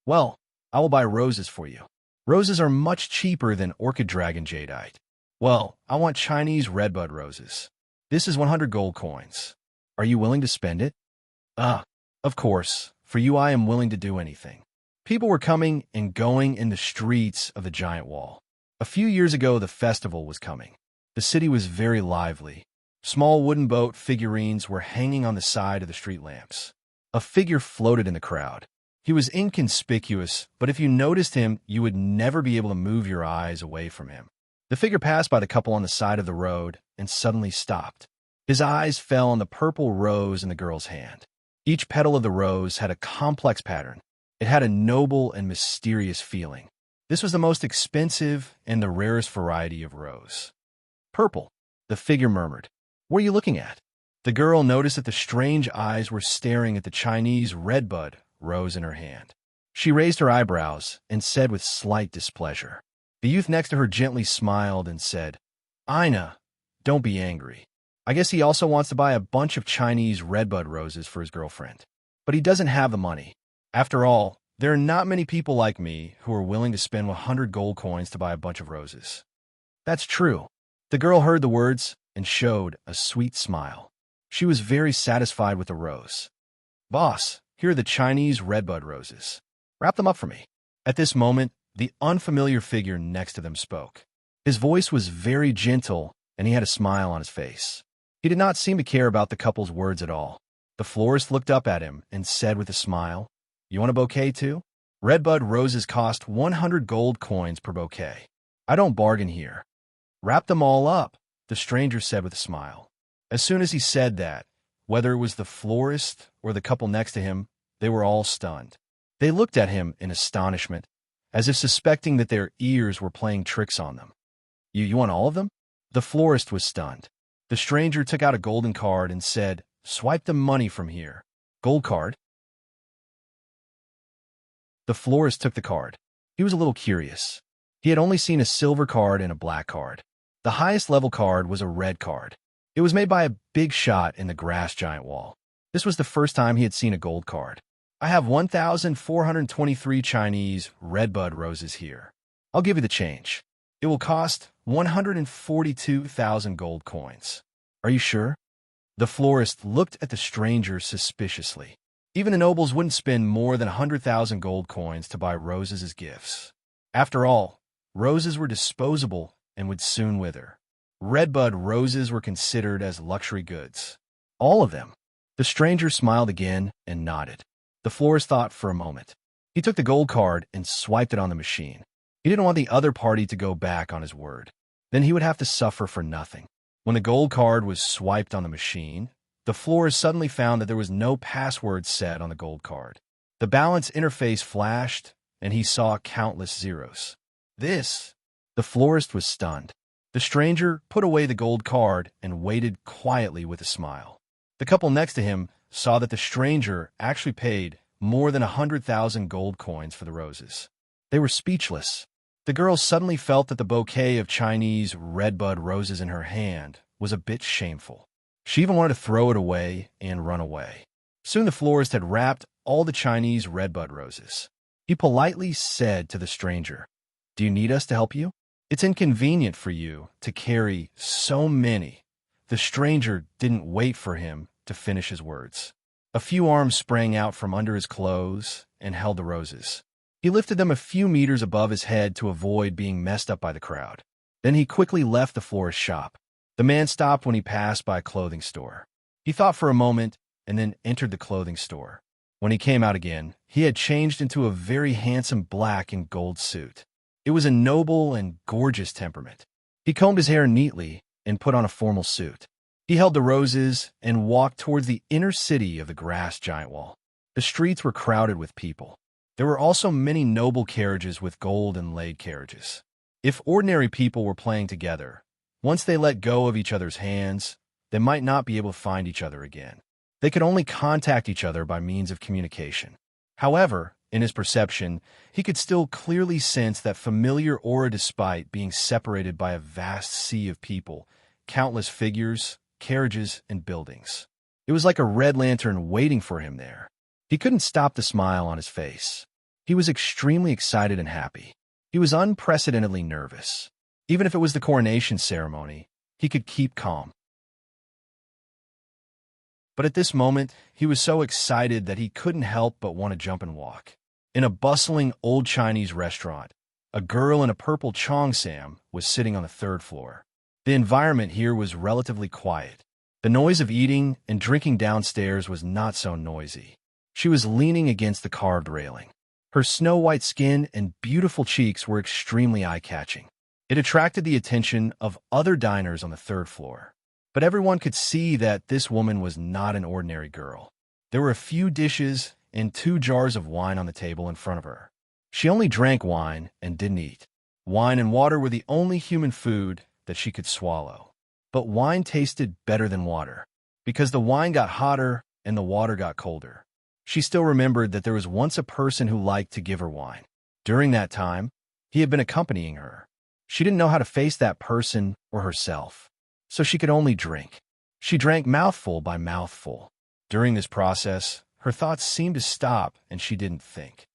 Well, I will buy roses for you. Roses are much cheaper than orchid dragon jadeite. Well, I want Chinese redbud roses. This is 100 gold coins. Are you willing to spend it? Of course. For you I am willing to do anything. People were coming and going in the streets of the Giant Wall. A few years ago the festival was coming. The city was very lively. Small wooden boat figurines were hanging on the side of the street lamps. A figure floated in the crowd. He was inconspicuous, but if you noticed him, you would never be able to move your eyes away from him. The figure passed by the couple on the side of the road and suddenly stopped. His eyes fell on the purple rose in the girl's hand. Each petal of the rose had a complex pattern. It had a noble and mysterious feeling. This was the most expensive and the rarest variety of rose. Purple, the figure murmured. What are you looking at? The girl noticed that the strange eyes were staring at the Chinese redbud rose in her hand. She raised her eyebrows and said with slight displeasure. The youth next to her gently smiled and said, Ina, don't be angry. I guess he also wants to buy a bunch of Chinese redbud roses for his girlfriend. But he doesn't have the money. After all, there are not many people like me who are willing to spend 100 gold coins to buy a bunch of roses. That's true. The girl heard the words and showed a sweet smile. She was very satisfied with the rose. Boss, here are the Chinese redbud roses. Wrap them up for me." At this moment, the unfamiliar figure next to them spoke. His voice was very gentle, and he had a smile on his face. He did not seem to care about the couple's words at all. The florist looked up at him and said with a smile, "You want a bouquet too? Redbud roses cost 100 gold coins per bouquet. I don't bargain here." "Wrap them all up," the stranger said with a smile. As soon as he said that, whether it was the florist or the couple next to him, they were all stunned. They looked at him in astonishment, as if suspecting that their ears were playing tricks on them. You want all of them?" The florist was stunned. The stranger took out a golden card and said, "Swipe the money from here." "Gold card?" The florist took the card. He was a little curious. He had only seen a silver card and a black card. The highest level card was a red card. It was made by a big shot in the grass giant wall. This was the first time he had seen a gold card. "I have 1,423 Chinese redbud roses here. I'll give you the change. It will cost 142,000 gold coins. Are you sure?" The florist looked at the stranger suspiciously. Even the nobles wouldn't spend more than 100,000 gold coins to buy roses as gifts. After all, roses were disposable and would soon wither. Redbud roses were considered as luxury goods. All of them. The stranger smiled again and nodded. The florist thought for a moment. He took the gold card and swiped it on the machine. He didn't want the other party to go back on his word. Then he would have to suffer for nothing. When the gold card was swiped on the machine, the florist suddenly found that there was no password set on the gold card. The balance interface flashed, and he saw countless zeros. The florist was stunned. The stranger put away the gold card and waited quietly with a smile. The couple next to him saw that the stranger actually paid more than 100,000 gold coins for the roses. They were speechless. The girl suddenly felt that the bouquet of Chinese redbud roses in her hand was a bit shameful. She even wanted to throw it away and run away. Soon the florist had wrapped all the Chinese redbud roses. He politely said to the stranger, "Do you need us to help you? It's inconvenient for you to carry so many." The stranger didn't wait for him to finish his words. A few arms sprang out from under his clothes and held the roses. He lifted them a few meters above his head to avoid being messed up by the crowd. Then he quickly left the florist's shop. The man stopped when he passed by a clothing store. He thought for a moment and then entered the clothing store. When he came out again, he had changed into a very handsome black and gold suit. It was a noble and gorgeous temperament. He combed his hair neatly and put on a formal suit. He held the roses and walked towards the inner city of the grass giant wall. The streets were crowded with people. There were also many noble carriages with gold inlaid carriages. If ordinary people were playing together, once they let go of each other's hands, they might not be able to find each other again. They could only contact each other by means of communication. However, in his perception, he could still clearly sense that familiar aura despite being separated by a vast sea of people, countless figures, carriages, and buildings. It was like a red lantern waiting for him there. He couldn't stop the smile on his face. He was extremely excited and happy. He was unprecedentedly nervous. Even if it was the coronation ceremony, he could keep calm. But at this moment, he was so excited that he couldn't help but want to jump and walk. In a bustling old Chinese restaurant, a girl in a purple cheongsam was sitting on the third floor. The environment here was relatively quiet. The noise of eating and drinking downstairs was not so noisy. She was leaning against the carved railing. Her snow-white skin and beautiful cheeks were extremely eye-catching. It attracted the attention of other diners on the third floor. But everyone could see that this woman was not an ordinary girl. There were a few dishes and 2 jars of wine on the table in front of her. She only drank wine and didn't eat. Wine and water were the only human food that she could swallow. But wine tasted better than water, because the wine got hotter and the water got colder. She still remembered that there was once a person who liked to give her wine. During that time, he had been accompanying her. She didn't know how to face that person or herself, so she could only drink. She drank mouthful by mouthful. During this process, her thoughts seemed to stop and she didn't think.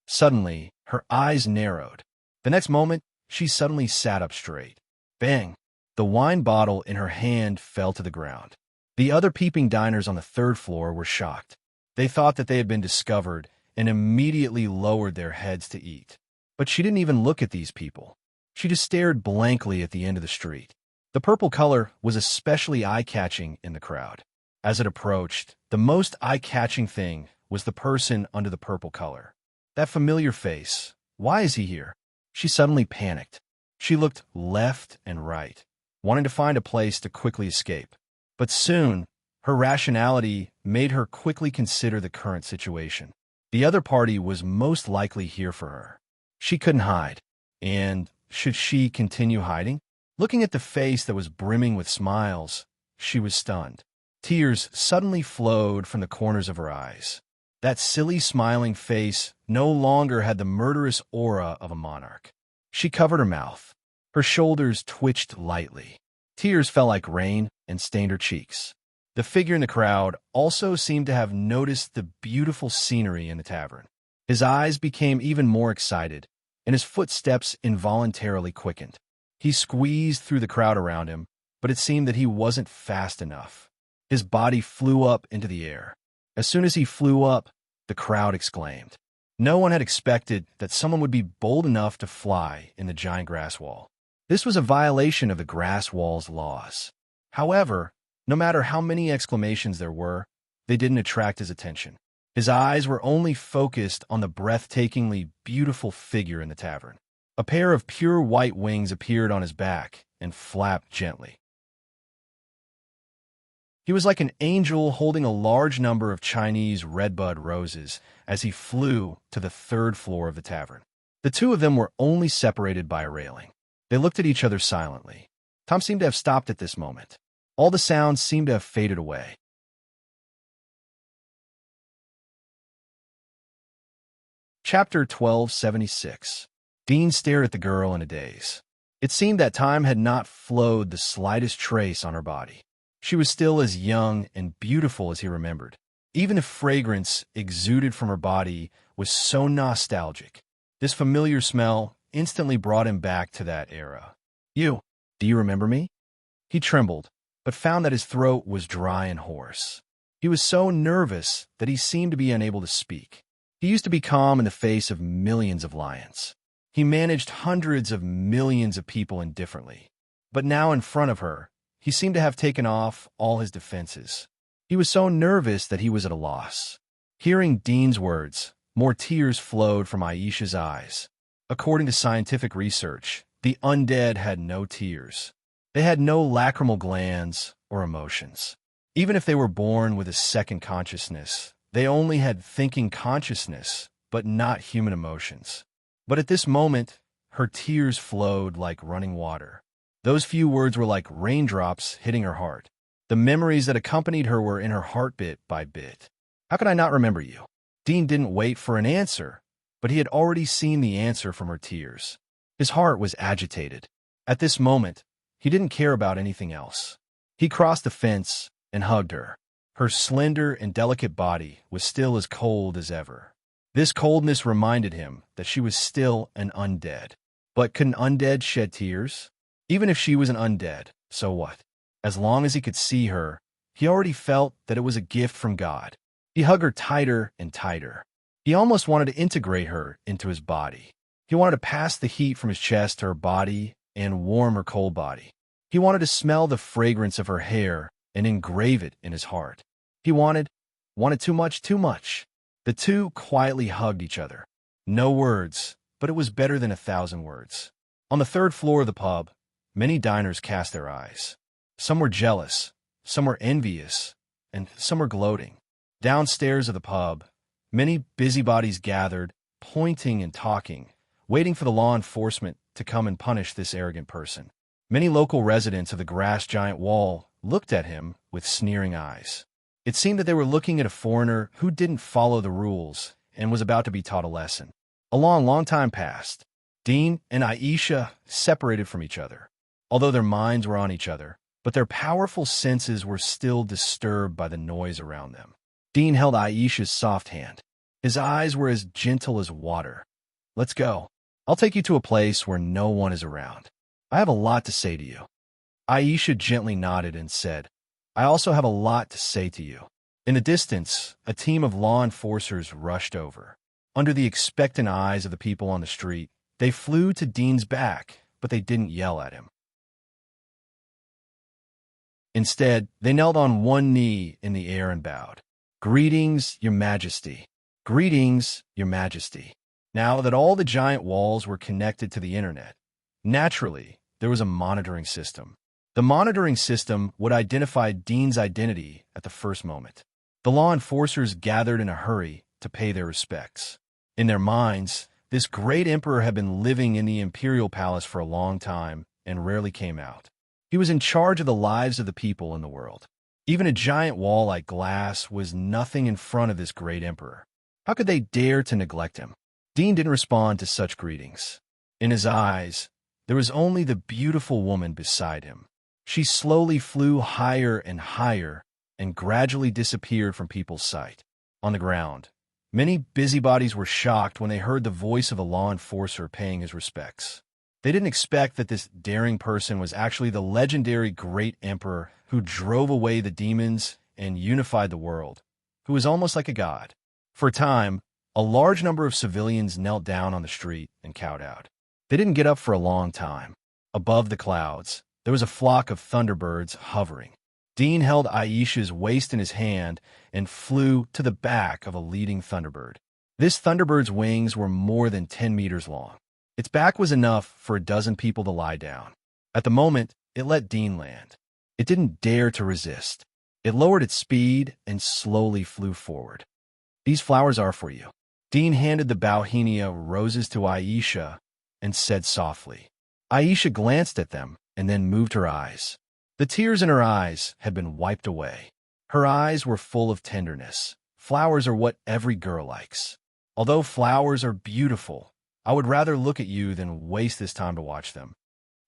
Suddenly, her eyes narrowed. The next moment, she suddenly sat up straight. Bang! The wine bottle in her hand fell to the ground. The other peeping diners on the third floor were shocked. They thought that they had been discovered and immediately lowered their heads to eat. But she didn't even look at these people. She just stared blankly at the end of the street. The purple color was especially eye-catching in the crowd. As it approached, the most eye-catching thing was the person under the purple color. That familiar face. Why is he here? She suddenly panicked. She looked left and right, wanting to find a place to quickly escape. But soon, her rationality made her quickly consider the current situation. The other party was most likely here for her. She couldn't hide. And should she continue hiding? Looking at the face that was brimming with smiles, she was stunned. Tears suddenly flowed from the corners of her eyes. That silly smiling face no longer had the murderous aura of a monarch. She covered her mouth. Her shoulders twitched lightly. Tears fell like rain and stained her cheeks. The figure in the crowd also seemed to have noticed the beautiful scenery in the tavern. His eyes became even more excited, and his footsteps involuntarily quickened. He squeezed through the crowd around him, but it seemed that he wasn't fast enough. His body flew up into the air. As soon as he flew up, the crowd exclaimed. No one had expected that someone would be bold enough to fly in the giant grass wall. This was a violation of the grass wall's laws. However, no matter how many exclamations there were, they didn't attract his attention. His eyes were only focused on the breathtakingly beautiful figure in the tavern. A pair of pure white wings appeared on his back and flapped gently. He was like an angel holding a large number of Chinese redbud roses as he flew to the third floor of the tavern. The two of them were only separated by a railing. They looked at each other silently. Tom seemed to have stopped at this moment. All the sounds seemed to have faded away. Chapter 1276. Dean stared at the girl in a daze. It seemed that time had not flowed the slightest trace on her body. She was still as young and beautiful as he remembered. Even the fragrance exuded from her body was so nostalgic. This familiar smell instantly brought him back to that era. Do you remember me? He trembled, but found that his throat was dry and hoarse. He was so nervous that he seemed to be unable to speak. He used to be calm in the face of millions of lions. He managed hundreds of millions of people indifferently. But now in front of her, he seemed to have taken off all his defenses. He was so nervous that he was at a loss. Hearing Dean's words, more tears flowed from Aisha's eyes. According to scientific research, the undead had no tears. They had no lacrimal glands or emotions. Even if they were born with a second consciousness, they only had thinking consciousness, but not human emotions. But at this moment, her tears flowed like running water. Those few words were like raindrops hitting her heart. The memories that accompanied her were in her heart bit by bit. How could I not remember you? Dean didn't wait for an answer, but he had already seen the answer from her tears. His heart was agitated. At this moment, he didn't care about anything else. He crossed the fence and hugged her. Her slender and delicate body was still as cold as ever. This coldness reminded him that she was still an undead. But could an undead shed tears? Even if she was an undead, so what? As long as he could see her, he already felt that it was a gift from God. He hugged her tighter and tighter. He almost wanted to integrate her into his body. He wanted to pass the heat from his chest to her body and warm her cold body. He wanted to smell the fragrance of her hair and engrave it in his heart. He wanted too much. The two quietly hugged each other. No words, but it was better than 1,000 words. On the third floor of the pub, many diners cast their eyes. Some were jealous, some were envious, and some were gloating. Downstairs of the pub, many busybodies gathered, pointing and talking, waiting for the law enforcement to come and punish this arrogant person. Many local residents of the grass giant wall looked at him with sneering eyes. It seemed that they were looking at a foreigner who didn't follow the rules and was about to be taught a lesson. A long time passed. Dean and Aisha separated from each other, although their minds were on each other, but their powerful senses were still disturbed by the noise around them. Dean held Aisha's soft hand. His eyes were as gentle as water. Let's go. I'll take you to a place where no one is around. I have a lot to say to you. Aisha gently nodded and said, I also have a lot to say to you. In the distance, a team of law enforcers rushed over. Under the expectant eyes of the people on the street, they flew to Dean's back, but they didn't yell at him. Instead, they knelt on one knee in the air and bowed. "Greetings, Your Majesty. Greetings, Your Majesty." Now that all the giant walls were connected to the internet, naturally, there was a monitoring system. The monitoring system would identify Dean's identity at the first moment. The law enforcers gathered in a hurry to pay their respects. In their minds, this great emperor had been living in the imperial palace for a long time and rarely came out. He was in charge of the lives of the people in the world. Even a giant wall like glass was nothing in front of this great emperor. How could they dare to neglect him? Dean didn't respond to such greetings. In his eyes, there was only the beautiful woman beside him. She slowly flew higher and higher and gradually disappeared from people's sight. On the ground, many busybodies were shocked when they heard the voice of a law enforcer paying his respects. They didn't expect that this daring person was actually the legendary great emperor who drove away the demons and unified the world, who was almost like a god. For a time, a large number of civilians knelt down on the street and kowtowed. They didn't get up for a long time. Above the clouds, there was a flock of thunderbirds hovering. Dean held Aisha's waist in his hand and flew to the back of a leading thunderbird. This thunderbird's wings were more than 10 meters long. Its back was enough for a dozen people to lie down. At the moment, it let Dean land. It didn't dare to resist. It lowered its speed and slowly flew forward. "These flowers are for you." Dean handed the bauhinia roses to Aisha and said softly. Aisha glanced at them and then moved her eyes. The tears in her eyes had been wiped away. Her eyes were full of tenderness. Flowers are what every girl likes. Although flowers are beautiful, I would rather look at you than waste this time to watch them.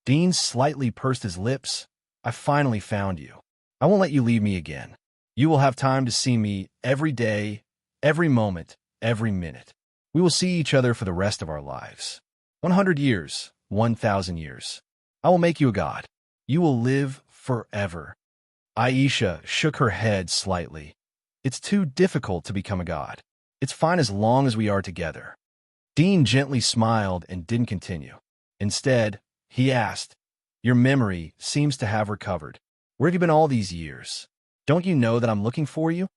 Dean slightly pursed his lips. "I finally found you. I won't let you leave me again. You will have time to see me every day, every moment, every minute. We will see each other for the rest of our lives. 100 years, 1,000 years. I will make you a god. You will live forever." Aisha shook her head slightly. "It's too difficult to become a god. It's fine as long as we are together." Dean gently smiled and didn't continue. Instead, he asked, "Your memory seems to have recovered. Where have you been all these years? Don't you know that I'm looking for you?"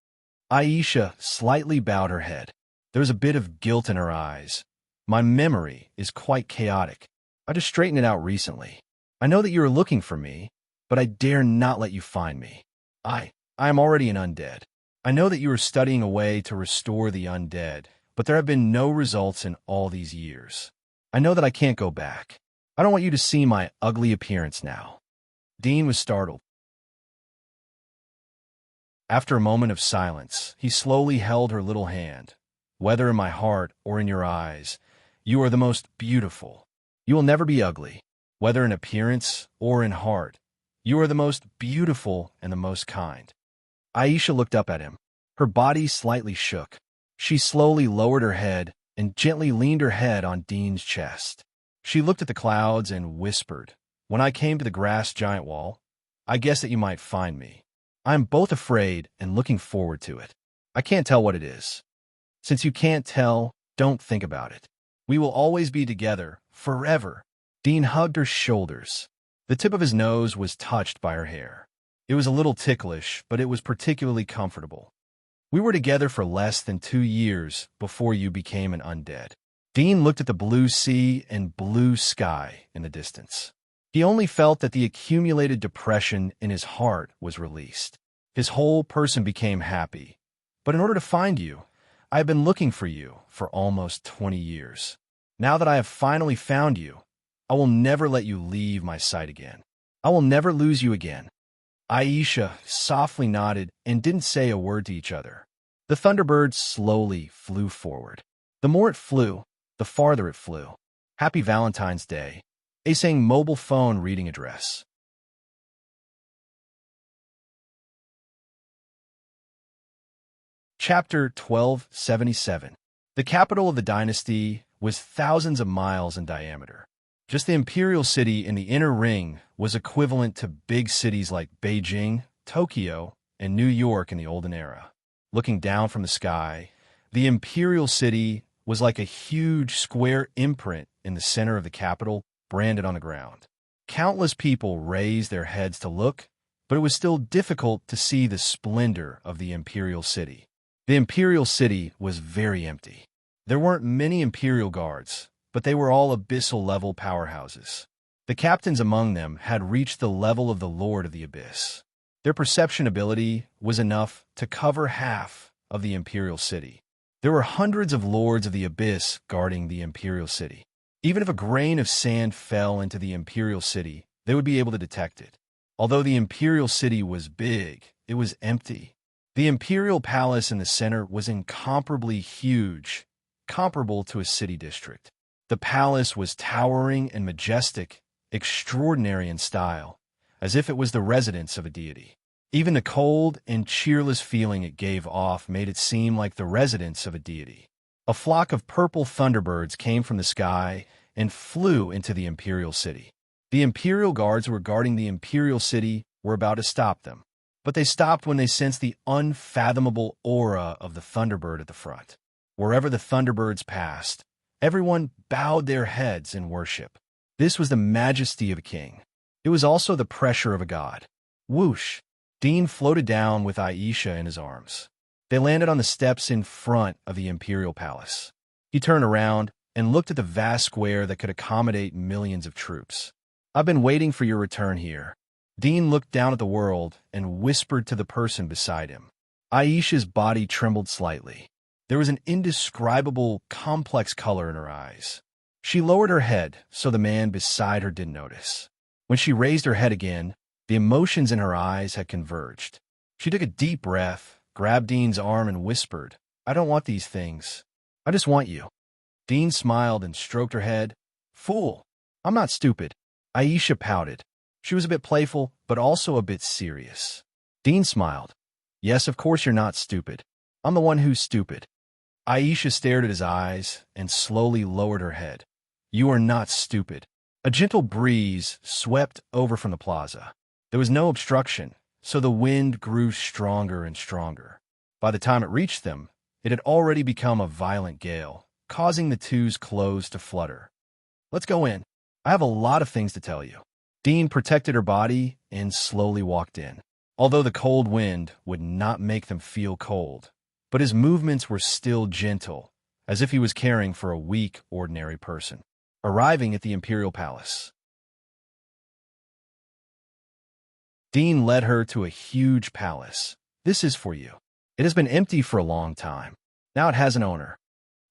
Aisha slightly bowed her head. There was a bit of guilt in her eyes. "My memory is quite chaotic. I just straightened it out recently. I know that you are looking for me, but I dare not let you find me. I am already an undead. I know that you are studying a way to restore the undead, but there have been no results in all these years. I know that I can't go back. I don't want you to see my ugly appearance now." Dean was startled. After a moment of silence, he slowly held her little hand. "Whether in my heart or in your eyes, you are the most beautiful. You will never be ugly. Whether in appearance or in heart, you are the most beautiful and the most kind." Aisha looked up at him. Her body slightly shook. She slowly lowered her head and gently leaned her head on Dean's chest. She looked at the clouds and whispered, "When I came to the grass giant wall, I guessed that you might find me. I am both afraid and looking forward to it. I can't tell what it is. Since you can't tell, don't think about it. We will always be together, forever." Dean hugged her shoulders. The tip of his nose was touched by her hair. It was a little ticklish, but it was particularly comfortable. "We were together for less than 2 years before you became an undead." Dean looked at the blue sea and blue sky in the distance. He only felt that the accumulated depression in his heart was released. His whole person became happy. "But in order to find you, I have been looking for you for almost 20 years. Now that I have finally found you, I will never let you leave my sight again. I will never lose you again." Aisha softly nodded and didn't say a word to each other. The thunderbird slowly flew forward. The more it flew, the farther it flew. Happy Valentine's Day. A saying mobile phone reading address. Chapter 1277. The capital of the dynasty was thousands of miles in diameter. Just the imperial city in the inner ring was equivalent to big cities like Beijing, Tokyo, and New York in the olden era. Looking down from the sky, the imperial city was like a huge square imprint in the center of the capital, branded on the ground. Countless people raised their heads to look, but it was still difficult to see the splendor of the imperial city. The imperial city was very empty. There weren't many imperial guards, but they were all abyssal-level powerhouses. The captains among them had reached the level of the Lord of the Abyss. Their perception ability was enough to cover half of the imperial city. There were hundreds of lords of the Abyss guarding the imperial city. Even if a grain of sand fell into the imperial city, they would be able to detect it. Although the imperial city was big, it was empty. The imperial palace in the center was incomparably huge, comparable to a city district. The palace was towering and majestic, extraordinary in style, as if it was the residence of a deity. Even the cold and cheerless feeling it gave off made it seem like the residence of a deity. A flock of purple thunderbirds came from the sky and flew into the imperial city. The imperial guards who were guarding the imperial city were about to stop them, but they stopped when they sensed the unfathomable aura of the thunderbird at the front. Wherever the thunderbirds passed, everyone bowed their heads in worship. This was the majesty of a king. It was also the pressure of a god. Whoosh! Dean floated down with Aisha in his arms. They landed on the steps in front of the imperial palace. He turned around and looked at the vast square that could accommodate millions of troops. "I've been waiting for your return here." Dean looked down at the world and whispered to the person beside him. Aisha's body trembled slightly. There was an indescribable, complex color in her eyes. She lowered her head so the man beside her didn't notice. When she raised her head again, the emotions in her eyes had converged. She took a deep breath, grabbed Dean's arm, and whispered, "I don't want these things. I just want you." Dean smiled and stroked her head. "Fool, I'm not stupid." Aisha pouted. She was a bit playful, but also a bit serious. Dean smiled. "Yes, of course you're not stupid. I'm the one who's stupid." Aisha stared at his eyes and slowly lowered her head. "You are not stupid." A gentle breeze swept over from the plaza. There was no obstruction, so the wind grew stronger and stronger. By the time it reached them, it had already become a violent gale, causing the two's clothes to flutter. "Let's go in. I have a lot of things to tell you." Dean protected her body and slowly walked in. Although the cold wind would not make them feel cold, but his movements were still gentle, as if he was caring for a weak, ordinary person. Arriving at the imperial palace, Dean led her to a huge palace. "This is for you. It has been empty for a long time. Now it has an owner."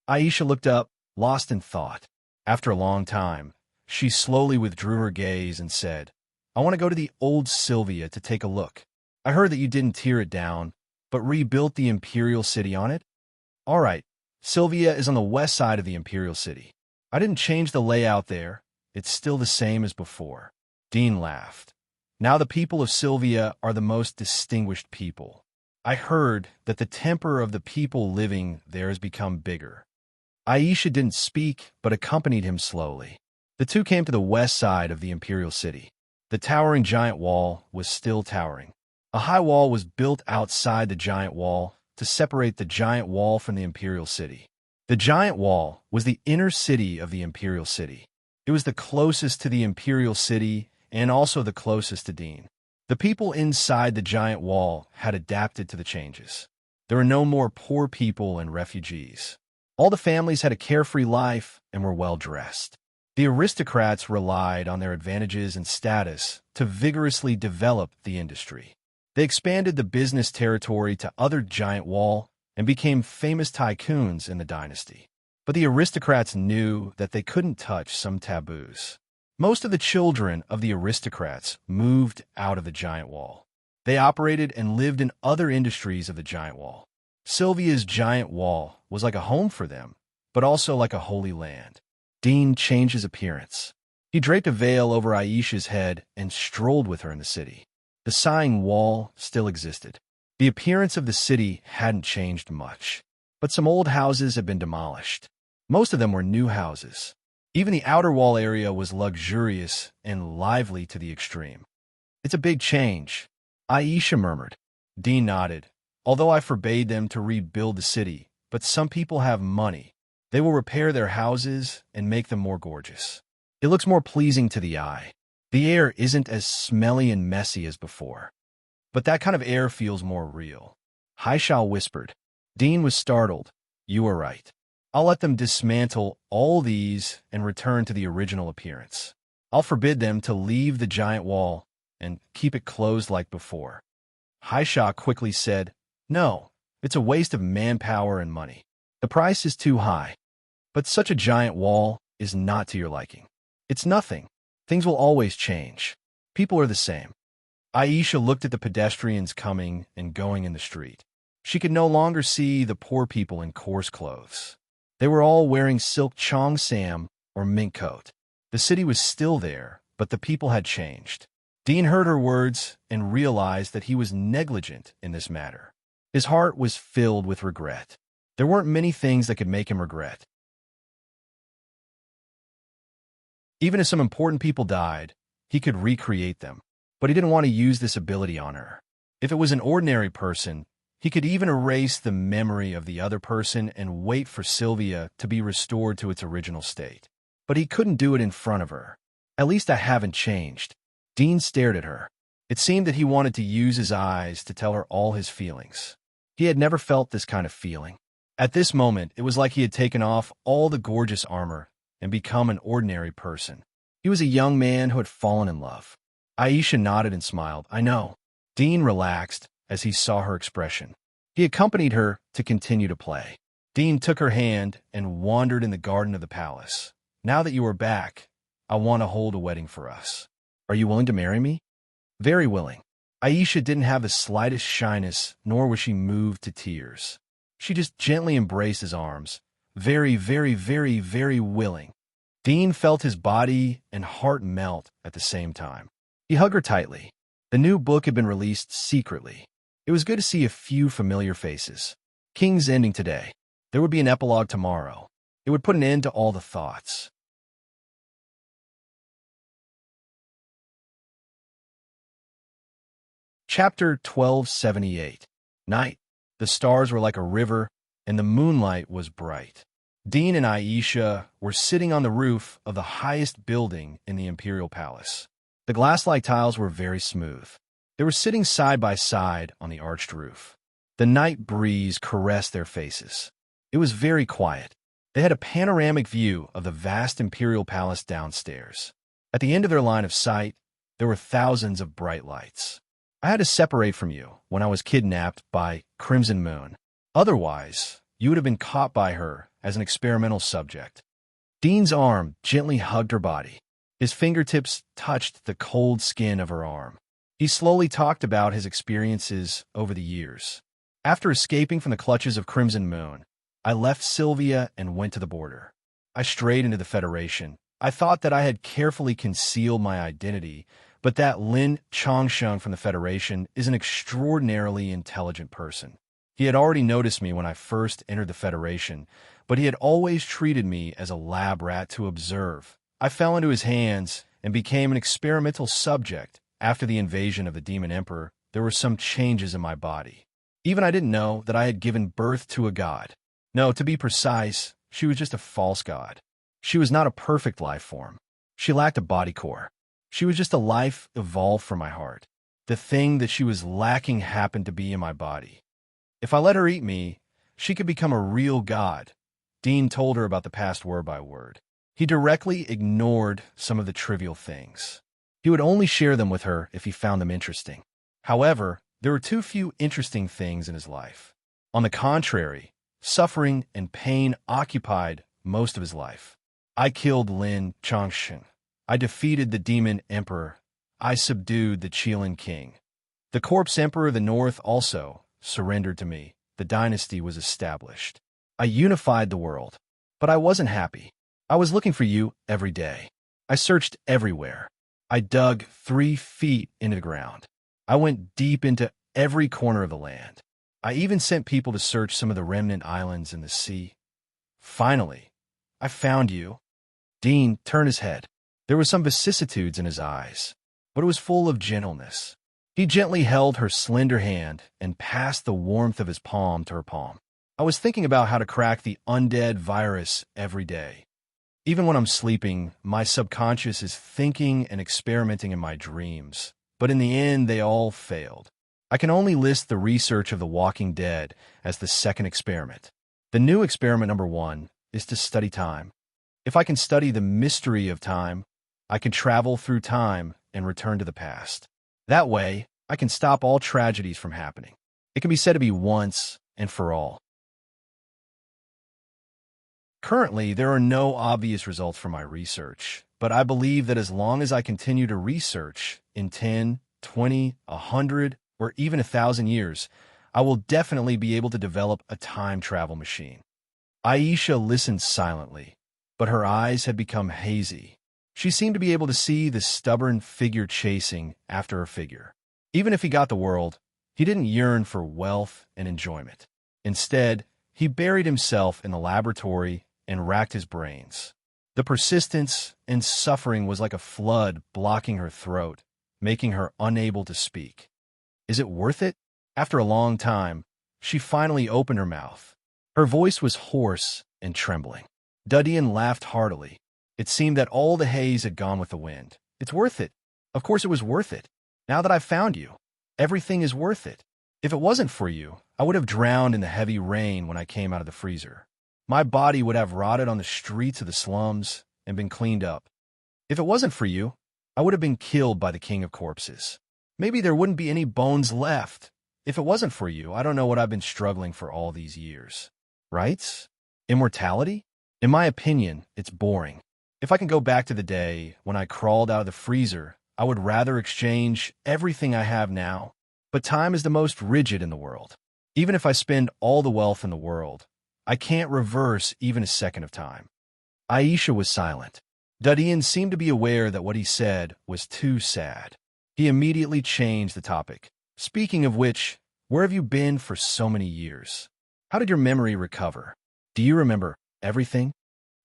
Aisha looked up, lost in thought. After a long time, she slowly withdrew her gaze and said, "I want to go to the old Sylvia to take a look. I heard that you didn't tear it down, but rebuilt the imperial city on it." "All right, Sylvia is on the west side of the imperial city. I didn't change the layout there. It's still the same as before." Dean laughed. "Now the people of Sylvia are the most distinguished people. I heard that the temper of the people living there has become bigger." Aisha didn't speak, but accompanied him slowly. The two came to the west side of the imperial city. The towering giant wall was still towering. A high wall was built outside the giant wall to separate the giant wall from the imperial city. The giant wall was the inner city of the imperial city. It was the closest to the imperial city and also the closest to Dean. The people inside the giant wall had adapted to the changes. There were no more poor people and refugees. All the families had a carefree life and were well-dressed. The aristocrats relied on their advantages and status to vigorously develop the industry. They expanded the business territory to other giant wall and became famous tycoons in the dynasty. But the aristocrats knew that they couldn't touch some taboos. Most of the children of the aristocrats moved out of the giant wall. They operated and lived in other industries of the giant wall. Sylvia's giant wall was like a home for them, but also like a holy land. Dean changed his appearance. He draped a veil over Aisha's head and strolled with her in the city. The sighing wall still existed. The appearance of the city hadn't changed much, but some old houses had been demolished. Most of them were new houses. Even the outer wall area was luxurious and lively to the extreme. "It's a big change," Aisha murmured. Dean nodded. "Although I forbade them to rebuild the city, but some people have money. They will repair their houses and make them more gorgeous. It looks more pleasing to the eye. The air isn't as smelly and messy as before. But that kind of air feels more real. Haishal whispered. Dean was startled. You are right. I'll let them dismantle all these and return to the original appearance. I'll forbid them to leave the giant wall and keep it closed like before. Haishal quickly said, No, it's a waste of manpower and money. The price is too high. But such a giant wall is not to your liking. It's nothing. Things will always change. People are the same. Aisha looked at the pedestrians coming and going in the street. She could no longer see the poor people in coarse clothes. They were all wearing silk cheongsam or mink coat. The city was still there, but the people had changed. Dean heard her words and realized that he was negligent in this matter. His heart was filled with regret. There weren't many things that could make him regret. Even if some important people died, he could recreate them. But he didn't want to use this ability on her. If it was an ordinary person, he could even erase the memory of the other person and wait for Sylvia to be restored to its original state. But he couldn't do it in front of her. At least I haven't changed. Dean stared at her. It seemed that he wanted to use his eyes to tell her all his feelings. He had never felt this kind of feeling. At this moment, it was like he had taken off all the gorgeous armor and become an ordinary person. He was a young man who had fallen in love. Aisha nodded and smiled. I know. Dean relaxed as he saw her expression. He accompanied her to continue to play. Dean took her hand and wandered in the garden of the palace. Now that you are back, I want to hold a wedding for us. Are you willing to marry me? Very willing. Aisha didn't have the slightest shyness, nor was she moved to tears. She just gently embraced his arms. Very, very, very, very willing. Dean felt his body and heart melt at the same time. He hugged her tightly. The new book had been released secretly. It was good to see a few familiar faces. King's ending today. There would be an epilogue tomorrow. It would put an end to all the thoughts. Chapter 1278. Night. The stars were like a river, and the moonlight was bright. Dean and Aisha were sitting on the roof of the highest building in the imperial palace. The glass-like tiles were very smooth. They were sitting side by side on the arched roof. The night breeze caressed their faces. It was very quiet. They had a panoramic view of the vast imperial palace downstairs. At the end of their line of sight, there were thousands of bright lights. I had to separate from you when I was kidnapped by Crimson Moon. Otherwise, you would have been caught by her as an experimental subject. Dean's arm gently hugged her body. His fingertips touched the cold skin of her arm. He slowly talked about his experiences over the years. After escaping from the clutches of Crimson Moon, I left Sylvia and went to the border. I strayed into the Federation. I thought that I had carefully concealed my identity, but that Lin Chongsheng from the Federation is an extraordinarily intelligent person. He had already noticed me when I first entered the Federation, but he had always treated me as a lab rat to observe. I fell into his hands and became an experimental subject. After the invasion of the Demon Emperor, there were some changes in my body. Even I didn't know that I had given birth to a god. No, to be precise, she was just a false god. She was not a perfect life form. She lacked a body core. She was just a life evolved from my heart. The thing that she was lacking happened to be in my body. If I let her eat me, she could become a real god. Dean told her about the past word by word. He directly ignored some of the trivial things. He would only share them with her if he found them interesting. However, there were too few interesting things in his life. On the contrary, suffering and pain occupied most of his life. I killed Lin Chongsheng. I defeated the Demon Emperor. I subdued the Qilin King. The Corpse Emperor of the North also surrendered to me. The dynasty was established. I unified the world. But I wasn't happy. I was looking for you every day. I searched everywhere. I dug 3 feet into the ground. I went deep into every corner of the land. I even sent people to search some of the remnant islands in the sea. Finally, I found you. Dean turned his head. There were some vicissitudes in his eyes, but it was full of gentleness. He gently held her slender hand and passed the warmth of his palm to her palm. I was thinking about how to crack the undead virus every day. Even when I'm sleeping, my subconscious is thinking and experimenting in my dreams. But in the end, they all failed. I can only list the research of The Walking Dead as the second experiment. The new experiment number 1 is to study time. If I can study the mystery of time, I can travel through time and return to the past. That way, I can stop all tragedies from happening. It can be said to be once and for all. Currently, there are no obvious results from my research, but I believe that as long as I continue to research in 10, 20, 100, or even 1,000 years, I will definitely be able to develop a time travel machine. Aisha listened silently, but her eyes had become hazy. She seemed to be able to see the stubborn figure chasing after a figure. Even if he got the world, he didn't yearn for wealth and enjoyment. Instead, he buried himself in the laboratory and racked his brains. The persistence and suffering was like a flood blocking her throat, making her unable to speak. Is it worth it? After a long time, she finally opened her mouth. Her voice was hoarse and trembling. Dudian laughed heartily. It seemed that all the haze had gone with the wind. It's worth it. Of course it was worth it. Now that I've found you, everything is worth it. If it wasn't for you, I would have drowned in the heavy rain when I came out of the freezer. My body would have rotted on the streets of the slums and been cleaned up. If it wasn't for you, I would have been killed by the king of corpses. Maybe there wouldn't be any bones left. If it wasn't for you, I don't know what I've been struggling for all these years. Rights? Immortality? In my opinion, it's boring. If I can go back to the day when I crawled out of the freezer, I would rather exchange everything I have now. But time is the most rigid in the world. Even if I spend all the wealth in the world, I can't reverse even a second of time. Aisha was silent. Dudian seemed to be aware that what he said was too sad. He immediately changed the topic. Speaking of which, where have you been for so many years? How did your memory recover? Do you remember everything?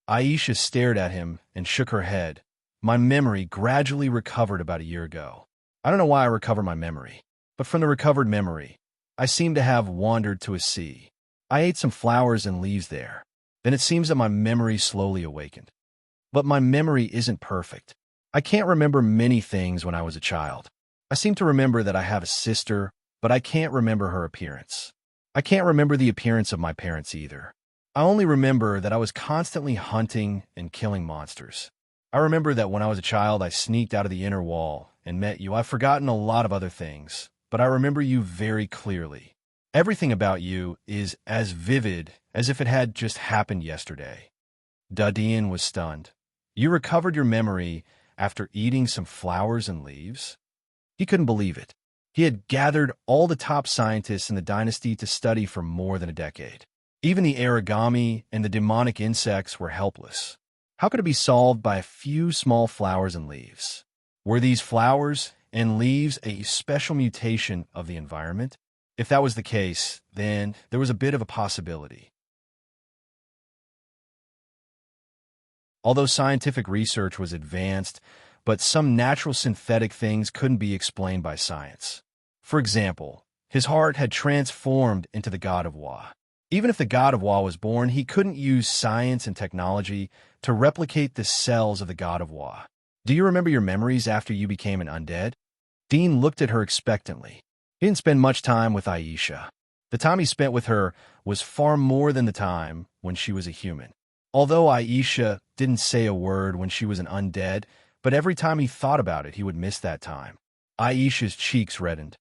Aisha stared at him and shook her head. My memory gradually recovered about a year ago. I don't know why I recover my memory, but from the recovered memory, I seem to have wandered to a sea. I ate some flowers and leaves there. Then it seems that my memory slowly awakened. But my memory isn't perfect. I can't remember many things when I was a child. I seem to remember that I have a sister, but I can't remember her appearance. I can't remember the appearance of my parents either. I only remember that I was constantly hunting and killing monsters. I remember that when I was a child, I sneaked out of the inner wall and met you. I've forgotten a lot of other things, but I remember you very clearly. Everything about you is as vivid as if it had just happened yesterday. Dudian was stunned. You recovered your memory after eating some flowers and leaves? He couldn't believe it. He had gathered all the top scientists in the dynasty to study for more than a decade. Even the origami and the demonic insects were helpless. How could it be solved by a few small flowers and leaves? Were these flowers and leaves a special mutation of the environment? If that was the case, then there was a bit of a possibility. Although scientific research was advanced, but some natural synthetic things couldn't be explained by science. For example, his heart had transformed into the god of Wa. Even if the god of Wa was born, he couldn't use science and technology to replicate the cells of the god of Wa. Do you remember your memories after you became an undead? Dean looked at her expectantly. He didn't spend much time with Aisha. The time he spent with her was far more than the time when she was a human. Although Aisha didn't say a word when she was an undead, but every time he thought about it, he would miss that time. Aisha's cheeks reddened.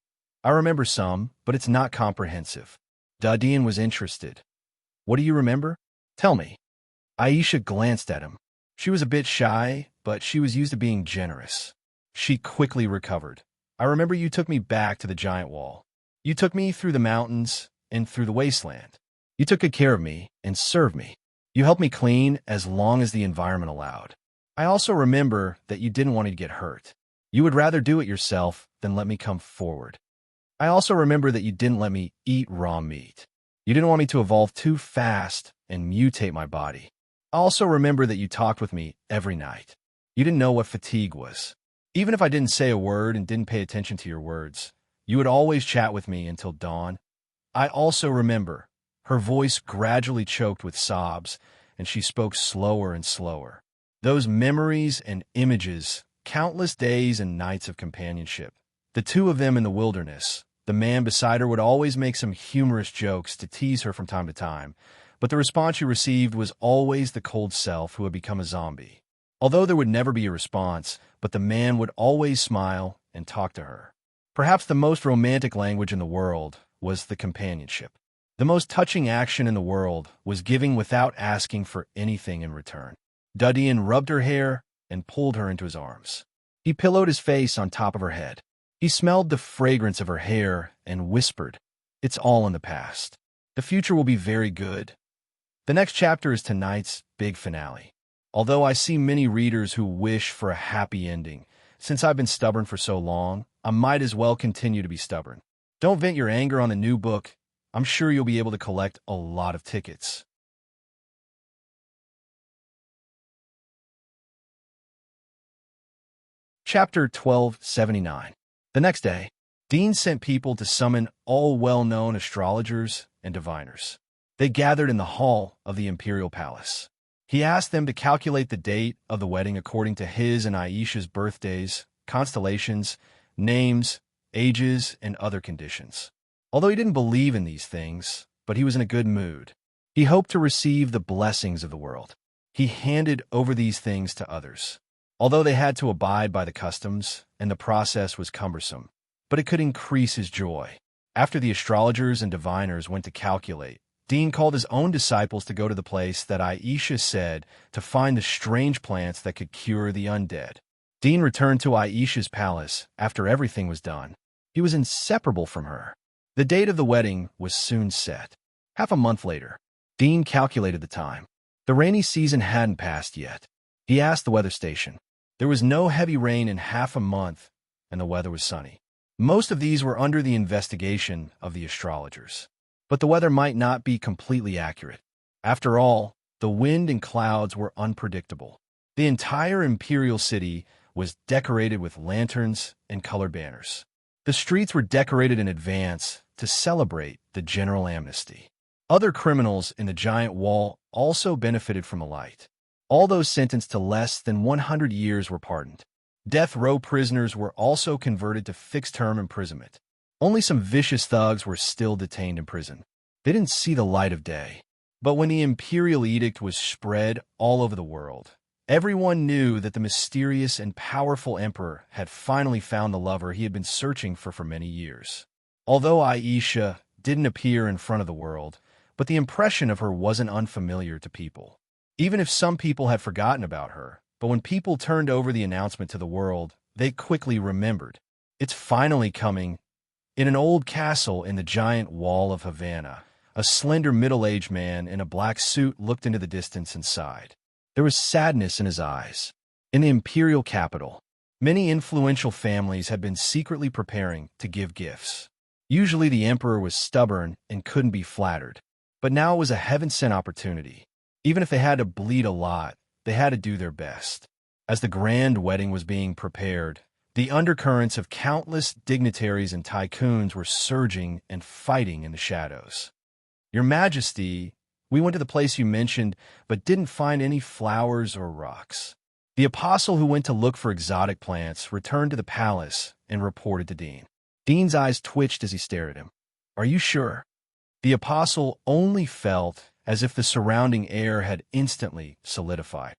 I remember some, but it's not comprehensive. Dudian was interested. What do you remember? Tell me. Aisha glanced at him. She was a bit shy, but she was used to being generous. She quickly recovered. I remember you took me back to the giant wall. You took me through the mountains and through the wasteland. You took good care of me and served me. You helped me clean as long as the environment allowed. I also remember that you didn't want me to get hurt. You would rather do it yourself than let me come forward. I also remember that you didn't let me eat raw meat. You didn't want me to evolve too fast and mutate my body. I also remember that you talked with me every night. You didn't know what fatigue was. Even if I didn't say a word and didn't pay attention to your words, you would always chat with me until dawn. I also remember Her voice gradually choked with sobs, and she spoke slower and slower. Those memories and images, countless days and nights of companionship. The two of them in the wilderness. The man beside her would always make some humorous jokes to tease her from time to time, but the response she received was always the cold self who had become a zombie. Although there would never be a response, but the man would always smile and talk to her. Perhaps the most romantic language in the world was the companionship. The most touching action in the world was giving without asking for anything in return. Dudeen rubbed her hair and pulled her into his arms. He pillowed his face on top of her head. He smelled the fragrance of her hair and whispered, "It's all in the past. The future will be very good." The next chapter is tonight's big finale. Although I see many readers who wish for a happy ending, since I've been stubborn for so long, I might as well continue to be stubborn. Don't vent your anger on the new book. I'm sure you'll be able to collect a lot of tickets. Chapter 1279. The next day, Dean sent people to summon all well-known astrologers and diviners. They gathered in the hall of the imperial palace. He asked them to calculate the date of the wedding according to his and Aisha's birthdays, constellations, names, ages, and other conditions. Although he didn't believe in these things, but he was in a good mood. He hoped to receive the blessings of the world. He handed over these things to others. Although they had to abide by the customs, and the process was cumbersome, but it could increase his joy. After the astrologers and diviners went to calculate, Dean called his own disciples to go to the place that Aisha said to find the strange plants that could cure the undead. Dean returned to Aisha's palace after everything was done. He was inseparable from her. The date of the wedding was soon set. Half a month later, Dean calculated the time. The rainy season hadn't passed yet. He asked the weather station. There was no heavy rain in half a month, and the weather was sunny. Most of these were under the investigation of the astrologers. But the weather might not be completely accurate. After all, the wind and clouds were unpredictable. The entire imperial city was decorated with lanterns and colored banners. The streets were decorated in advance to celebrate the general amnesty. Other criminals in the giant wall also benefited from the light. All those sentenced to less than 100 years were pardoned. Death row prisoners were also converted to fixed-term imprisonment. Only some vicious thugs were still detained in prison. They didn't see the light of day. But when the imperial edict was spread all over the world, everyone knew that the mysterious and powerful emperor had finally found the lover he had been searching for many years. Although Aisha didn't appear in front of the world, but the impression of her wasn't unfamiliar to people. Even if some people had forgotten about her, but when people turned over the announcement to the world, they quickly remembered. It's finally coming. In an old castle in the giant wall of Havana, a slender middle-aged man in a black suit looked into the distance and sighed. There was sadness in his eyes. In the imperial capital, many influential families had been secretly preparing to give gifts. Usually the emperor was stubborn and couldn't be flattered, but now it was a heaven-sent opportunity. Even if they had to bleed a lot, they had to do their best. As the grand wedding was being prepared, the undercurrents of countless dignitaries and tycoons were surging and fighting in the shadows. "Your Majesty, we went to the place you mentioned, but didn't find any flowers or rocks." The apostle who went to look for exotic plants returned to the palace and reported to Dean. Dean's eyes twitched as he stared at him. "Are you sure?" The apostle only felt as if the surrounding air had instantly solidified.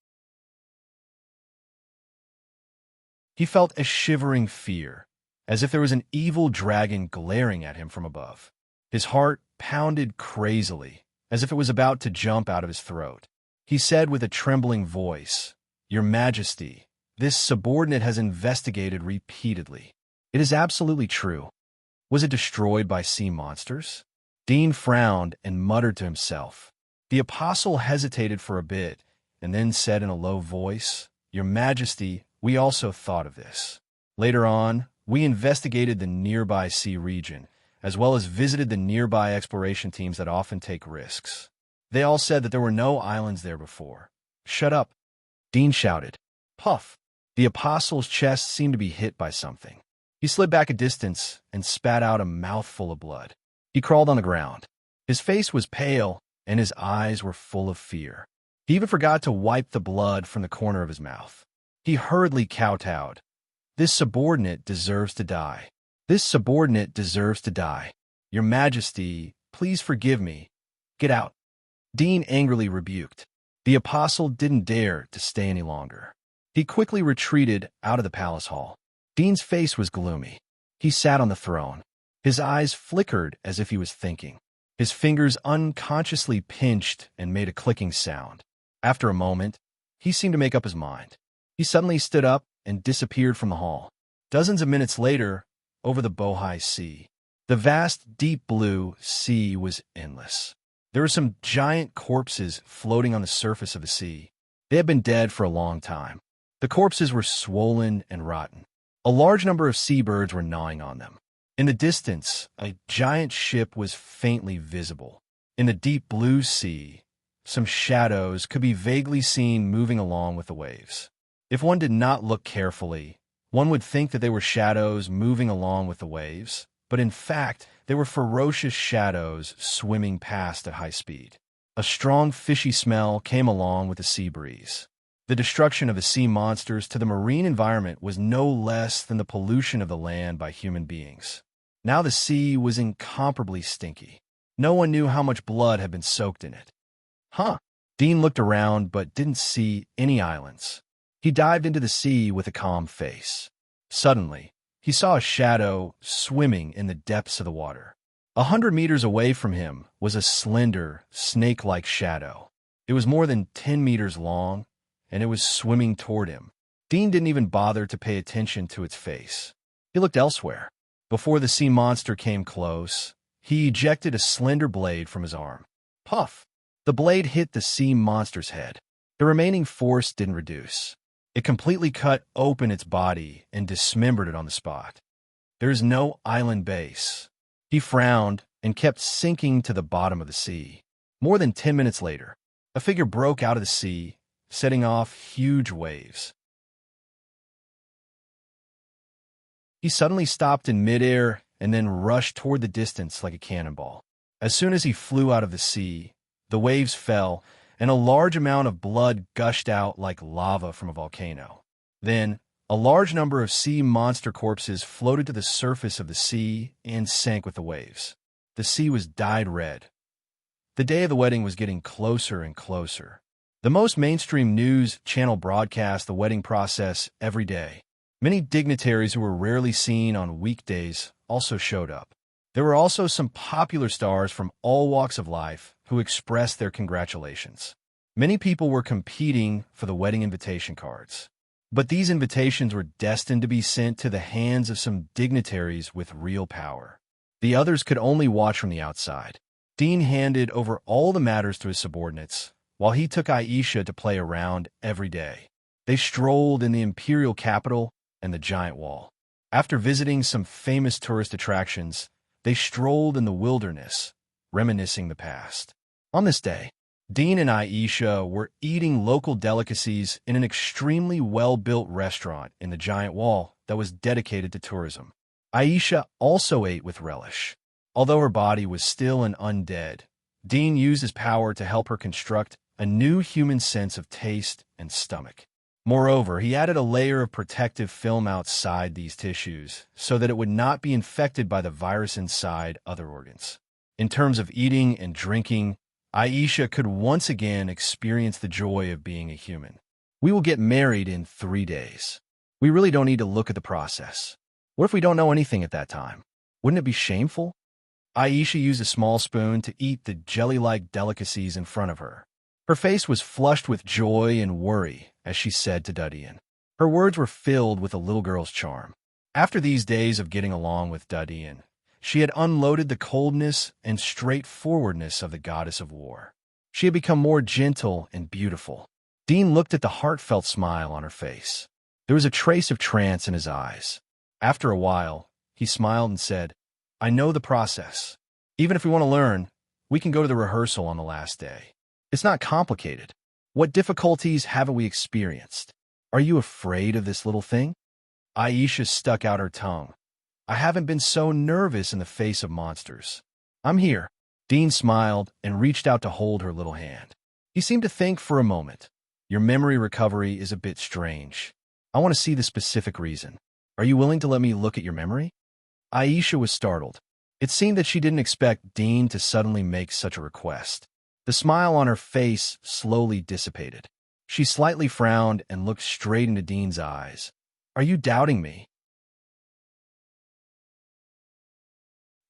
He felt a shivering fear, as if there was an evil dragon glaring at him from above. His heart pounded crazily, as if it was about to jump out of his throat. He said with a trembling voice, "Your Majesty, this subordinate has investigated repeatedly. It is absolutely true. Was it destroyed by sea monsters?" Dean frowned and muttered to himself. The apostle hesitated for a bit, and then said in a low voice, "Your Majesty, we also thought of this. Later on, we investigated the nearby sea region, as well as visited the nearby exploration teams that often take risks. They all said that there were no islands there before." "Shut up," Dean shouted. Puff! The apostle's chest seemed to be hit by something. He slid back a distance and spat out a mouthful of blood. He crawled on the ground. His face was pale, and his eyes were full of fear. He even forgot to wipe the blood from the corner of his mouth. He hurriedly kowtowed. "This subordinate deserves to die. This subordinate deserves to die. Your Majesty, please forgive me. Get out." Dean angrily rebuked. The apostle didn't dare to stay any longer. He quickly retreated out of the palace hall. Dean's face was gloomy. He sat on the throne. His eyes flickered as if he was thinking. His fingers unconsciously pinched and made a clicking sound. After a moment, he seemed to make up his mind. He suddenly stood up and disappeared from the hall. Dozens of minutes later, over the Bohai Sea, the vast, deep blue sea was endless. There were some giant corpses floating on the surface of the sea. They had been dead for a long time. The corpses were swollen and rotten. A large number of seabirds were gnawing on them. In the distance, a giant ship was faintly visible. In the deep blue sea, some shadows could be vaguely seen moving along with the waves. If one did not look carefully, one would think that they were shadows moving along with the waves, but in fact, they were ferocious shadows swimming past at high speed. A strong fishy smell came along with the sea breeze. The destruction of the sea monsters to the marine environment was no less than the pollution of the land by human beings. Now the sea was incomparably stinky. No one knew how much blood had been soaked in it. Dean looked around but didn't see any islands. He dived into the sea with a calm face. Suddenly, he saw a shadow swimming in the depths of the water. 100 meters away from him was a slender, snake-like shadow. It was more than 10 meters long, and it was swimming toward him. Dean didn't even bother to pay attention to its face. He looked elsewhere. Before the sea monster came close, he ejected a slender blade from his arm. Puff! The blade hit the sea monster's head. The remaining force didn't reduce. It completely cut open its body and dismembered it on the spot. There is no island base. He frowned and kept sinking to the bottom of the sea. More than 10 minutes later, a figure broke out of the sea, setting off huge waves. He suddenly stopped in midair and then rushed toward the distance like a cannonball. As soon as he flew out of the sea, the waves fell, and a large amount of blood gushed out like lava from a volcano. Then, a large number of sea monster corpses floated to the surface of the sea and sank with the waves. The sea was dyed red. The day of the wedding was getting closer and closer. The most mainstream news channel broadcast the wedding process every day. Many dignitaries who were rarely seen on weekdays also showed up. There were also some popular stars from all walks of life who expressed their congratulations. Many people were competing for the wedding invitation cards. But these invitations were destined to be sent to the hands of some dignitaries with real power. The others could only watch from the outside. Dean handed over all the matters to his subordinates, while he took Aisha to play around every day. They strolled in the imperial capital and the giant wall. After visiting some famous tourist attractions, they strolled in the wilderness, reminiscing the past. On this day, Dean and Aisha were eating local delicacies in an extremely well-built restaurant in the giant wall that was dedicated to tourism. Aisha also ate with relish. Although her body was still an undead, Dean used his power to help her construct a new human sense of taste and stomach. Moreover, he added a layer of protective film outside these tissues so that it would not be infected by the virus inside other organs. In terms of eating and drinking, Aisha could once again experience the joy of being a human. We will get married in 3 days. We really don't need to look at the process. What if we don't know anything at that time? Wouldn't it be shameful? Aisha used a small spoon to eat the jelly-like delicacies in front of her. Her face was flushed with joy and worry as she said to Dudian. Her words were filled with a little girl's charm. After these days of getting along with Dudian, she had unloaded the coldness and straightforwardness of the goddess of war. She had become more gentle and beautiful. Dean looked at the heartfelt smile on her face. There was a trace of trance in his eyes. After a while, he smiled and said, "I know the process. Even if we want to learn, we can go to the rehearsal on the last day. It's not complicated. What difficulties haven't we experienced? Are you afraid of this little thing?" Aisha stuck out her tongue. "I haven't been so nervous in the face of monsters. I'm here. Dean smiled and reached out to hold her little hand. He seemed to think for a moment. Your memory recovery is a bit strange. I want to see the specific reason. Are you willing to let me look at your memory? Aisha was startled. It seemed that she didn't expect Dean to suddenly make such a request. The smile on her face slowly dissipated. She slightly frowned and looked straight into Dean's eyes. Are you doubting me?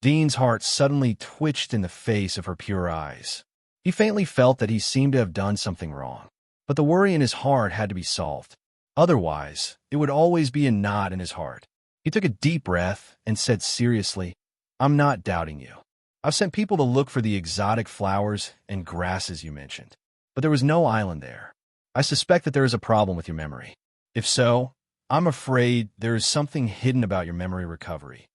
Dean's heart suddenly twitched in the face of her pure eyes. He faintly felt that he seemed to have done something wrong. But the worry in his heart had to be solved. Otherwise, it would always be a knot in his heart. He took a deep breath and said seriously, I'm not doubting you. I've sent people to look for the exotic flowers and grasses you mentioned, but there was no island there. I suspect that there is a problem with your memory. If so, I'm afraid there is something hidden about your memory recovery.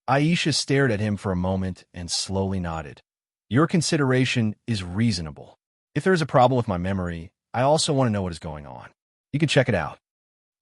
Aisha stared at him for a moment and slowly nodded. Your consideration is reasonable. If there is a problem with my memory, I also want to know what is going on. You can check it out.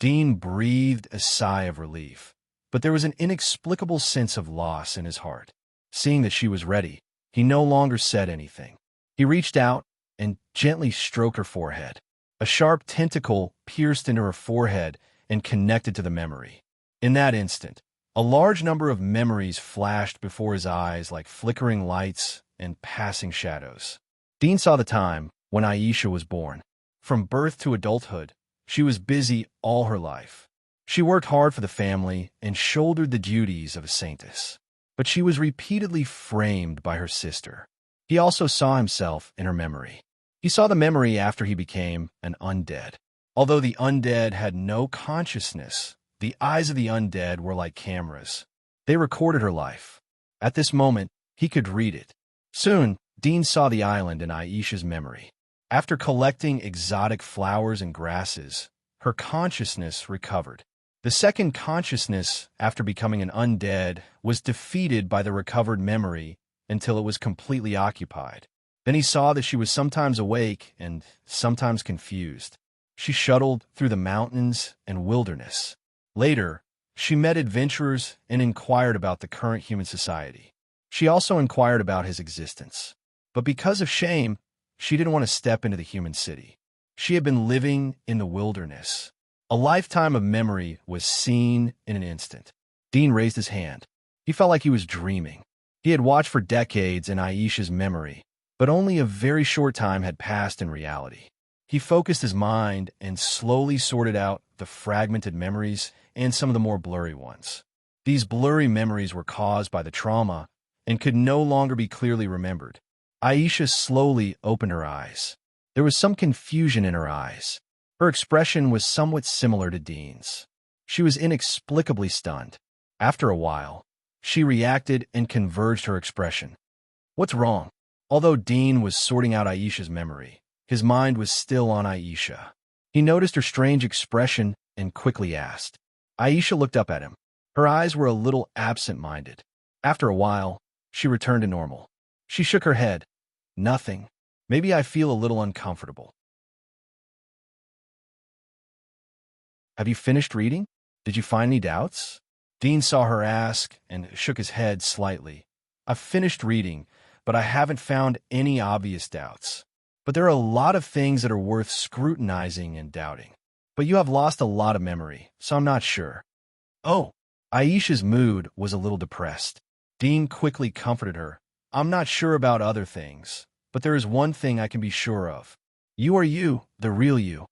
Dean breathed a sigh of relief, but there was an inexplicable sense of loss in his heart. Seeing that she was ready, he no longer said anything. He reached out and gently stroked her forehead. A sharp tentacle pierced into her forehead and connected to the memory. In that instant, a large number of memories flashed before his eyes like flickering lights and passing shadows. Dean saw the time when Aisha was born. From birth to adulthood, she was busy all her life. She worked hard for the family and shouldered the duties of a saintess. But she was repeatedly framed by her sister. He also saw himself in her memory. He saw the memory after he became an undead. Although the undead had no consciousness, the eyes of the undead were like cameras. They recorded her life. At this moment, he could read it. Soon, Dean saw the island in Aisha's memory. After collecting exotic flowers and grasses, her consciousness recovered. The second consciousness, after becoming an undead, was defeated by the recovered memory until it was completely occupied. Then he saw that she was sometimes awake and sometimes confused. She shuttled through the mountains and wilderness. Later, she met adventurers and inquired about the current human society. She also inquired about his existence. But because of shame, she didn't want to step into the human city. She had been living in the wilderness. A lifetime of memory was seen in an instant. Dean raised his hand. He felt like he was dreaming. He had watched for decades in Aisha's memory, but only a very short time had passed in reality. He focused his mind and slowly sorted out the fragmented memories and some of the more blurry ones. These blurry memories were caused by the trauma and could no longer be clearly remembered. Aisha slowly opened her eyes. There was some confusion in her eyes. Her expression was somewhat similar to Dean's. She was inexplicably stunned. After a while, she reacted and converged her expression. What's wrong? Although Dean was sorting out Aisha's memory, his mind was still on Aisha. He noticed her strange expression and quickly asked. Aisha looked up at him. Her eyes were a little absent-minded. After a while, she returned to normal. She shook her head. Nothing. Maybe I feel a little uncomfortable. Have you finished reading? Did you find any doubts? Dean saw her ask and shook his head slightly. I've finished reading, but I haven't found any obvious doubts. But there are a lot of things that are worth scrutinizing and doubting. But you have lost a lot of memory, so I'm not sure. Oh, Aisha's mood was a little depressed. Dean quickly comforted her. I'm not sure about other things, but there is one thing I can be sure of. You are you, the real you.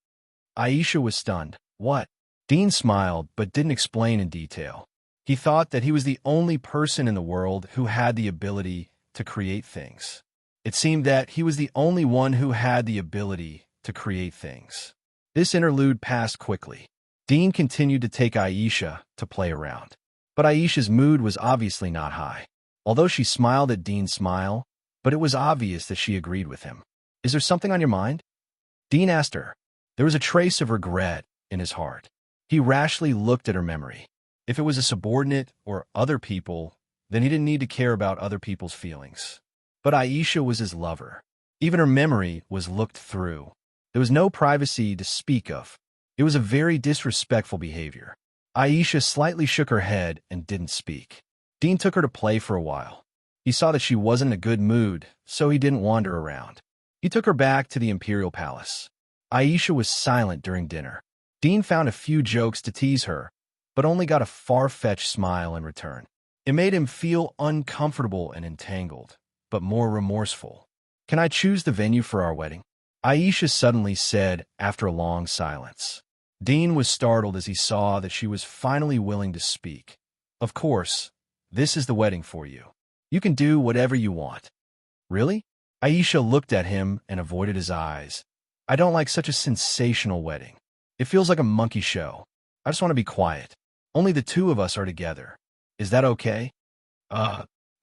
Aisha was stunned. What? Dean smiled, but didn't explain in detail. He thought that he was the only person in the world who had the ability to create things. It seemed that he was the only one who had the ability to create things. This interlude passed quickly. Dean continued to take Aisha to play around. But Aisha's mood was obviously not high. Although she smiled at Dean's smile, but it was obvious that she agreed with him. Is there something on your mind? Dean asked her. There was a trace of regret in his heart. He rashly looked at her memory. If it was a subordinate or other people, then he didn't need to care about other people's feelings. But Aisha was his lover. Even her memory was looked through. There was no privacy to speak of. It was a very disrespectful behavior. Aisha slightly shook her head and didn't speak. Dean took her to play for a while. He saw that she wasn't in a good mood, so he didn't wander around. He took her back to the imperial palace. Aisha was silent during dinner. Dean found a few jokes to tease her, but only got a far-fetched smile in return. It made him feel uncomfortable and entangled, but more remorseful. "Can I choose the venue for our wedding?" Aisha suddenly said after a long silence. Dean was startled as he saw that she was finally willing to speak. "Of course, this is the wedding for you. You can do whatever you want." "Really?" Aisha looked at him and avoided his eyes. "I don't like such a sensational wedding. It feels like a monkey show. I just want to be quiet. Only the two of us are together. Is that okay?"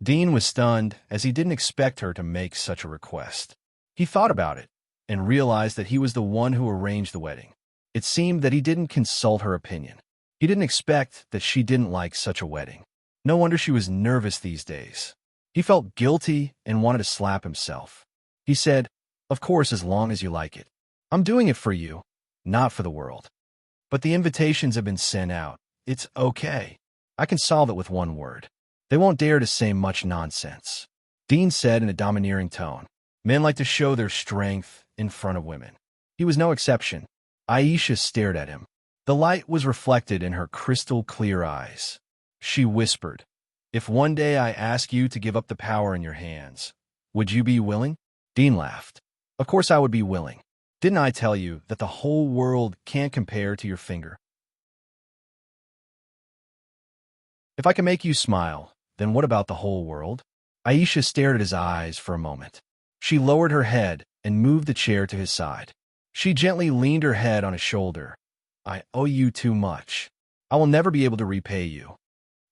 Dean was stunned as he didn't expect her to make such a request. He thought about it and realized that he was the one who arranged the wedding. It seemed that he didn't consult her opinion. He didn't expect that she didn't like such a wedding. No wonder she was nervous these days. He felt guilty and wanted to slap himself. He said, "Of course, as long as you like it. I'm doing it for you, not for the world. But the invitations have been sent out. It's okay. I can solve it with one word. They won't dare to say much nonsense." Dean said in a domineering tone. Men like to show their strength in front of women. He was no exception. Aisha stared at him. The light was reflected in her crystal-clear eyes. She whispered, "If one day I ask you to give up the power in your hands, would you be willing?" Dean laughed. "Of course I would be willing. Didn't I tell you that the whole world can't compare to your finger? If I can make you smile, then what about the whole world?" Aisha stared at his eyes for a moment. She lowered her head and moved the chair to his side. She gently leaned her head on his shoulder. "I owe you too much. I will never be able to repay you."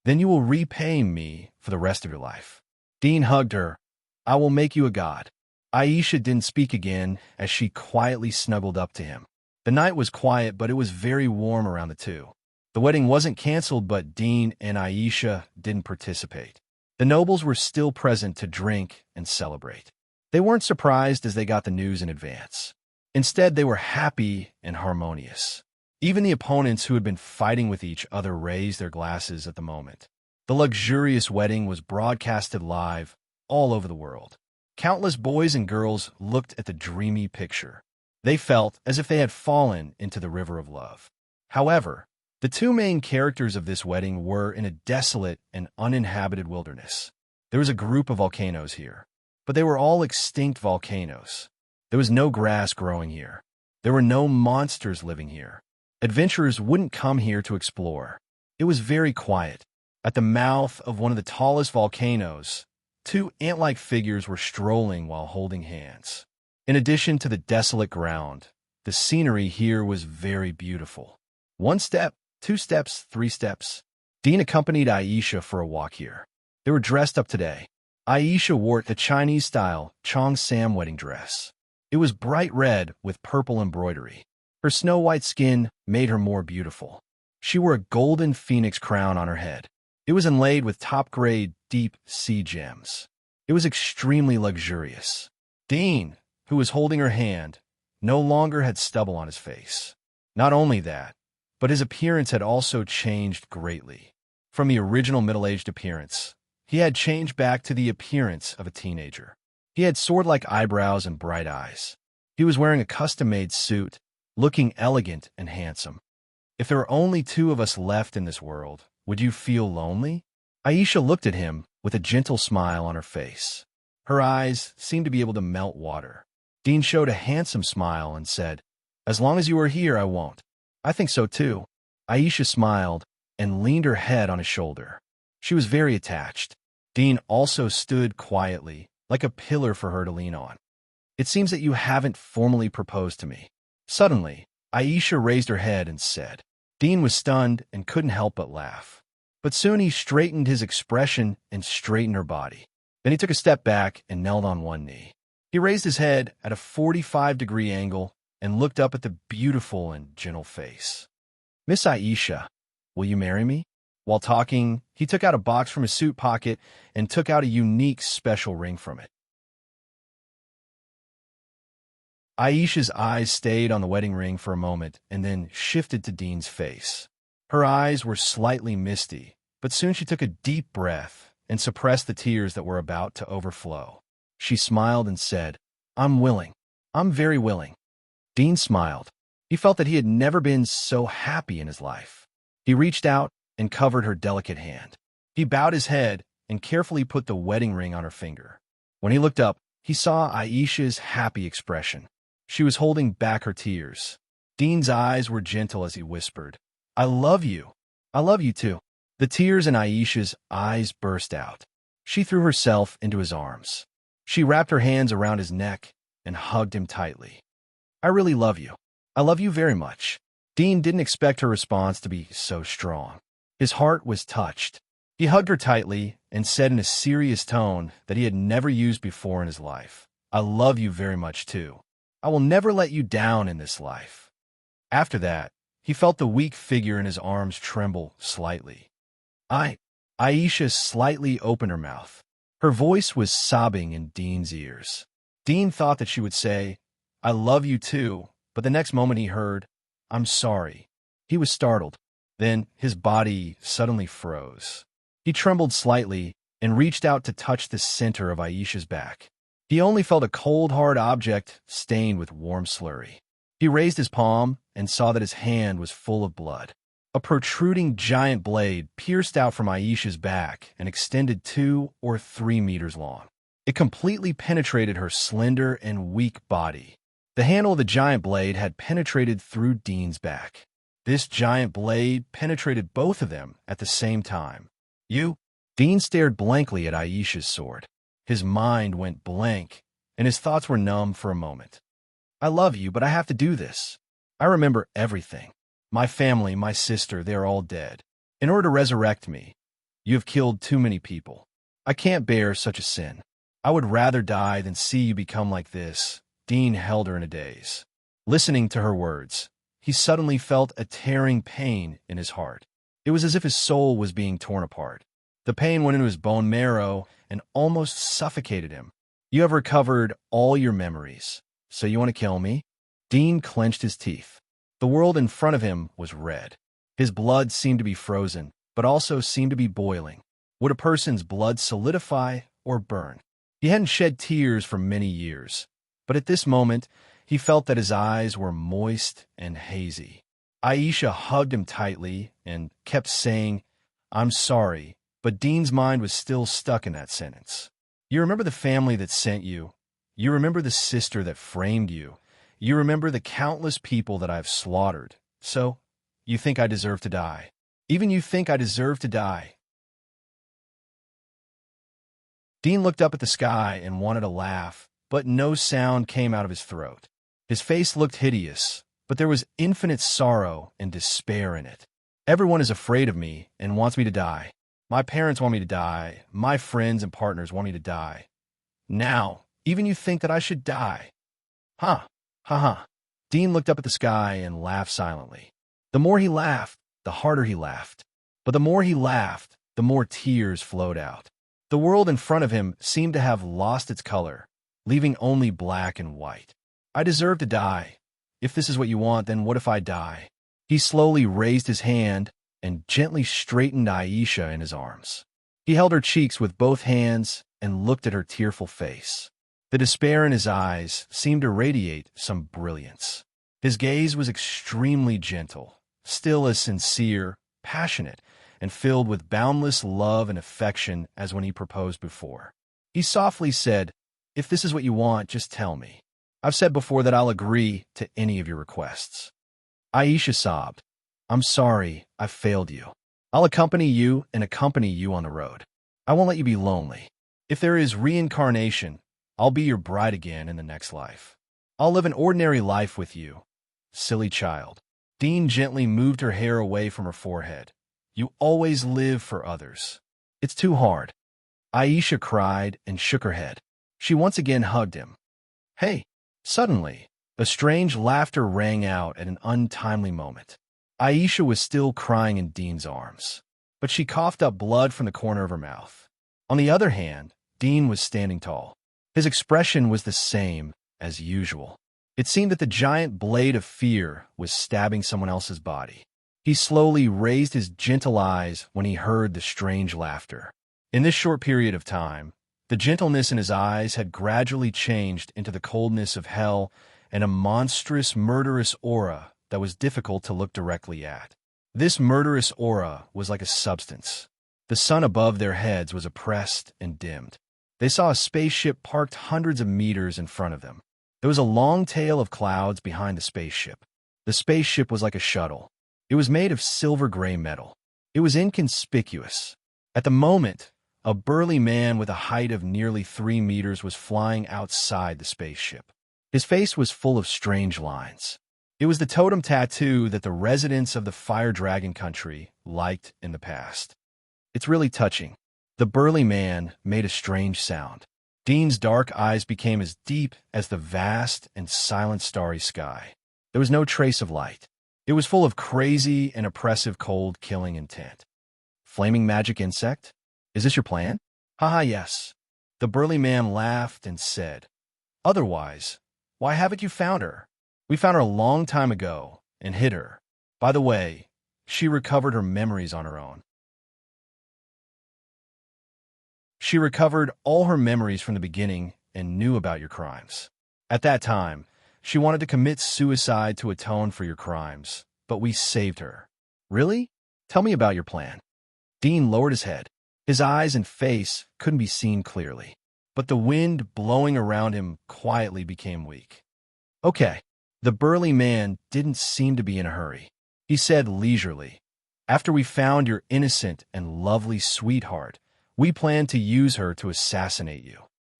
"Then you will repay me for the rest of your life." Dean hugged her. "I will make you a god." Aisha didn't speak again as she quietly snuggled up to him. The night was quiet, but it was very warm around the two. The wedding wasn't canceled, but Dean and Aisha didn't participate. The nobles were still present to drink and celebrate. They weren't surprised as they got the news in advance. Instead, they were happy and harmonious. Even the opponents who had been fighting with each other raised their glasses at the moment. The luxurious wedding was broadcasted live all over the world. Countless boys and girls looked at the dreamy picture. They felt as if they had fallen into the river of love. However, the two main characters of this wedding were in a desolate and uninhabited wilderness. There was a group of volcanoes here, but they were all extinct volcanoes. There was no grass growing here. There were no monsters living here. Adventurers wouldn't come here to explore. It was very quiet. At the mouth of one of the tallest volcanoes, two ant-like figures were strolling while holding hands. In addition to the desolate ground, the scenery here was very beautiful. 1 step, 2 steps, 3 steps. Dean accompanied Aisha for a walk here. They were dressed up today. Aisha wore the Chinese-style Cheongsam wedding dress. It was bright red with purple embroidery. Her snow-white skin made her more beautiful. She wore a golden phoenix crown on her head. It was inlaid with top-grade deep sea gems. It was extremely luxurious. Dean, who was holding her hand, no longer had stubble on his face. Not only that, but his appearance had also changed greatly. From the original middle-aged appearance, he had changed back to the appearance of a teenager. He had sword-like eyebrows and bright eyes. He was wearing a custom-made suit, looking elegant and handsome. "If there were only two of us left in this world, would you feel lonely?" Aisha looked at him with a gentle smile on her face. Her eyes seemed to be able to melt water. Dean showed a handsome smile and said, "As long as you are here, I won't." "I think so too." Aisha smiled and leaned her head on his shoulder. She was very attached. Dean also stood quietly, like a pillar for her to lean on. "It seems that you haven't formally proposed to me." Suddenly, Aisha raised her head and said. Dean was stunned and couldn't help but laugh. But soon he straightened his expression and straightened her body. Then he took a step back and knelt on one knee. He raised his head at a 45-degree angle and looked up at the beautiful and gentle face. "Miss Aisha, will you marry me?" While talking, he took out a box from his suit pocket and took out a unique special ring from it. Aisha's eyes stayed on the wedding ring for a moment and then shifted to Dean's face. Her eyes were slightly misty, but soon she took a deep breath and suppressed the tears that were about to overflow. She smiled and said, "I'm willing. I'm very willing." Dean smiled. He felt that he had never been so happy in his life. He reached out and covered her delicate hand. He bowed his head and carefully put the wedding ring on her finger. When he looked up, he saw Aisha's happy expression. She was holding back her tears. Dean's eyes were gentle as he whispered, "I love you. I love you too." The tears in Aisha's eyes burst out. She threw herself into his arms. She wrapped her hands around his neck and hugged him tightly. "I really love you. I love you very much." Dean didn't expect her response to be so strong. His heart was touched. He hugged her tightly and said in a serious tone that he had never used before in his life, "I love you very much too. I will never let you down in this life." After that, he felt the weak figure in his arms tremble slightly. Aisha slightly opened her mouth. Her voice was sobbing in Dean's ears. Dean thought that she would say, "I love you too," but the next moment he heard, "I'm sorry." He was startled. Then his body suddenly froze. He trembled slightly and reached out to touch the center of Aisha's back. He only felt a cold, hard object stained with warm slurry. He raised his palm and saw that his hand was full of blood. A protruding giant blade pierced out from Aisha's back and extended 2 or 3 meters long. It completely penetrated her slender and weak body. The handle of the giant blade had penetrated through Dean's back. This giant blade penetrated both of them at the same time. "You?" Dean stared blankly at Aisha's sword. His mind went blank, and his thoughts were numb for a moment. "I love you, but I have to do this. I remember everything. My family, my sister, they are all dead. In order to resurrect me, you have killed too many people. I can't bear such a sin. I would rather die than see you become like this." Dean held her in a daze. Listening to her words, he suddenly felt a tearing pain in his heart. It was as if his soul was being torn apart. The pain went into his bone marrow and almost suffocated him. "You have recovered all your memories. So you want to kill me?" Dean clenched his teeth. The world in front of him was red. His blood seemed to be frozen, but also seemed to be boiling. Would a person's blood solidify or burn? He hadn't shed tears for many years, but at this moment, he felt that his eyes were moist and hazy. Aisha hugged him tightly and kept saying, "I'm sorry," but Dean's mind was still stuck in that sentence. "You remember the family that sent you. You remember the sister that framed you. You remember the countless people that I've slaughtered. So, you think I deserve to die. Even you think I deserve to die." Dean looked up at the sky and wanted to laugh, but no sound came out of his throat. His face looked hideous, but there was infinite sorrow and despair in it. "Everyone is afraid of me and wants me to die. My parents want me to die. My friends and partners want me to die. Now, even you think that I should die." "Ha, ha, ha." Dean looked up at the sky and laughed silently. The more he laughed, the harder he laughed. But the more he laughed, the more tears flowed out. The world in front of him seemed to have lost its color, leaving only black and white. "I deserve to die. If this is what you want, then what if I die?" He slowly raised his hand and gently straightened Aisha in his arms. He held her cheeks with both hands and looked at her tearful face. The despair in his eyes seemed to radiate some brilliance. His gaze was extremely gentle, still as sincere, passionate, and filled with boundless love and affection as when he proposed before. He softly said, "If this is what you want, just tell me. I've said before that I'll agree to any of your requests." Aisha sobbed, "I'm sorry, I've failed you. I'll accompany you and accompany you on the road. I won't let you be lonely. If there is reincarnation, I'll be your bride again in the next life. I'll live an ordinary life with you. Silly child." Dean gently moved her hair away from her forehead. "You always live for others. It's too hard." Aisha cried and shook her head. She once again hugged him. "Hey!" Suddenly, a strange laughter rang out at an untimely moment. Aisha was still crying in Dean's arms, but she coughed up blood from the corner of her mouth. On the other hand, Dean was standing tall. His expression was the same as usual. It seemed that the giant blade of fear was stabbing someone else's body. He slowly raised his gentle eyes when he heard the strange laughter. In this short period of time, the gentleness in his eyes had gradually changed into the coldness of hell and a monstrous, murderous aura that was difficult to look directly at. This murderous aura was like a substance. The sun above their heads was oppressed and dimmed. They saw a spaceship parked hundreds of meters in front of them. There was a long tail of clouds behind the spaceship. The spaceship was like a shuttle. It was made of silver-gray metal. It was inconspicuous. At the moment, a burly man with a height of nearly 3 meters was flying outside the spaceship. His face was full of strange lines. It was the totem tattoo that the residents of the Fire Dragon country liked in the past. It's really touching. The burly man made a strange sound. Dean's dark eyes became as deep as the vast and silent starry sky. There was no trace of light. It was full of crazy and oppressive cold killing intent. Flaming magic insect? Is this your plan? Haha, yes. The burly man laughed and said, Otherwise, why haven't you found her? We found her a long time ago and hid her. By the way, she recovered her memories on her own. She recovered all her memories from the beginning and knew about your crimes. At that time, she wanted to commit suicide to atone for your crimes, but we saved her. Really? Tell me about your plan. Dean lowered his head. His eyes and face couldn't be seen clearly, but the wind blowing around him quietly became weak. Okay. The burly man didn't seem to be in a hurry. He said leisurely, After we found your innocent and lovely sweetheart, we planned to use her to assassinate you.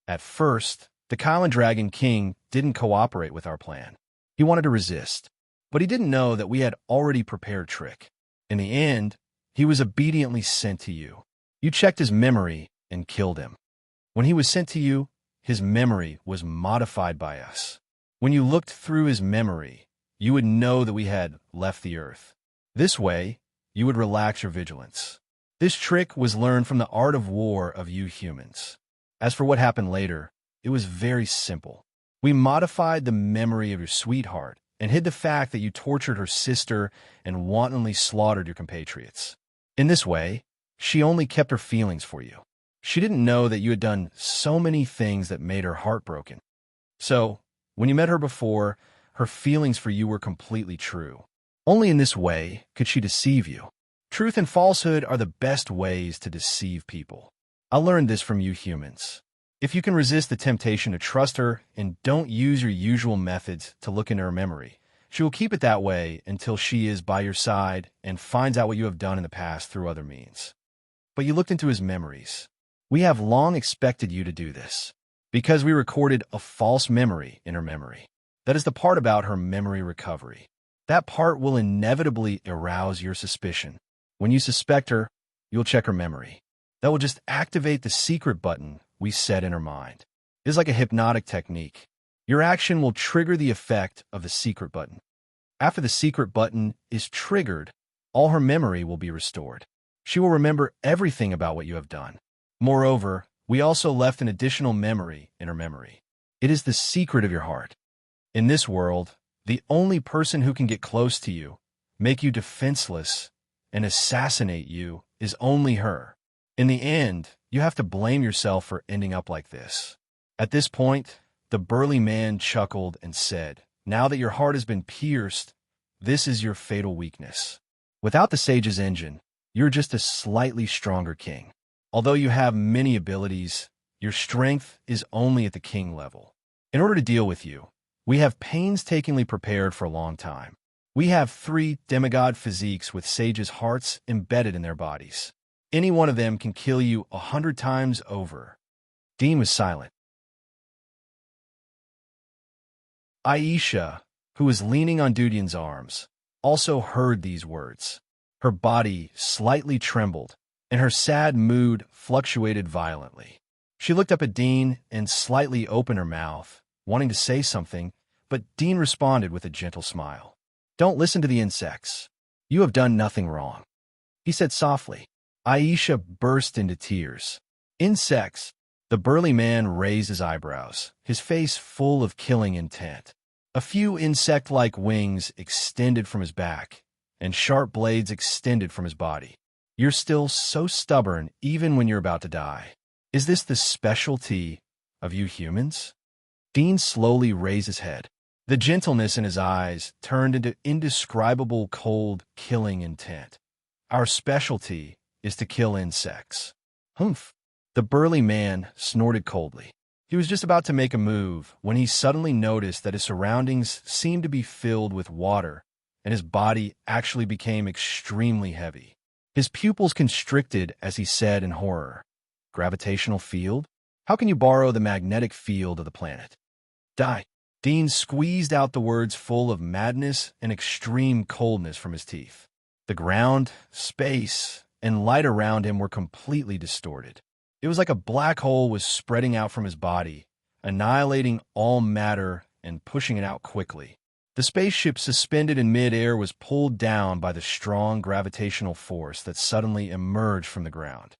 At first, the Kylan Dragon King didn't cooperate with our plan. He wanted to resist, but he didn't know that we had already prepared a trick. In the end, he was obediently sent to you. You checked his memory and killed him. When he was sent to you, his memory was modified by us. When you looked through his memory, you would know that we had left the Earth. This way, you would relax your vigilance. This trick was learned from the art of war of you humans. As for what happened later, it was very simple. We modified the memory of your sweetheart and hid the fact that you tortured her sister and wantonly slaughtered your compatriots. In this way, she only kept her feelings for you. She didn't know that you had done so many things that made her heartbroken. So, when you met her before, her feelings for you were completely true. Only in this way could she deceive you. Truth and falsehood are the best ways to deceive people. I learned this from you humans. If you can resist the temptation to trust her and don't use your usual methods to look into her memory, she will keep it that way until she is by your side and finds out what you have done in the past through other means. But you looked into his memories. We have long expected you to do this, because we recorded a false memory in her memory. That is the part about her memory recovery. That part will inevitably arouse your suspicion. When you suspect her, you'll check her memory. That will just activate the secret button we set in her mind. It is like a hypnotic technique. Your action will trigger the effect of the secret button. After the secret button is triggered, all her memory will be restored. She will remember everything about what you have done. Moreover, we also left an additional memory in her memory. It is the secret of your heart. In this world, the only person who can get close to you, make you defenseless, and assassinate you is only her. In the end, you have to blame yourself for ending up like this. At this point, the burly man chuckled and said, Now that your heart has been pierced, this is your fatal weakness. Without the sage's engine, you're just a slightly stronger king. Although you have many abilities, your strength is only at the king level. In order to deal with you, we have painstakingly prepared for a long time. We have 3 demigod physiques with sages' hearts embedded in their bodies. Any one of them can kill you 100 times over. Dean was silent. Aisha, who was leaning on Dudian's arms, also heard these words. Her body slightly trembled, and her sad mood fluctuated violently. She looked up at Dean and slightly opened her mouth, wanting to say something, but Dean responded with a gentle smile. Don't listen to the insects. You have done nothing wrong, he said softly. Aisha burst into tears. Insects. The burly man raised his eyebrows, his face full of killing intent. A few insect-like wings extended from his back, and sharp blades extended from his body. You're still so stubborn even when you're about to die. Is this the specialty of you humans? Dean slowly raised his head. The gentleness in his eyes turned into indescribable cold, killing intent. Our specialty is to kill insects. Humph. The burly man snorted coldly. He was just about to make a move when he suddenly noticed that his surroundings seemed to be filled with water, and his body actually became extremely heavy. His pupils constricted as he said in horror, "Gravitational field? How can you borrow the magnetic field of the planet?" "Die." Dean squeezed out the words full of madness and extreme coldness from his teeth. The ground, space, and light around him were completely distorted. It was like a black hole was spreading out from his body, annihilating all matter and pushing it out quickly. The spaceship suspended in mid-air was pulled down by the strong gravitational force that suddenly emerged from the ground.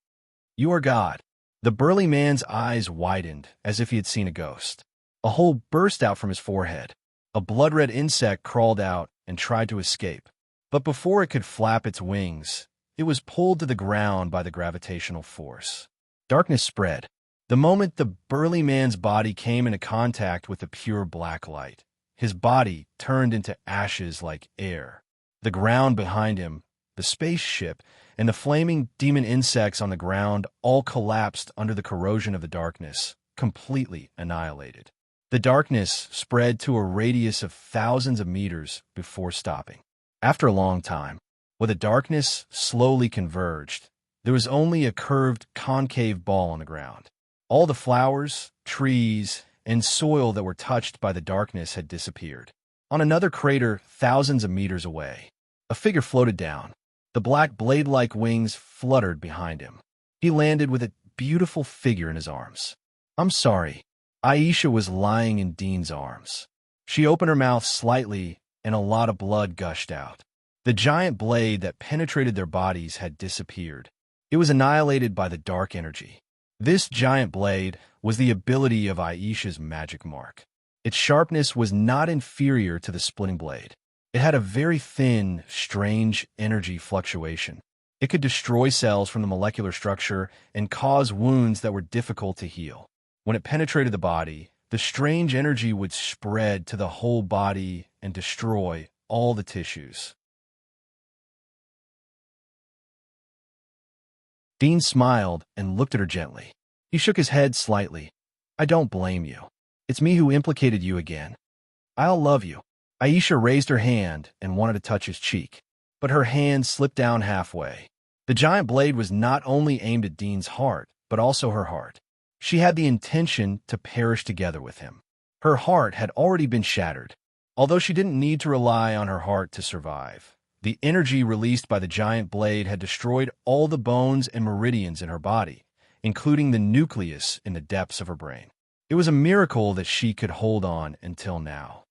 "You are God." The burly man's eyes widened as if he had seen a ghost. A hole burst out from his forehead. A blood-red insect crawled out and tried to escape. But before it could flap its wings, it was pulled to the ground by the gravitational force. Darkness spread. The moment the burly man's body came into contact with the pure black light, his body turned into ashes like air. The ground behind him, the spaceship, and the flaming demon insects on the ground all collapsed under the corrosion of the darkness, completely annihilated. The darkness spread to a radius of thousands of meters before stopping. After a long time, where the darkness slowly converged, there was only a curved, concave ball on the ground. All the flowers, trees, and soil that were touched by the darkness had disappeared. On another crater thousands of meters away, a figure floated down. The black blade-like wings fluttered behind him. He landed with a beautiful figure in his arms. "I'm sorry." Aisha was lying in Dean's arms. She opened her mouth slightly, and a lot of blood gushed out. The giant blade that penetrated their bodies had disappeared. It was annihilated by the dark energy. This giant blade was the ability of Aisha's magic mark. Its sharpness was not inferior to the splitting blade. It had a very thin, strange energy fluctuation. It could destroy cells from the molecular structure and cause wounds that were difficult to heal. When it penetrated the body, the strange energy would spread to the whole body and destroy all the tissues. Dean smiled and looked at her gently. He shook his head slightly. "I don't blame you. It's me who implicated you again. I'll love you." Aisha raised her hand and wanted to touch his cheek, but her hand slipped down halfway. The giant blade was not only aimed at Dean's heart, but also her heart. She had the intention to perish together with him. Her heart had already been shattered. Although she didn't need to rely on her heart to survive, the energy released by the giant blade had destroyed all the bones and meridians in her body, including the nucleus in the depths of her brain. It was a miracle that she could hold on until now.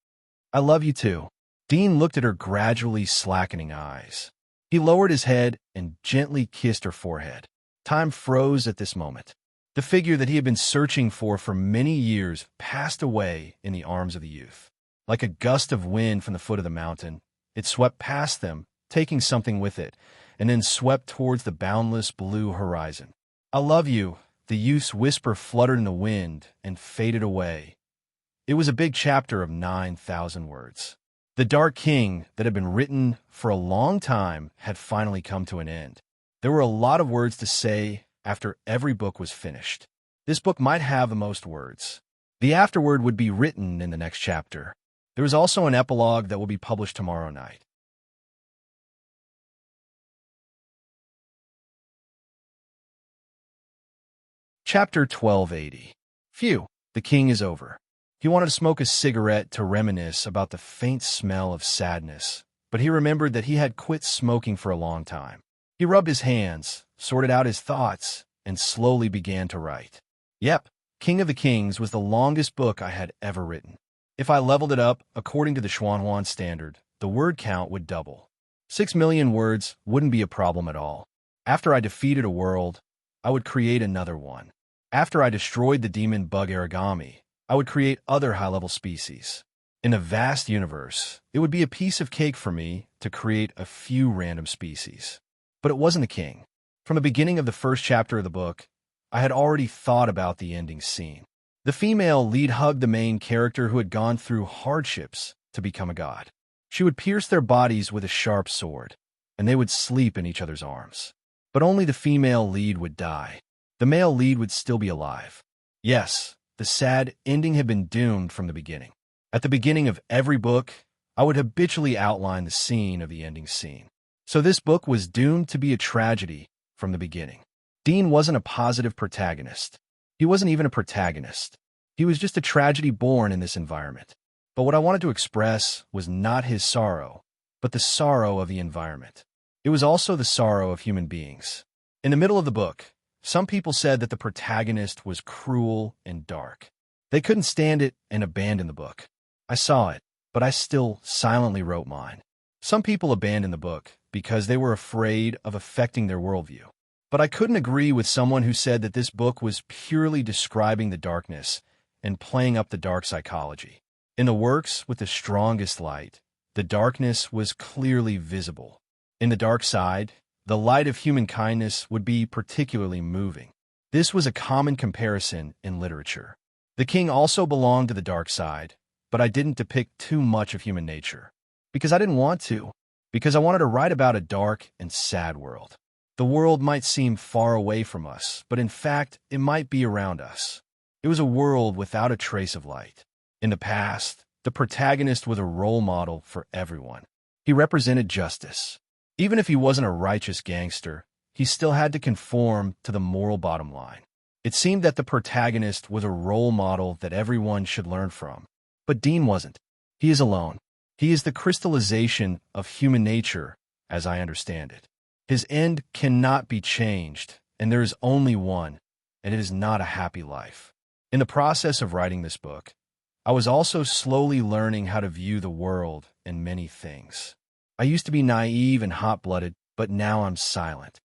"I love you too." Dean looked at her gradually slackening eyes. He lowered his head and gently kissed her forehead. Time froze at this moment. The figure that he had been searching for many years passed away in the arms of the youth. Like a gust of wind from the foot of the mountain, it swept past them, taking something with it, and then swept towards the boundless blue horizon. "I love you." The youth's whisper fluttered in the wind and faded away. It was a big chapter of 9,000 words. The Dark King that had been written for a long time had finally come to an end. There were a lot of words to say after every book was finished. This book might have the most words. The afterword would be written in the next chapter. There is also an epilogue that will be published tomorrow night. Chapter 1280. Phew, the king is over. He wanted to smoke a cigarette to reminisce about the faint smell of sadness, but he remembered that he had quit smoking for a long time. He rubbed his hands, sorted out his thoughts, and slowly began to write. Yep, King of the Kings was the longest book I had ever written. If I leveled it up according to the Xuanhuan standard, the word count would double. 6 million words wouldn't be a problem at all. After I defeated a world, I would create another one. After I destroyed the demon bug origami, I would create other high-level species. In a vast universe, it would be a piece of cake for me to create a few random species. But it wasn't the king. From the beginning of the first chapter of the book, I had already thought about the ending scene. The female lead hugged the main character who had gone through hardships to become a god. She would pierce their bodies with a sharp sword, and they would sleep in each other's arms. But only the female lead would die. The male lead would still be alive. Yes, the sad ending had been doomed from the beginning. At the beginning of every book, I would habitually outline the scene of the ending scene. So this book was doomed to be a tragedy from the beginning. Dean wasn't a positive protagonist. He wasn't even a protagonist. He was just a tragedy born in this environment. But what I wanted to express was not his sorrow, but the sorrow of the environment. It was also the sorrow of human beings. In the middle of the book, some people said that the protagonist was cruel and dark. They couldn't stand it and abandoned the book. I saw it, but I still silently wrote mine. Some people abandoned the book because they were afraid of affecting their worldview. But I couldn't agree with someone who said that this book was purely describing the darkness and playing up the dark psychology. In the works with the strongest light, the darkness was clearly visible. In the dark side, the light of human kindness would be particularly moving. This was a common comparison in literature. The king also belonged to the dark side, but I didn't depict too much of human nature. Because I didn't want to. Because I wanted to write about a dark and sad world. The world might seem far away from us, but in fact, it might be around us. It was a world without a trace of light. In the past, the protagonist was a role model for everyone. He represented justice. Even if he wasn't a righteous gangster, he still had to conform to the moral bottom line. It seemed that the protagonist was a role model that everyone should learn from. But Dean wasn't. He is alone. He is the crystallization of human nature, as I understand it. His end cannot be changed, and there is only one, and it is not a happy life. In the process of writing this book, I was also slowly learning how to view the world and many things. I used to be naive and hot-blooded, but now I'm silent.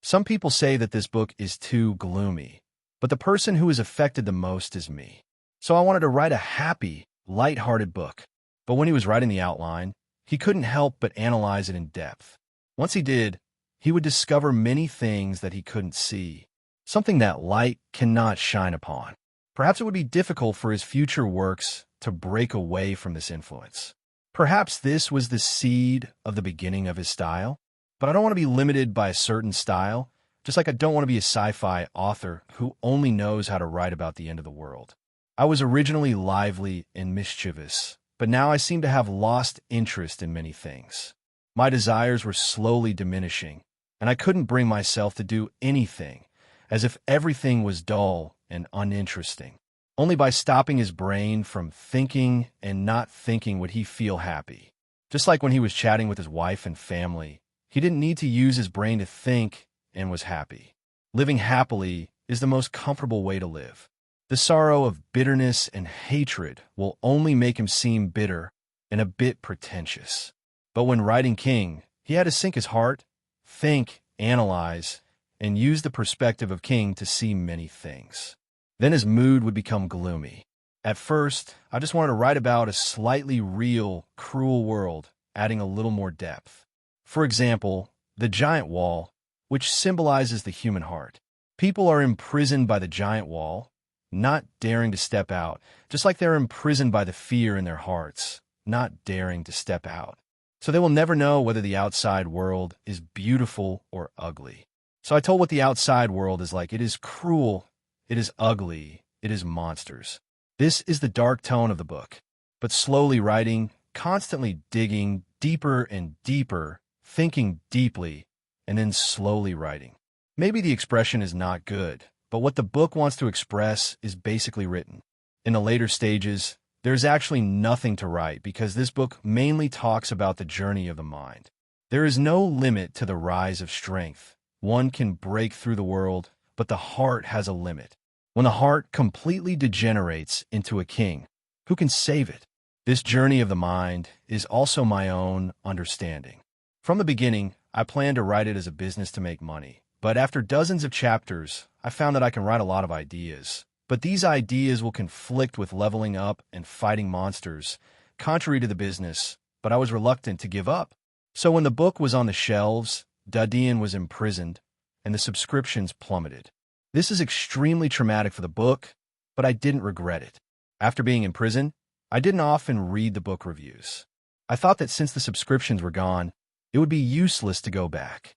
Some people say that this book is too gloomy, but the person who is affected the most is me. So I wanted to write a happy, light-hearted book. But when he was writing the outline, he couldn't help but analyze it in depth. Once he did, he would discover many things that he couldn't see, something that light cannot shine upon. Perhaps it would be difficult for his future works to break away from this influence. Perhaps this was the seed of the beginning of his style, but I don't want to be limited by a certain style, just like I don't want to be a sci-fi author who only knows how to write about the end of the world. I was originally lively and mischievous, but now I seem to have lost interest in many things. My desires were slowly diminishing, and I couldn't bring myself to do anything, as if everything was dull and uninteresting. Only by stopping his brain from thinking and not thinking would he feel happy. Just like when he was chatting with his wife and family, he didn't need to use his brain to think and was happy. Living happily is the most comfortable way to live. The sorrow of bitterness and hatred will only make him seem bitter and a bit pretentious. But when writing King, he had to sink his heart, think, analyze, and use the perspective of King to see many things. Then his mood would become gloomy. At first, I just wanted to write about a slightly real, cruel world, adding a little more depth. For example, the giant wall, which symbolizes the human heart. People are imprisoned by the giant wall, not daring to step out, just like they're imprisoned by the fear in their hearts, not daring to step out. So they will never know whether the outside world is beautiful or ugly. So I told what the outside world is like. It is cruel, it is ugly, it is monsters. This is the dark tone of the book. But slowly writing, constantly digging deeper and deeper, thinking deeply, and then slowly writing. Maybe the expression is not good, but what the book wants to express is basically written. In the later stages, there's actually nothing to write because this book mainly talks about the journey of the mind. There is no limit to the rise of strength. One can break through the world, but the heart has a limit. When the heart completely degenerates into a king, who can save it? This journey of the mind is also my own understanding. From the beginning, I planned to write it as a business to make money. But after dozens of chapters, I found that I can write a lot of ideas. But these ideas will conflict with leveling up and fighting monsters, contrary to the business, but I was reluctant to give up. So when the book was on the shelves, Dadian was imprisoned, and the subscriptions plummeted. This is extremely traumatic for the book, but I didn't regret it. After being in prison, I didn't often read the book reviews. I thought that since the subscriptions were gone, it would be useless to go back.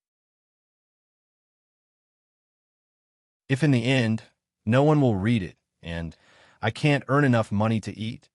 If in the end, no one will read it, and I can't earn enough money to eat,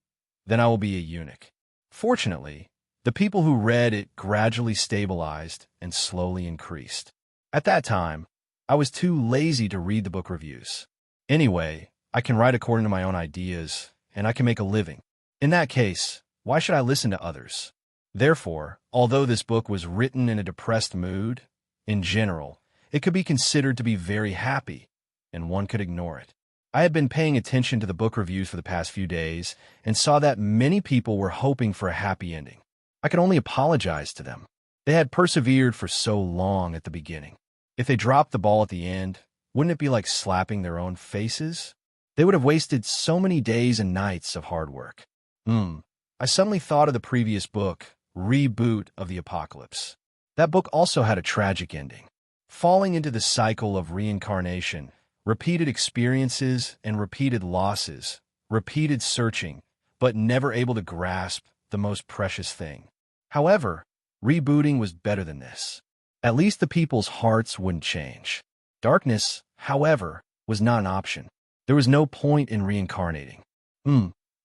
then I will be a eunuch. Fortunately, the people who read it gradually stabilized and slowly increased. At that time, I was too lazy to read the book reviews. Anyway, I can write according to my own ideas, and I can make a living. In that case, why should I listen to others? Therefore, although this book was written in a depressed mood, in general, it could be considered to be very happy, and one could ignore it. I had been paying attention to the book reviews for the past few days and saw that many people were hoping for a happy ending. I could only apologize to them. They had persevered for so long at the beginning. If they dropped the ball at the end, wouldn't it be like slapping their own faces? They would have wasted so many days and nights of hard work. I suddenly thought of the previous book, Reboot of the Apocalypse. That book also had a tragic ending. Falling into the cycle of reincarnation, repeated experiences and repeated losses, repeated searching, but never able to grasp the most precious thing. However, rebooting was better than this. At least the people's hearts wouldn't change. Darkness, however, was not an option. There was no point in reincarnating.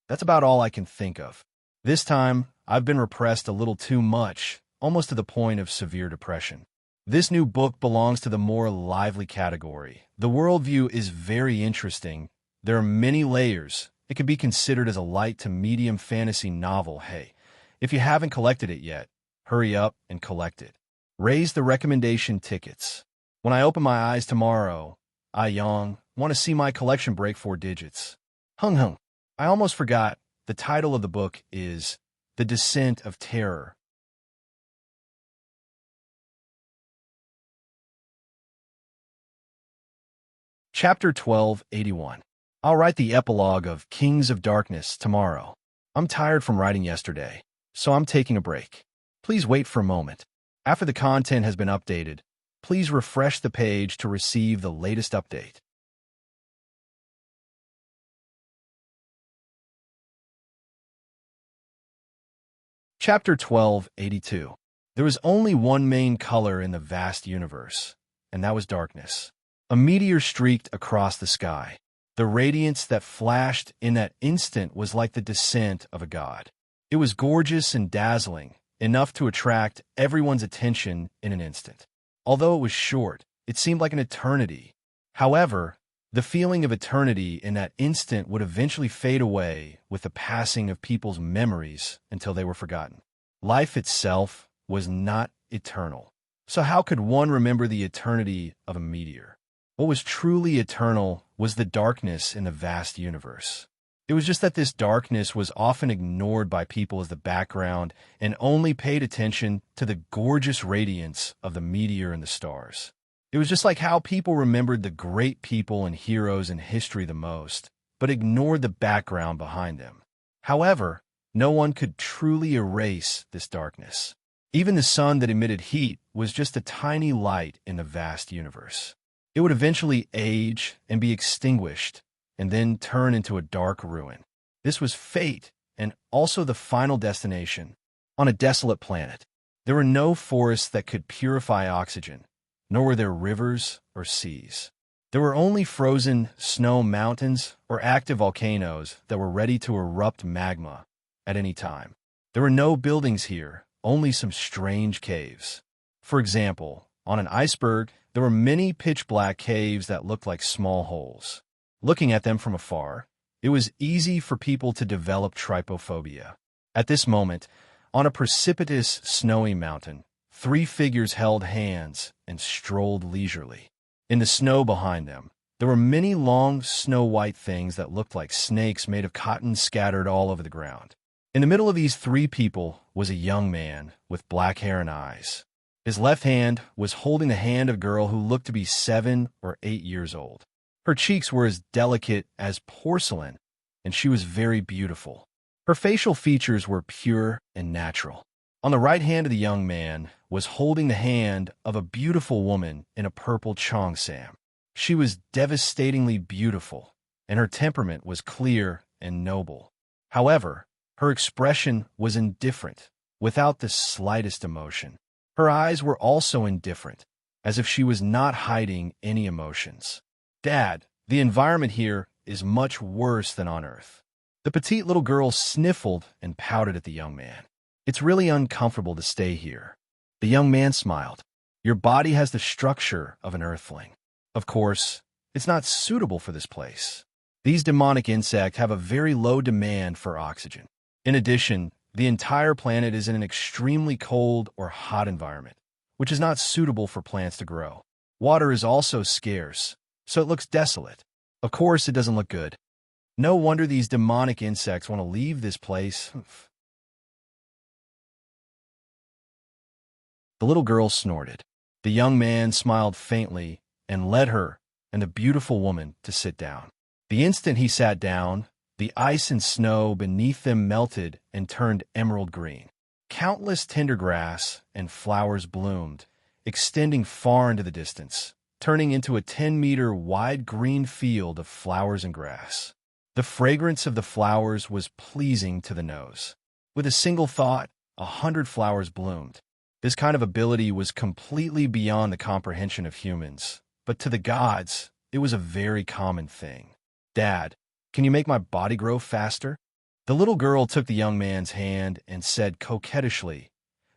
That's about all I can think of. This time, I've been repressed a little too much, almost to the point of severe depression. This new book belongs to the more lively category. The worldview is very interesting. There are many layers. It could be considered as a light to medium fantasy novel. Hey, if you haven't collected it yet, hurry up and collect it. Raise the recommendation tickets. When I open my eyes tomorrow, I want to see my collection break 4 digits. Hung. I almost forgot. The title of the book is The Descent of Terror. Chapter 1281. I'll write the epilogue of Kings of Darkness tomorrow. I'm tired from writing yesterday, so I'm taking a break. Please wait for a moment. After the content has been updated, please refresh the page to receive the latest update. Chapter 1282. There was only one main color in the vast universe, and that was darkness. A meteor streaked across the sky. The radiance that flashed in that instant was like the descent of a god. It was gorgeous and dazzling, enough to attract everyone's attention in an instant. Although it was short, it seemed like an eternity. However, the feeling of eternity in that instant would eventually fade away with the passing of people's memories until they were forgotten. Life itself was not eternal. So how could one remember the eternity of a meteor? What was truly eternal was the darkness in the vast universe. It was just that this darkness was often ignored by people as the background and only paid attention to the gorgeous radiance of the meteor and the stars. It was just like how people remembered the great people and heroes in history the most, but ignored the background behind them. However, no one could truly erase this darkness. Even the sun that emitted heat was just a tiny light in the vast universe. It would eventually age and be extinguished, and then turn into a dark ruin. This was fate, and also the final destination. On a desolate planet, there were no forests that could purify oxygen, nor were there rivers or seas. There were only frozen snow mountains or active volcanoes that were ready to erupt magma at any time. There were no buildings here, only some strange caves. For example, on an iceberg, there were many pitch-black caves that looked like small holes. Looking at them from afar, it was easy for people to develop trypophobia. At this moment, on a precipitous, snowy mountain, 3 figures held hands and strolled leisurely. In the snow behind them, there were many long, snow-white things that looked like snakes made of cotton scattered all over the ground. In the middle of these 3 people was a young man with black hair and eyes. His left hand was holding the hand of a girl who looked to be 7 or 8 years old. Her cheeks were as delicate as porcelain, and she was very beautiful. Her facial features were pure and natural. On the right hand of the young man was holding the hand of a beautiful woman in a purple cheongsam. She was devastatingly beautiful, and her temperament was clear and noble. However, her expression was indifferent, without the slightest emotion. Her eyes were also indifferent, as if she was not hiding any emotions. Dad, the environment here is much worse than on Earth. The petite little girl sniffled and pouted at the young man. It's really uncomfortable to stay here. The young man smiled. Your body has the structure of an earthling. Of course, it's not suitable for this place. These demonic insects have a very low demand for oxygen. In addition, the entire planet is in an extremely cold or hot environment, which is not suitable for plants to grow. Water is also scarce, so it looks desolate. Of course, it doesn't look good. No wonder these demonic insects want to leave this place. The little girl snorted. The young man smiled faintly and led her and the beautiful woman to sit down. The instant he sat down, the ice and snow beneath them melted and turned emerald green. Countless tender grass and flowers bloomed, extending far into the distance, turning into a 10-meter wide green field of flowers and grass. The fragrance of the flowers was pleasing to the nose. With a single thought, 100 flowers bloomed. This kind of ability was completely beyond the comprehension of humans, but to the gods, it was a very common thing. Dad, can you make my body grow faster? The little girl took the young man's hand and said coquettishly,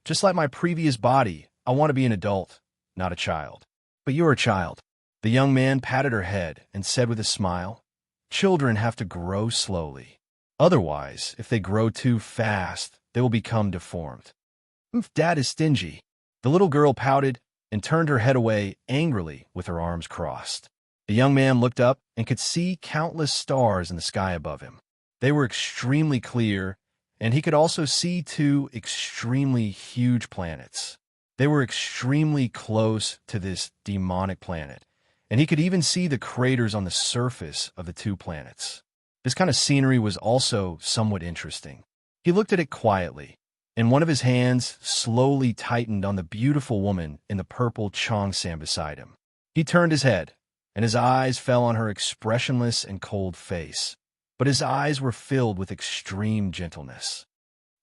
just like my previous body, I want to be an adult, not a child. But you're a child. The young man patted her head and said with a smile, children have to grow slowly. Otherwise, if they grow too fast, they will become deformed. Dad is stingy. The little girl pouted and turned her head away angrily with her arms crossed. The young man looked up and could see countless stars in the sky above him. They were extremely clear, and he could also see 2 extremely huge planets. They were extremely close to this demonic planet, and he could even see the craters on the surface of the 2 planets. This kind of scenery was also somewhat interesting. He looked at it quietly, and one of his hands slowly tightened on the beautiful woman in the purple cheongsam beside him. He turned his head, and his eyes fell on her expressionless and cold face, but his eyes were filled with extreme gentleness.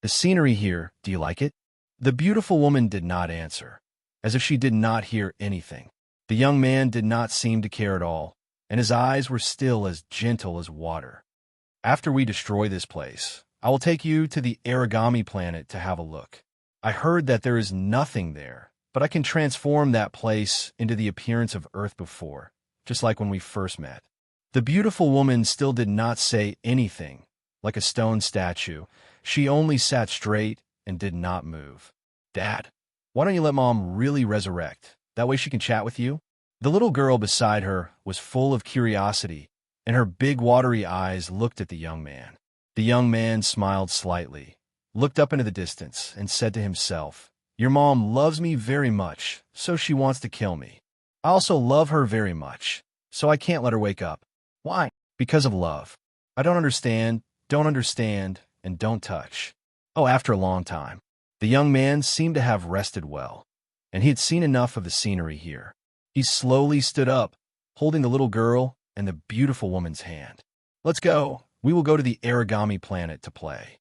The scenery here, do you like it? The beautiful woman did not answer, as if she did not hear anything. The young man did not seem to care at all, and his eyes were still as gentle as water. After we destroy this place, I will take you to the origami planet to have a look. I heard that there is nothing there, but I can transform that place into the appearance of Earth before, just like when we first met. The beautiful woman still did not say anything. Like a stone statue, she only sat straight and did not move. Dad, why don't you let Mom really resurrect? That way she can chat with you? The little girl beside her was full of curiosity, and her big watery eyes looked at the young man. The young man smiled slightly, looked up into the distance, and said to himself, your mom loves me very much, so she wants to kill me. I also love her very much, so I can't let her wake up. Why? Because of love. I don't understand, and don't touch. Oh, after a long time. The young man seemed to have rested well, and he had seen enough of the scenery here. He slowly stood up, holding the little girl and the beautiful woman's hand. Let's go. We will go to the origami planet to play.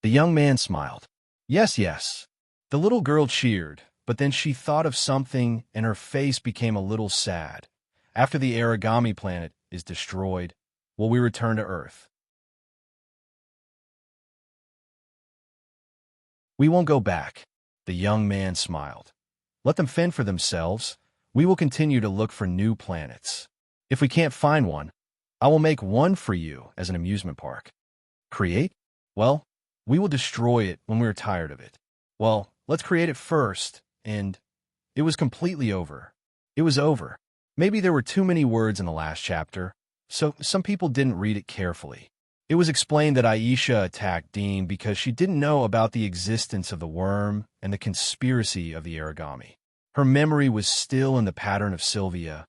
The young man smiled. Yes, yes. The little girl cheered, but then she thought of something and her face became a little sad. After the origami planet is destroyed, will we return to Earth? We won't go back. The young man smiled. Let them fend for themselves. We will continue to look for new planets. If we can't find one, I will make one for you as an amusement park. Create? Well, we will destroy it when we are tired of it. Well, let's create it first, and it was completely over. It was over. Maybe there were too many words in the last chapter, so some people didn't read it carefully. It was explained that Aisha attacked Dean because she didn't know about the existence of the worm and the conspiracy of the origami. Her memory was still in the pattern of Sylvia,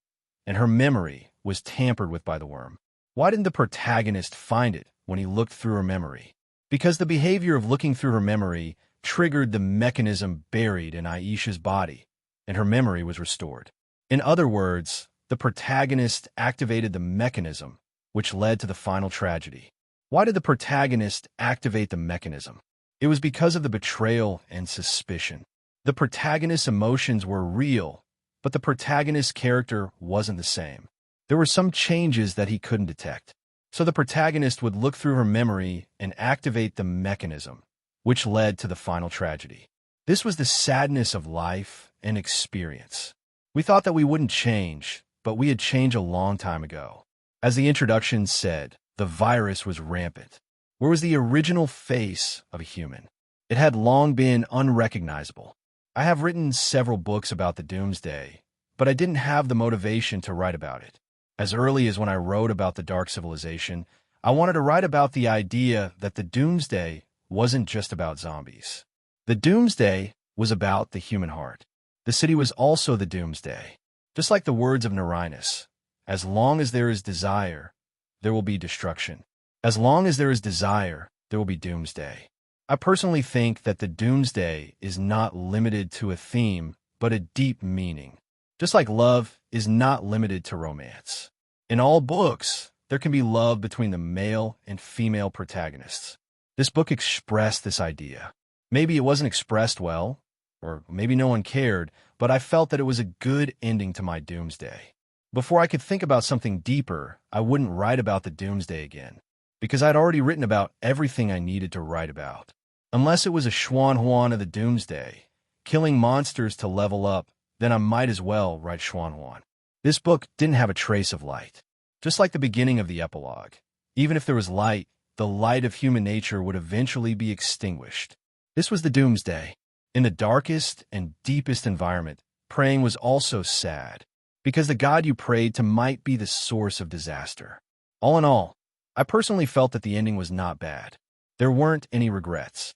and her memory was tampered with by the worm. Why didn't the protagonist find it when he looked through her memory? Because the behavior of looking through her memory triggered the mechanism buried in Aisha's body, and her memory was restored. In other words, the protagonist activated the mechanism, which led to the final tragedy. Why did the protagonist activate the mechanism? It was because of the betrayal and suspicion. The protagonist's emotions were real, but the protagonist's character wasn't the same. There were some changes that he couldn't detect. So the protagonist would look through her memory and activate the mechanism, which led to the final tragedy. This was the sadness of life and experience. We thought that we wouldn't change, but we had changed a long time ago. As the introduction said, the virus was rampant. Where was the original face of a human? It had long been unrecognizable. I have written several books about the Doomsday, but I didn't have the motivation to write about it. As early as when I wrote about the Dark Civilization, I wanted to write about the idea that the Doomsday wasn't just about zombies. The Doomsday was about the human heart. The city was also the Doomsday. Just like the words of Narayanus, as long as there is desire, there will be destruction. As long as there is desire, there will be Doomsday. I personally think that the Doomsday is not limited to a theme, but a deep meaning. Just like love is not limited to romance. In all books, there can be love between the male and female protagonists. This book expressed this idea. Maybe it wasn't expressed well, or maybe no one cared, but I felt that it was a good ending to my Doomsday. Before I could think about something deeper, I wouldn't write about the Doomsday again, because I'd already written about everything I needed to write about. Unless it was a Xuan Huan of the Doomsday, killing monsters to level up, then I might as well write Xuan Huan. This book didn't have a trace of light. Just like the beginning of the epilogue, even if there was light, the light of human nature would eventually be extinguished. This was the Doomsday. In the darkest and deepest environment, praying was also sad, because the God you prayed to might be the source of disaster. All in all, I personally felt that the ending was not bad. There weren't any regrets.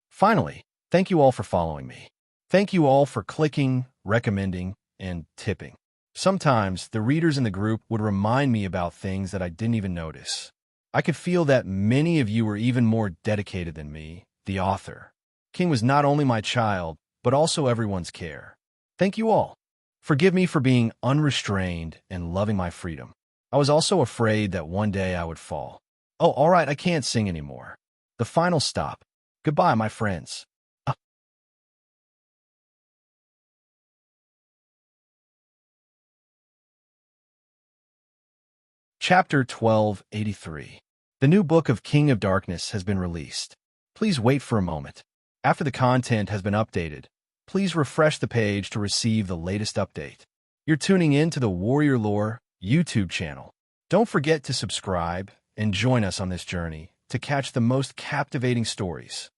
Finally, thank you all for following me. Thank you all for clicking, recommending, and tipping. Sometimes the readers in the group would remind me about things that I didn't even notice. I could feel that many of you were even more dedicated than me, the author. King was not only my child, but also everyone's care. Thank you all. Forgive me for being unrestrained and loving my freedom. I was also afraid that one day I would fall. Oh, all right, I can't sing anymore. The final stop. Goodbye, my friends. Chapter 1283. The new book of King of Darkness has been released. Please wait for a moment. After the content has been updated, please refresh the page to receive the latest update. You're tuning in to the Warrior Lore YouTube channel. Don't forget to subscribe and join us on this journey to catch the most captivating stories.